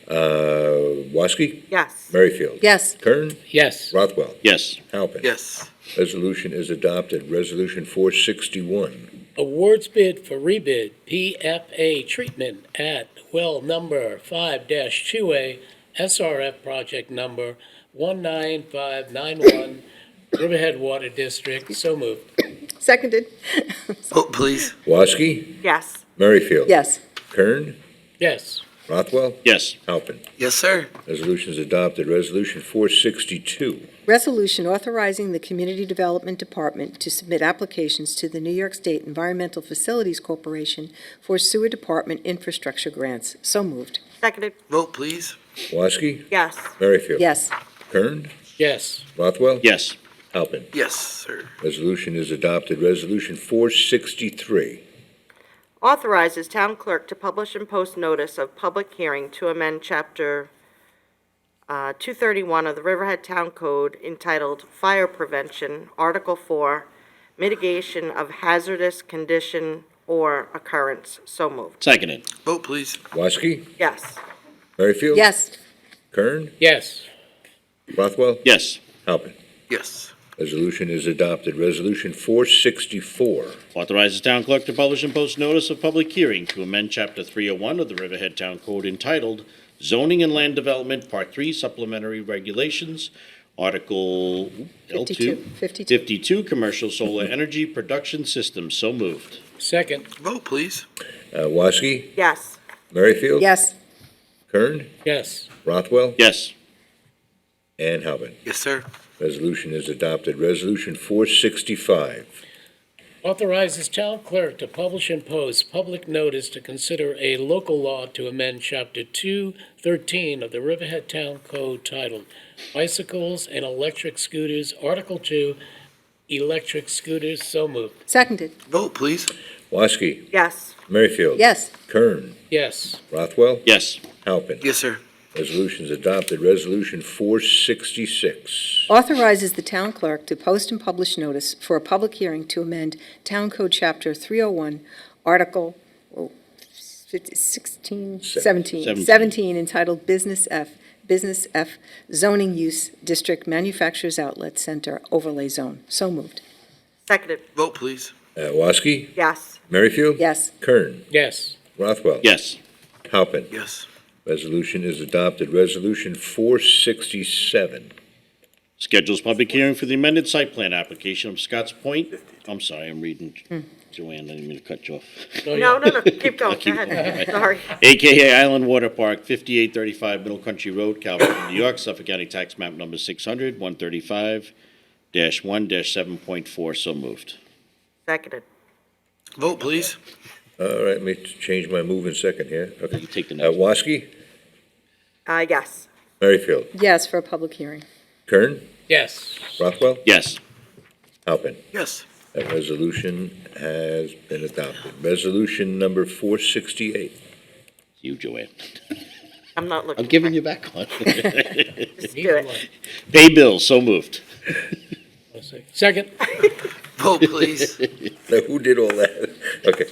Woski, Yes. Merrifield, Yes. Kern, Yes. Rothwell, Yes. Halpin. Yes. Resolution is adopted. Resolution 461. Awards bid for rebid PFA treatment at well number 5-2A SRF project number 19591 Riverhead Water District. So moved. Seconded. Vote, please. Woski, Yes. Merrifield, Yes. Kern, Yes. Rothwell, Yes. Halpin. Yes, sir. Resolution is adopted. Resolution 462. Resolution authorizing the Community Development Department to submit applications to the New York State Environmental Facilities Corporation for sewer department infrastructure grants. So moved. Seconded. Vote, please. Woski, Yes. Merrifield, Yes. Kern, Yes. Rothwell, Yes. Halpin. Yes, sir. Resolution is adopted. Resolution 463. Authorizes town clerk to publish and post notice of public hearing to amend Chapter 231 of the Riverhead Town Code entitled Fire Prevention, Article 4, Mitigation of Hazardous Condition or Occurrence. So moved. Seconded. Vote, please. Woski, Yes. Merrifield, Yes. Kern, Yes. Rothwell, Yes. Halpin. Yes. Resolution is adopted. Resolution 464. Authorizes town clerk to publish and post notice of public hearing to amend Chapter 301 of the Riverhead Town Code entitled Zoning and Land Development, Part 3 Supplementary Regulations, Article L2, 52, Commercial Solar Energy Production Systems. So moved. Second. Vote, please. Woski, Yes. Merrifield, Yes. Kern, Yes. Rothwell, Yes. and Halpin. Yes, sir. Resolution is adopted. Resolution 465. Authorizes town clerk to publish and post public notice to consider a local law to amend Chapter 213 of the Riverhead Town Code titled Bicycles and Electric Scooters, Article 2, Electric Scooters. So moved. Seconded. Vote, please. Woski, Yes. Merrifield, Yes. Kern, Yes. Rothwell, Yes. Halpin. Yes, sir. Resolution is adopted. Resolution 466. Authorizes the town clerk to post and publish notice for a public hearing to amend Town Code Chapter 301, Article 17 entitled Business F, Zoning Use District Manufacturers Outlet Center Overlay Zone. So moved. Seconded. Vote, please. Woski, Yes. Merrifield, Yes. Kern, Yes. Rothwell, Yes. Halpin. Yes. Resolution is adopted. Resolution 467. Schedules public hearing for the amended site plan application of Scotts Point. I'm sorry, I'm reading. Joanne, I didn't mean to cut you off. No, keep going. Go Keep ahead. going. Sorry. AKA Island Water Park, 5835 Middle Country Road, Calverton, New York, Suffolk County Tax Map Number 600, 135-1-7.4. So moved. Seconded. Vote, please. All right, let me change my move in second here. Okay. You take the next. Woski, Yes. Merrifield, Yes, for a public hearing. Kern, Yes. Rothwell, Yes. Halpin. Yes. That resolution has been adopted. Resolution number 468. You, Joanne. I'm not looking. I'm giving you back one. Just do it. Pay bills. So moved. Second. Vote, please. Now, who did all that? Okay.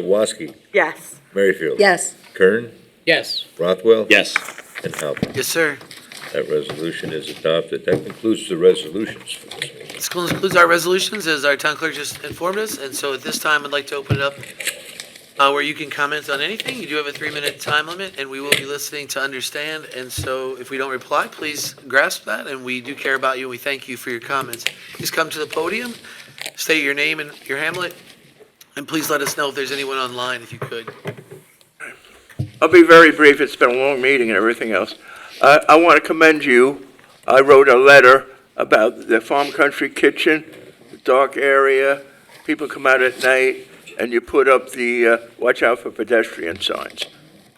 Woski, Yes. Merrifield. Yes. Kern, Yes. Rothwell. Yes. And Halpin. Yes, sir. That resolution is adopted. That concludes the resolutions for this meeting. This concludes our resolutions, as our town clerk just informed us, and so at this time, I'd like to open it up where you can comment on anything. You do have a 3-minute time limit, and we will be listening to understand. And so if we don't reply, please grasp that, and we do care about you, and we thank you for your comments. Please come to the podium, state your name and your hamlet, and please let us know if there's anyone online, if you could. I'll be very brief. It's been a long meeting and everything else. I want to commend you. I wrote a letter about the Farm Country Kitchen, the dark area. People come out at night, and you put up the watch out for pedestrian signs.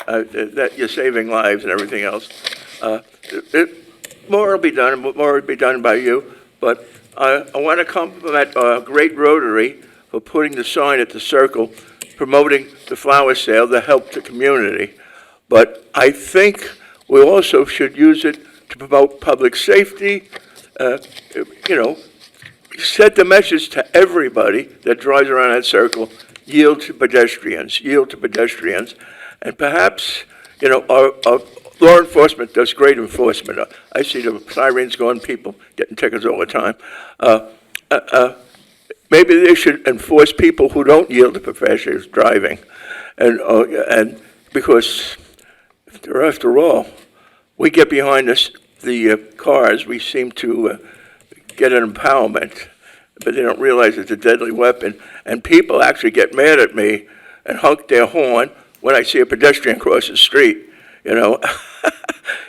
That you're saving lives and everything else. More will be done, more will be done by you. But I want to compliment Great Rotary for putting the sign at the circle, promoting the flower sale to help the community. But I think we also should use it to promote public safety, set the message to everybody that drives around that circle, yield to pedestrians, and perhaps, our law enforcement does great enforcement. I see the sirens going, people getting tickets all the time. Maybe they should enforce people who don't yield to professionals driving, and because after all, we get behind the cars, we seem to get an empowerment, but they don't realize it's a deadly weapon. And people actually get mad at me and honk their horn when I see a pedestrian cross the street. It's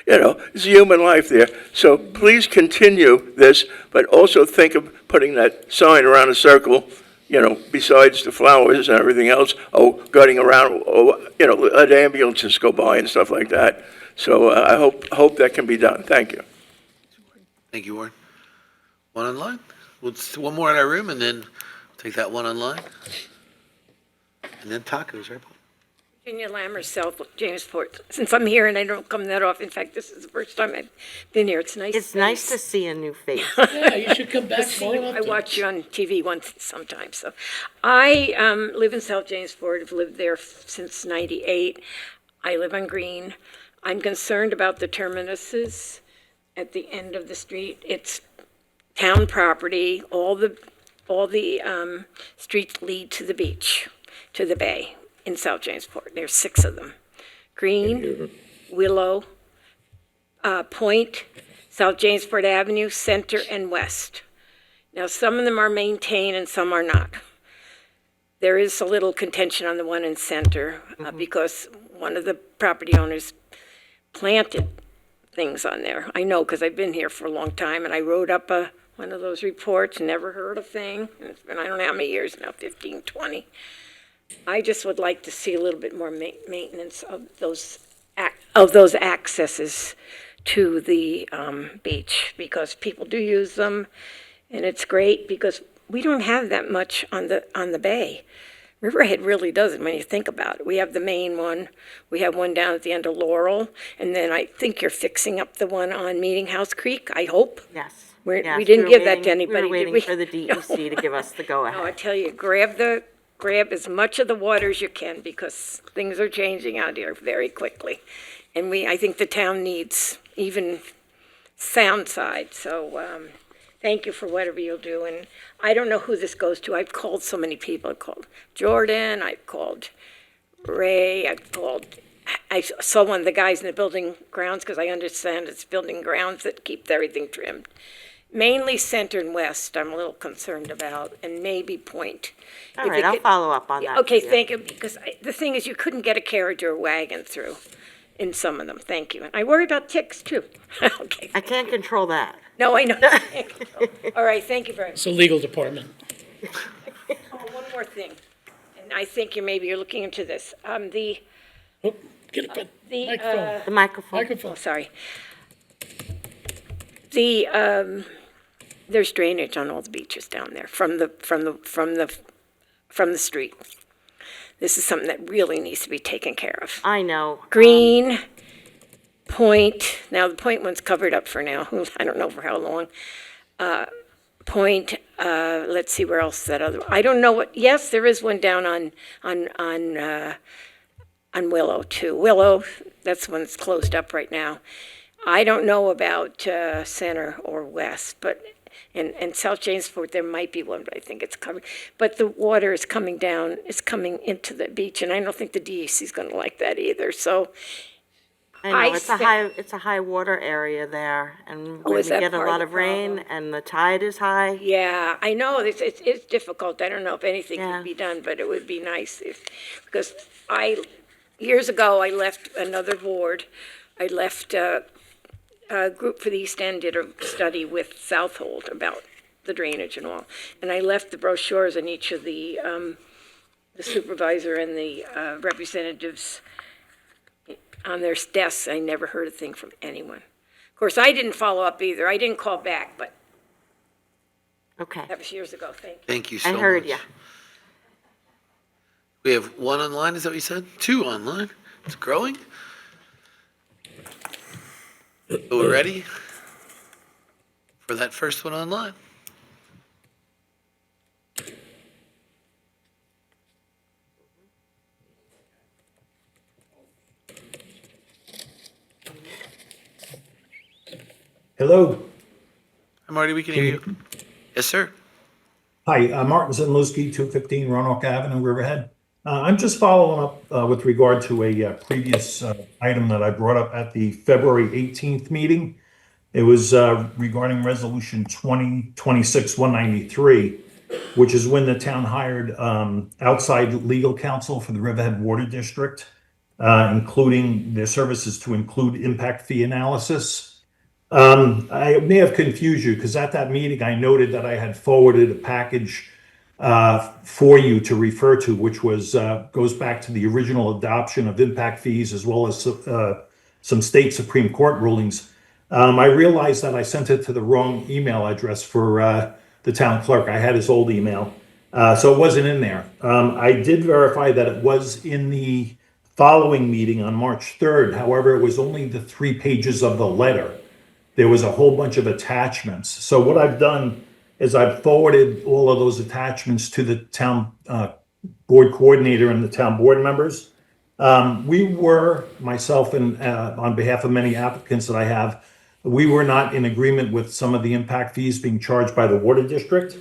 a human life there. So please continue this, but also think of putting that sign around a circle, besides the flowers and everything else, going around, let ambulances go by and stuff like that. So I hope that can be done. Thank you. Thank you, Warren. One online? We'll just one more in our room, and then take that one online. And then tacos, right? Virginia Lammer, South Jamesport. Since I'm here and I don't come that often, in fact, this is the first time I've been here. It's nice. It's nice to see a new face. Yeah, you should come back more I often. watch you on TV once sometimes. So, I live in South Jamesport. I've lived there since '98. I live on Green. I'm concerned about the terminuses at the end of the street. It's town property. All the streets lead to the beach, to the bay in South Jamesport. There's 6 of them. Green, Willow, Point, South Jamesport Avenue, Center, and West. Now, some of them are maintained and some are not. There is a little contention on the one in Center because one of the property owners planted things on there. I know because I've been here for a long time, and I wrote up one of those reports, never heard a thing. And it's been, I don't know how many years now, 15, 20. I just would like to see a little bit more maintenance of those accesses to the beach, because people do use them, and it's great because we don't have that much on the bay. Riverhead really doesn't when you think about it. We have the main one. We have one down at the end of Laurel, and then I think you're fixing up the one on Meeting House Creek, I hope. Yes. We didn't give that to anybody, We were did waiting for the DEC to give us the go-ahead. No, I tell you, grab as much of the water as you can, because things are changing out here very quickly. And I think the town needs even sound side, so thank you for whatever you'll do. And I don't know who this goes to. I've called so many people. I've called Jordan, I've called Ray, I saw one of the guys in the building grounds, because I understand it's building grounds that keep everything trimmed. Mainly Center and West, I'm a little concerned about, and maybe Point. All right, I'll follow up on that. Okay, for you. thank you, because the thing is, you couldn't get a carriage or a wagon through in some of them. Thank you. And I worry about ticks, too. Okay. I can't control that. No, I know. All right, thank you very much. It's the legal department. Oh, one more thing, and I think you're looking into this. Get a The microphone. The microphone. Oh, sorry. There's drainage on all the beaches down there from the street. This is something that really needs to be taken care of. I know. Green, Point. Now the Point one's covered up for now. I don't know for how long. Point. Let's see where else that other. I don't know what. Yes, there is one down on Willow too. Willow. That's one that's closed up right now. I don't know about Center or West, but and South Jamesport, there might be one, but I think it's covered. But the water is coming down, it's coming into the beach, and I don't think the DEC is going to like that either. So I know, it's a high water area there, and Oh, when is you that get a part of lot the of rain problem? and the tide is high. Yeah, I know, it's difficult. I don't know if anything can be done, but it would be nice if, because years ago, I left another board. I left a group for the East End did a study with Southold about the drainage and all. And I left the brochures in each of the supervisor and the representatives on their desks. I never heard a thing from anyone. Of course, I didn't follow up either. I didn't call back, but Okay. that was years ago. Thank you. Thank you so I much. heard you. We have one online, is that what you said? Two online. It's growing. So we're ready for that first one online. Hello. Hi, Marty, we can hear you. Yes, sir. Hi, Martin Zenlewski, 215 Roanoke Avenue, Riverhead. I'm just following up with regard to a previous item that I brought up at the February 18th meeting. It was regarding Resolution 2026-193, which is when the town hired outside legal counsel for the Riverhead Water District, including their services to include impact fee analysis. I may have confused you because at that meeting, I noted that I had forwarded a package for you to refer to, which was goes back to the original adoption of impact fees as well as some state Supreme Court rulings. I realized that I sent it to the wrong email address for the town clerk. I had his old email, so it wasn't in there. I did verify that it was in the following meeting on March 3rd. However, it was only the 3 pages of the letter. There was a whole bunch of attachments. So what I've done is I've forwarded all of those attachments to the town board coordinator and the town board members. We were, myself and on behalf of many applicants that I have, we were not in agreement with some of the impact fees being charged by the water district.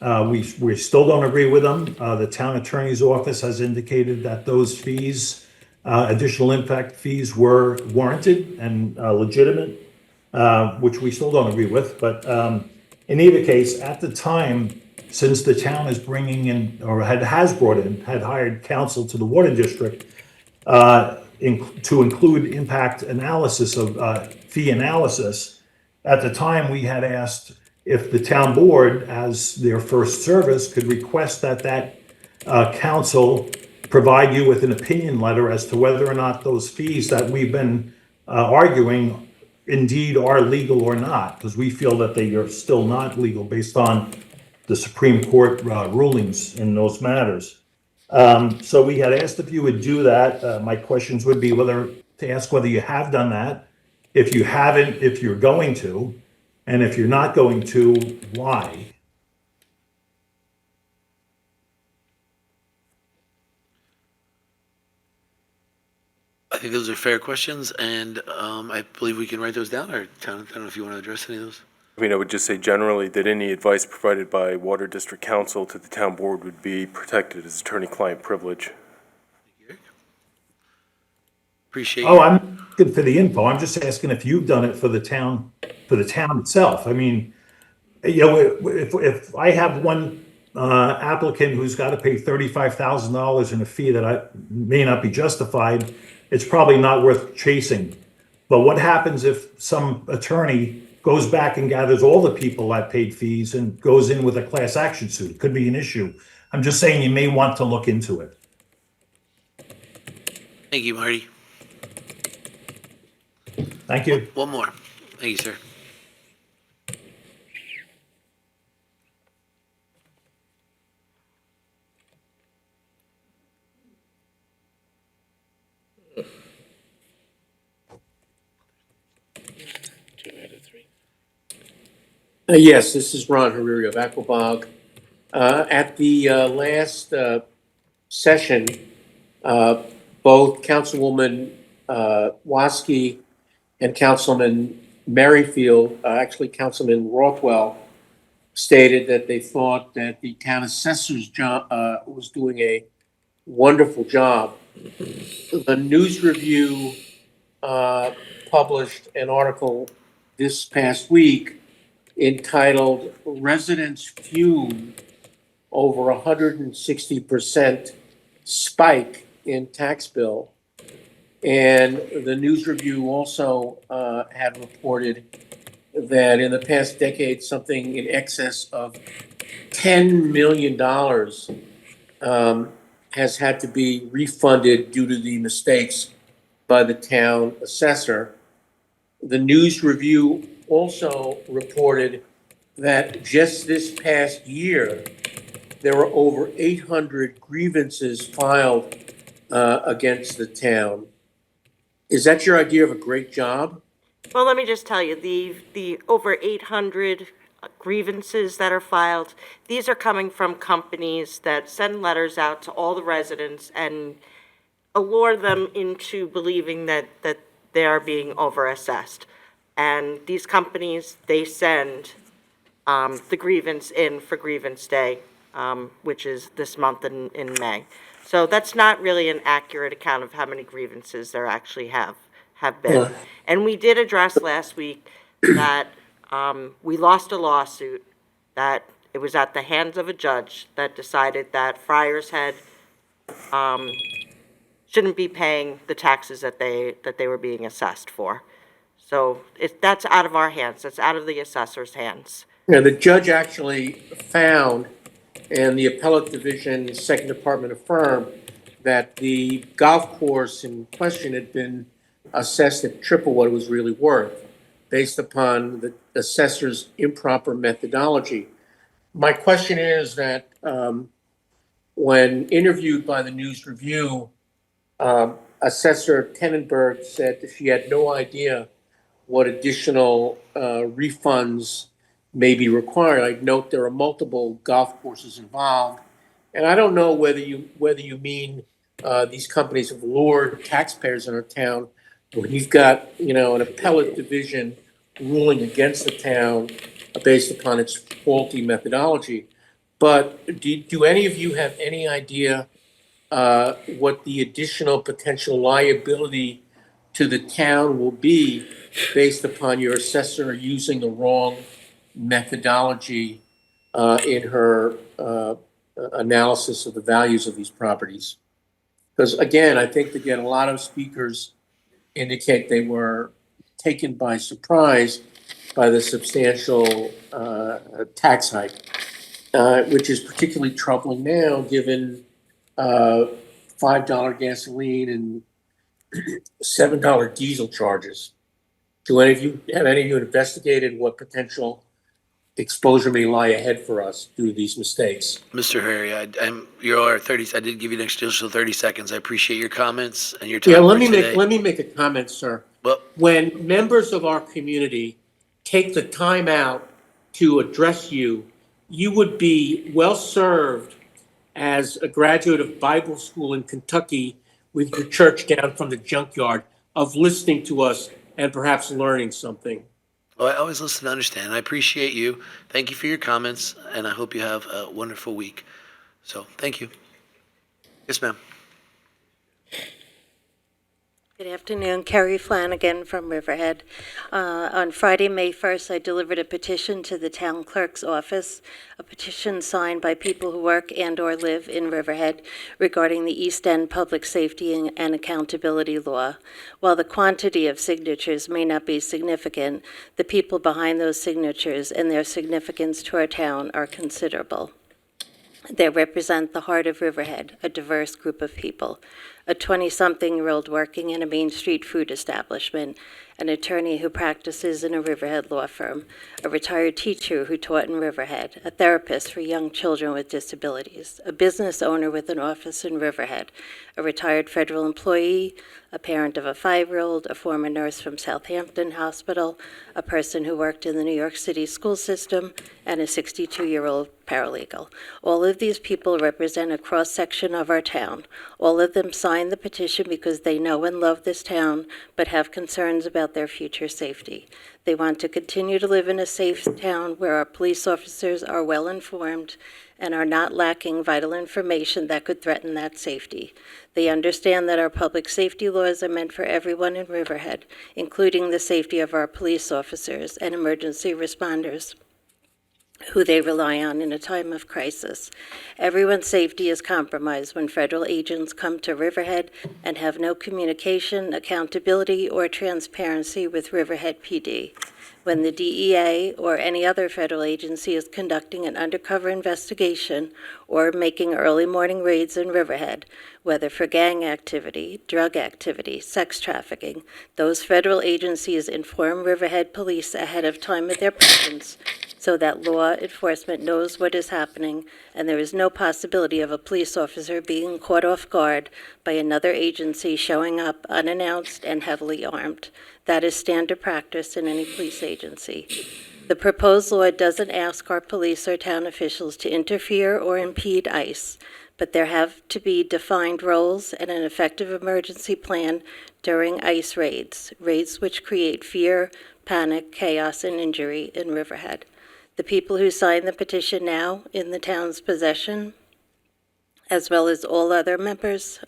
We still don't agree with them. The town attorney's office has indicated that those fees, additional impact fees, were warranted and legitimate. Which we still don't agree with, but in either case, at the time, since the town is bringing in, or had hired counsel to the water district to include impact analysis of fee analysis, at the time, we had asked if the town board, as their first service, could request that counsel provide you with an opinion letter as to whether or not those fees that we've been arguing indeed are legal or not, because we feel that they are still not legal based on the Supreme Court rulings in those matters. So we had asked if you would do that. My questions would be whether you have done that. If you haven't, if you're going to, and if you're not going to, why? I think those are fair questions, and I believe we can write those down, or town, I don't know if you want to address any of those. I mean, I would just say generally that any advice provided by Water District Counsel to the town board would be protected as attorney-client privilege. Appreciate Oh, I'm good for the info. I'm just asking if you've done it for the town itself. I mean, you know, if I have one applicant who's got to pay $35,000 in a fee that may not be justified, it's probably not worth chasing. But what happens if some attorney goes back and gathers all the people that paid fees and goes in with a class action suit? It could be an issue. I'm just saying you may want to look into it. Thank you, Marty. Thank you. One more. Thank you, sir. Yes, this is Ron Hariri of Aquabog. At the last session, both Councilwoman Waski and Councilman Merrifield, actually Councilman Rothwell, stated that they thought that the town assessor's job was doing a wonderful job. The News Review published an article this past week entitled "Residents Fume Over 160% Spike in Tax Bill." And the News Review also had reported that in the past decade, something in excess of $10 million has had to be refunded due to the mistakes by the town assessor. The News Review also reported that just this past year, there were over 800 grievances filed against the town. Is that your idea of a great job? Well, let me just tell you, the over 800 grievances that are filed, these are coming from companies that send letters out to all the residents and allure them into believing that they are being overassessed. And these companies, they send the grievance in for grievance day, which is this month in May. So that's not really an accurate account of how many grievances there actually have been. Yeah. And we did address last week that we lost a lawsuit, that it was at the hands of a judge that decided that Friars Head shouldn't be paying the taxes that they were being assessed for. So that's out of our hands. That's out of the assessor's hands. Yeah, the judge actually found, and the appellate division, second department affirmed, that the golf course in question had been assessed at triple what it was really worth, based upon the assessor's improper methodology. My question is that when interviewed by the News Review, Assessor Tenenberg said that she had no idea what additional refunds may be required. I note there are multiple golf courses involved, and I don't know whether you mean these companies have lured taxpayers in our town when you've got an appellate division ruling against the town based upon its faulty methodology. But do any of you have any idea what the additional potential liability to the town will be based upon your assessor using the wrong methodology in her analysis of the values of these properties? Because again, I think a lot of speakers indicate they were taken by surprise by the substantial tax hike, which is particularly troubling now given $5 gasoline and $7 diesel charges. Have any of you investigated what potential exposure may lie ahead for us due to these mistakes? Mr. Harry, you're 30. I did give you an additional 30 seconds. I appreciate your comments and your time. Yeah, let me make a comment, sir. Well, when members of our community take the time out to address you, you would be well served as a graduate of Bible school in Kentucky with your church down from the junkyard of listening to us and perhaps learning something. Well, I always listen to understand. I appreciate you. Thank you for your comments, and I hope you have a wonderful week. So, thank you. Yes, ma'am. Good afternoon, Carrie Flanagan from Riverhead. On Friday, May 1st, I delivered a petition to the town clerk's office, a petition signed by people who work and/or live in Riverhead regarding the East End Public Safety and Accountability Law. While the quantity of signatures may not be significant, the people behind those signatures and their significance to our town are considerable. They represent the heart of Riverhead, a diverse group of people. A 20-something-year-old working in a Main Street food establishment, an attorney who practices in a Riverhead law firm, a retired teacher who taught in Riverhead, a therapist for young children with disabilities, a business owner with an office in Riverhead, a retired federal employee, a parent of a 5-year-old, a former nurse from Southampton Hospital, a person who worked in the New York City school system, and a 62-year-old paralegal. All of these people represent a cross-section of our town. All of them signed the petition because they know and love this town, but have concerns about about their future safety. They want to continue to live in a safe town where our police officers are well informed and are not lacking vital information that could threaten that safety. They understand that our public safety laws are meant for everyone in Riverhead, including the safety of our police officers and emergency responders, who they rely on in a time of crisis. Everyone's safety is compromised when federal agents come to Riverhead and have no communication, accountability, or transparency with Riverhead PD. When the DEA or any other federal agency is conducting an undercover investigation or making early morning raids in Riverhead, whether for gang activity, drug activity, sex trafficking, those federal agencies inform Riverhead police ahead of time of their presence so that law enforcement knows what is happening and there is no possibility of a police officer being caught off guard by another agency showing up unannounced and heavily armed. That is standard practice in any police agency. The proposed law doesn't ask our police or town officials to interfere or impede ICE, but there have to be defined roles and an effective emergency plan during ICE raids which create fear, panic, chaos, and injury in Riverhead. The people who sign the petition now in the town's possession, as well as all other members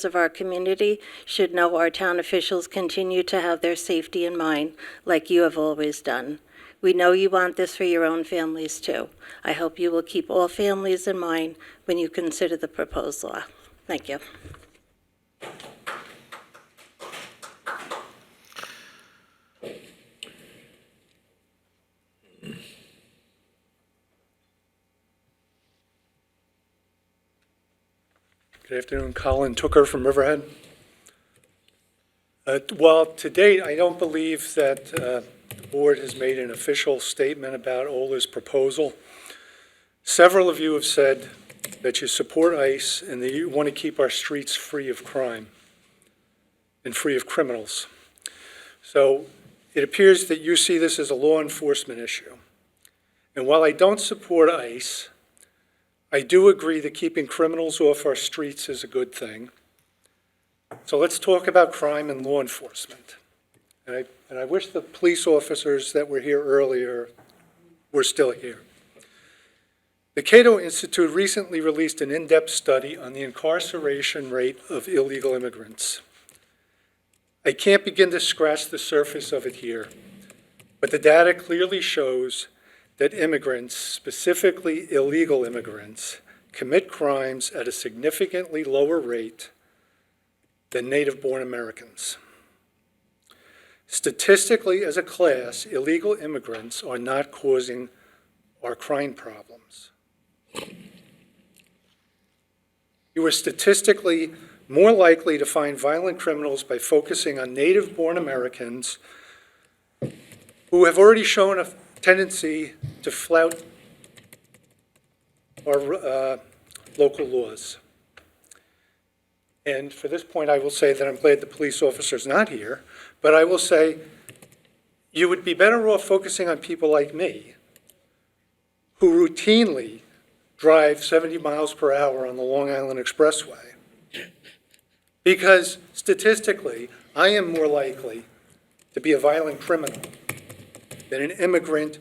of our community, should know our town officials continue to have their safety in mind, like you have always done. We know you want this for your own families, too. I hope you will keep all families in mind when you consider the proposed law. Thank you. Good afternoon, Colin Tooker from Riverhead. Well, to date, I don't believe that the board has made an official statement about Ola's proposal. Several of you have said that you support ICE and that you want to keep our streets free of crime and free of criminals. So it appears that you see this as a law enforcement issue. And while I don't support ICE, I do agree that keeping criminals off our streets is a good thing. So let's talk about crime and law enforcement. And I wish the police officers that were here earlier were still here. The Cato Institute recently released an in-depth study on the incarceration rate of illegal immigrants. I can't begin to scratch the surface of it here, but the data clearly shows that immigrants, specifically illegal immigrants, commit crimes at a significantly lower rate than native-born Americans. Statistically, as a class, illegal immigrants are not causing our crime problems. You are statistically more likely to find violent criminals by focusing on native-born Americans who have already shown a tendency to flout our local laws. And for this point, I will say that I'm glad the police officer's not here, but I will say you would be better off focusing on people like me who routinely drive 70 miles per hour on the Long Island Expressway. Because statistically, I am more likely to be a violent criminal than an immigrant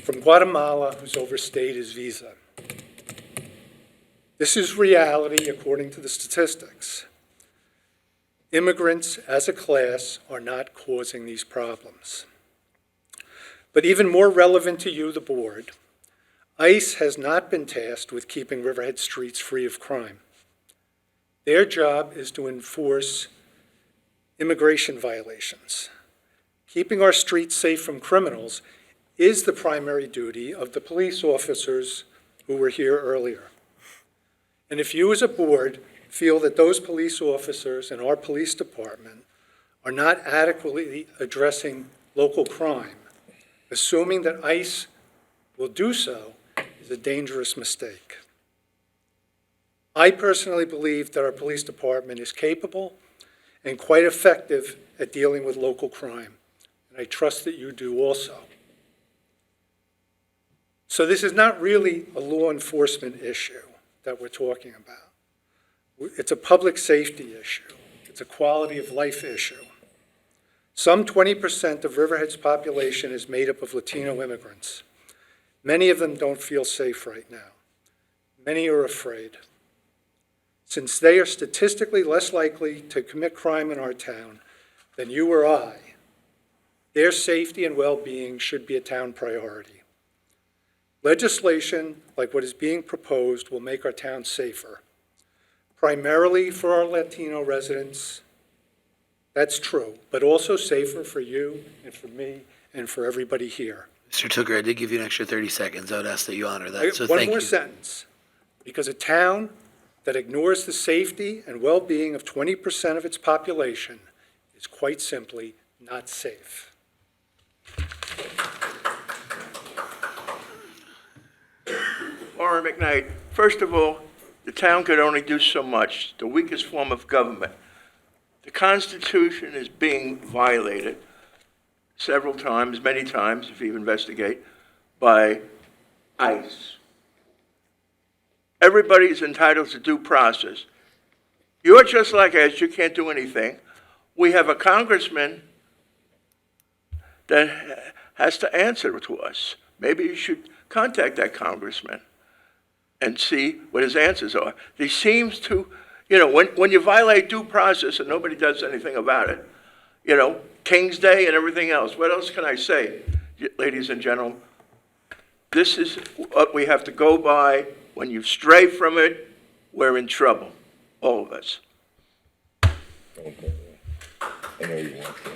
from Guatemala who's overstayed his visa. This is reality according to the statistics. Immigrants as a class are not causing these problems. But even more relevant to you, the board, ICE has not been tasked with keeping Riverhead streets free of crime. Their job is to enforce immigration violations. Keeping our streets safe from criminals is the primary duty of the police officers who were here earlier. And if you as a board feel that those police officers in our police department are not adequately addressing local crime, assuming that ICE will do so is a dangerous mistake. I personally believe that our police department is capable and quite effective at dealing with local crime, and I trust that you do also. So this is not really a law enforcement issue that we're talking about. It's a public safety issue. It's a quality of life issue. Some 20% of Riverhead's population is made up of Latino immigrants. Many of them don't feel safe right now. Many are afraid. Since they are statistically less likely to commit crime in our town than you or I, their safety and well-being should be a town priority. Legislation like what is being proposed will make our town safer, primarily for our Latino residents. That's true, but also safer for you and for me and for everybody here. Mr. Tooker, I did give you an extra 30 seconds. I would ask that you honor that, so One thank more you. sentence. Because a town that ignores the safety and well-being of 20% of its population is quite simply not safe. Warren McKnight, first of all, the town could only do so much, the weakest form of government. The Constitution is being violated several times, many times, if you investigate, by ICE. Everybody is entitled to due process. You're just like us, you can't do anything. We have a congressman that has to answer to us. Maybe you should contact that congressman and see what his answers are. He seems to, when you violate due process and nobody does anything about it, King's Day and everything else, what else can I say, ladies and gentlemen? This is what we have to go by. When you stray from it, we're in trouble, all of us. I know you want to.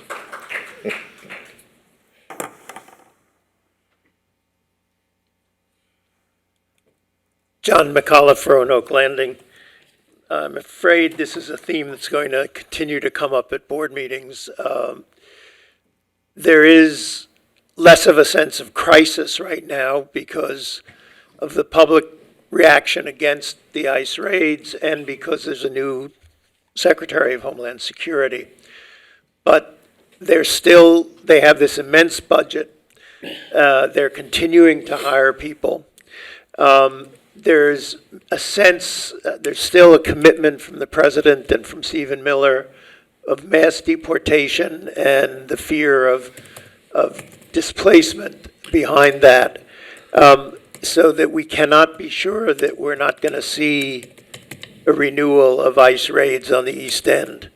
John McAuliff for Roanoke Landing. I'm afraid this is a theme that's going to continue to come up at board meetings. There is less of a sense of crisis right now because of the public reaction against the ICE raids and because there's a new Secretary of Homeland Security. But they have this immense budget. They're continuing to hire people. There's a sense, there's still a commitment from the president and from Stephen Miller of mass deportation and the fear of displacement behind that, so that we cannot be sure that we're not going to see a renewal of ICE raids on the East End.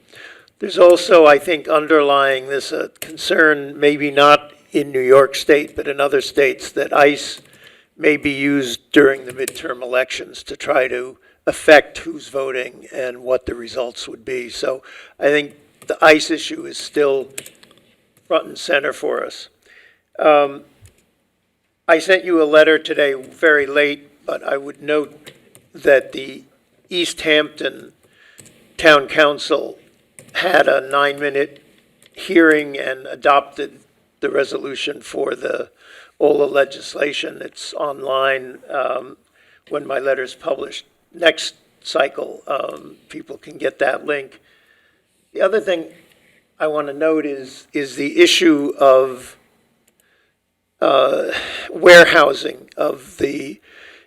There's also, I think, underlying this a concern, maybe not in New York State, but in other states, that ICE may be used during the midterm elections to try to affect who's voting and what the results would be. So I think the ICE issue is still front and center for us. I sent you a letter today very late, but I would note that the East Hampton Town Council had a 9-minute hearing and adopted the resolution for all the legislation. It's online when my letter's published. Next cycle, people can get that link. The other thing I want to note is the issue of warehousing of the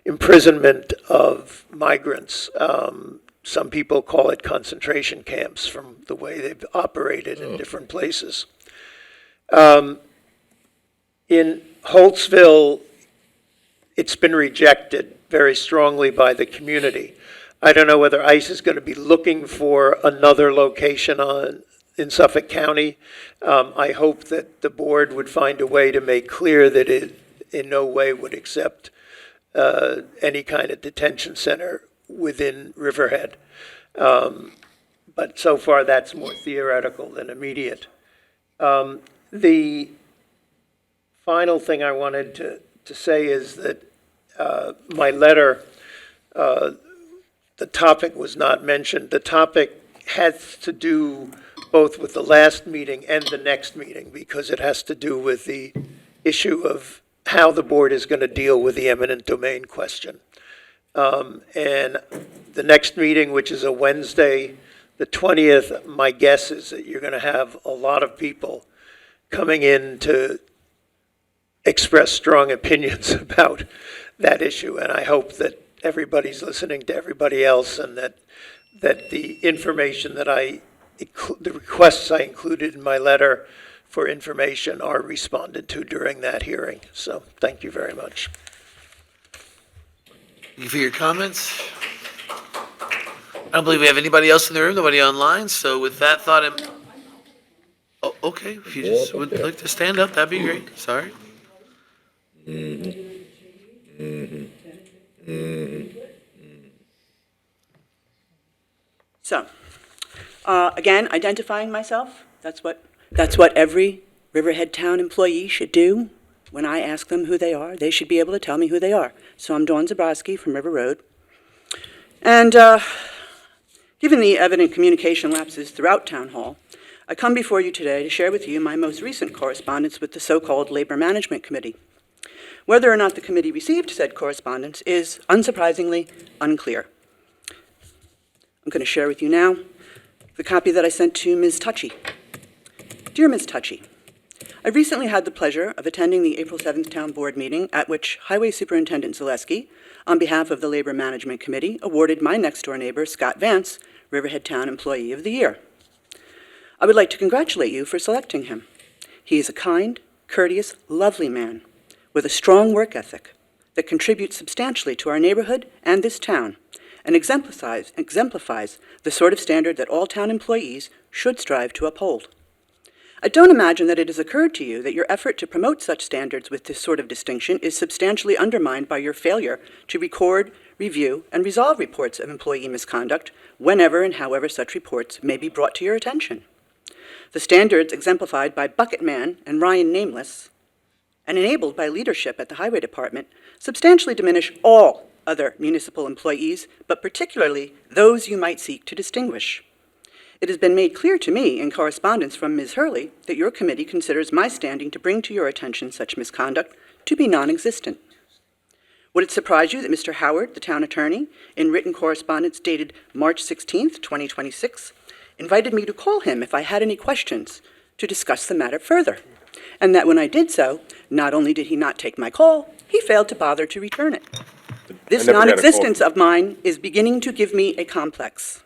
imprisonment of migrants. Some people call it concentration camps from the way they've operated in different places. In Holtzville, it's been rejected very strongly by the community. I don't know whether ICE is going to be looking for another location in Suffolk County. I hope that the board would find a way to make clear that it in no way would accept any kind of detention center within Riverhead. But so far, that's more theoretical than immediate. The final thing I wanted to say is that my letter, the topic was not mentioned. The topic has to do both with the last meeting and the next meeting, because it has to do with the issue of how the board is going to deal with the eminent domain question. And the next meeting, which is a Wednesday, the 20th, my guess is that you're going to have a lot of people coming in to express strong opinions about that issue. And I hope that everybody's listening to everybody else, and that the information that the requests I included in my letter for information are responded to during that hearing. So thank you very much. Thank you for your comments. I don't believe we have anybody else in the room, nobody online. So with that thought, oh, okay, if you just would like to stand up, that'd be great. Sorry. So, again, identifying myself, that's what every Riverhead Town employee should do. When I ask them who they are, they should be able to tell me who they are. So I'm Dawn Zabrowski from River Road. And given the evident communication lapses throughout Town Hall, I come before you today to share with you my most recent correspondence with the so-called Labor Management Committee. Whether or not the committee received said correspondence is, unsurprisingly, unclear. I'm going to share with you now the copy that I sent to Ms. Tucci. Dear Ms. Tucci, I recently had the pleasure of attending the April 7th Town Board meeting at which Highway Superintendent Zaleski, on behalf of the Labor Management Committee, awarded my next-door neighbor, Scott Vance, Riverhead Town Employee of the Year. I would like to congratulate you for selecting him. He is a kind, courteous, lovely man with a strong work ethic that contributes substantially to our neighborhood and this town, and exemplifies the sort of standard that all town employees should strive to uphold. I don't imagine that it has occurred to you that your effort to promote such standards with this sort of distinction is substantially undermined by your failure to record, review, and resolve reports of employee misconduct whenever and however such reports may be brought to your attention. The standards exemplified by Bucket Man and Ryan Nameless, and enabled by leadership at the Highway Department, substantially diminish all other municipal employees, but particularly those you might seek to distinguish. It has been made clear to me in correspondence from Ms. Hurley that your committee considers my standing to bring to your attention such misconduct to be non-existent. Would it surprise you that Mr. Howard, the town attorney, in written correspondence dated March 16th, 2026, invited me to call him if I had any questions to discuss the matter further, and that when I did so, not only did he not take my call, he failed to bother to return it. This non-existence of mine is beginning to give me a complex.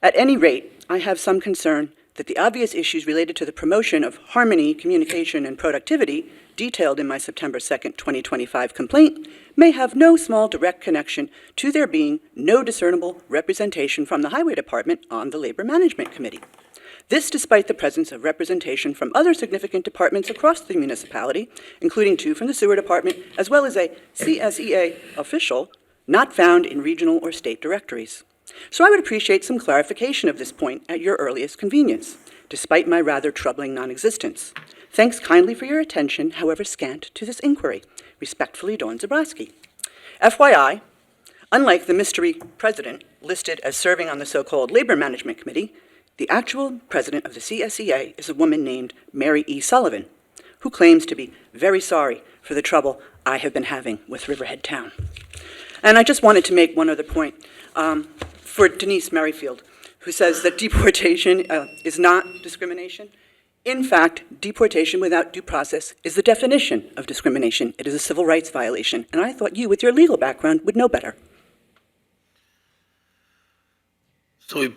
At any rate, I have some concern that the obvious issues related to the promotion of harmony, communication, and productivity, detailed in my September 2nd, 2025 complaint, may have no small direct connection to there being no discernible representation from the Highway Department on the Labor Management Committee. This despite the presence of representation from other significant departments across the municipality, including 2 from the Sewer Department, as well as a CSEA official not found in regional or state directories. So I would appreciate some clarification of this point at your earliest convenience, despite my rather troubling non-existence. Thanks kindly for your attention, however scant, to this inquiry. Respectfully, Dawn Zabrowski. FYI, unlike the mystery president listed as serving on the so-called Labor Management Committee, the actual president of the CSEA is a woman named Mary E. Sullivan, who claims to be very sorry for the trouble I have been having with Riverhead Town. And I just wanted to make one other point for Denise Merrifield, who says that deportation is not discrimination. In fact, deportation without due process is the definition of discrimination. It is a civil rights violation, and I thought you, with your legal background, would know better. So we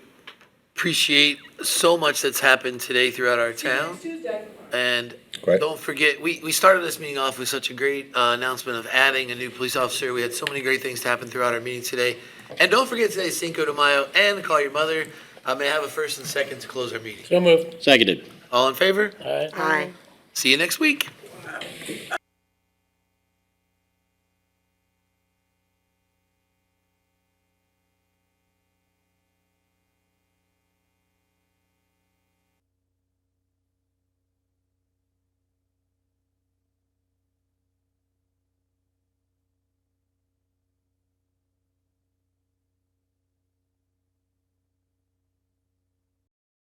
appreciate so much that's happened today throughout our town. And don't forget, we started this meeting off with such a great announcement of adding a new police officer. We had so many great things to happen throughout our meeting today. And don't forget today's Cinco de Mayo, and call your mother. May I have a first and second to close our meeting? So moved. Seconded. All in favor? Aye. Aye. See you next week.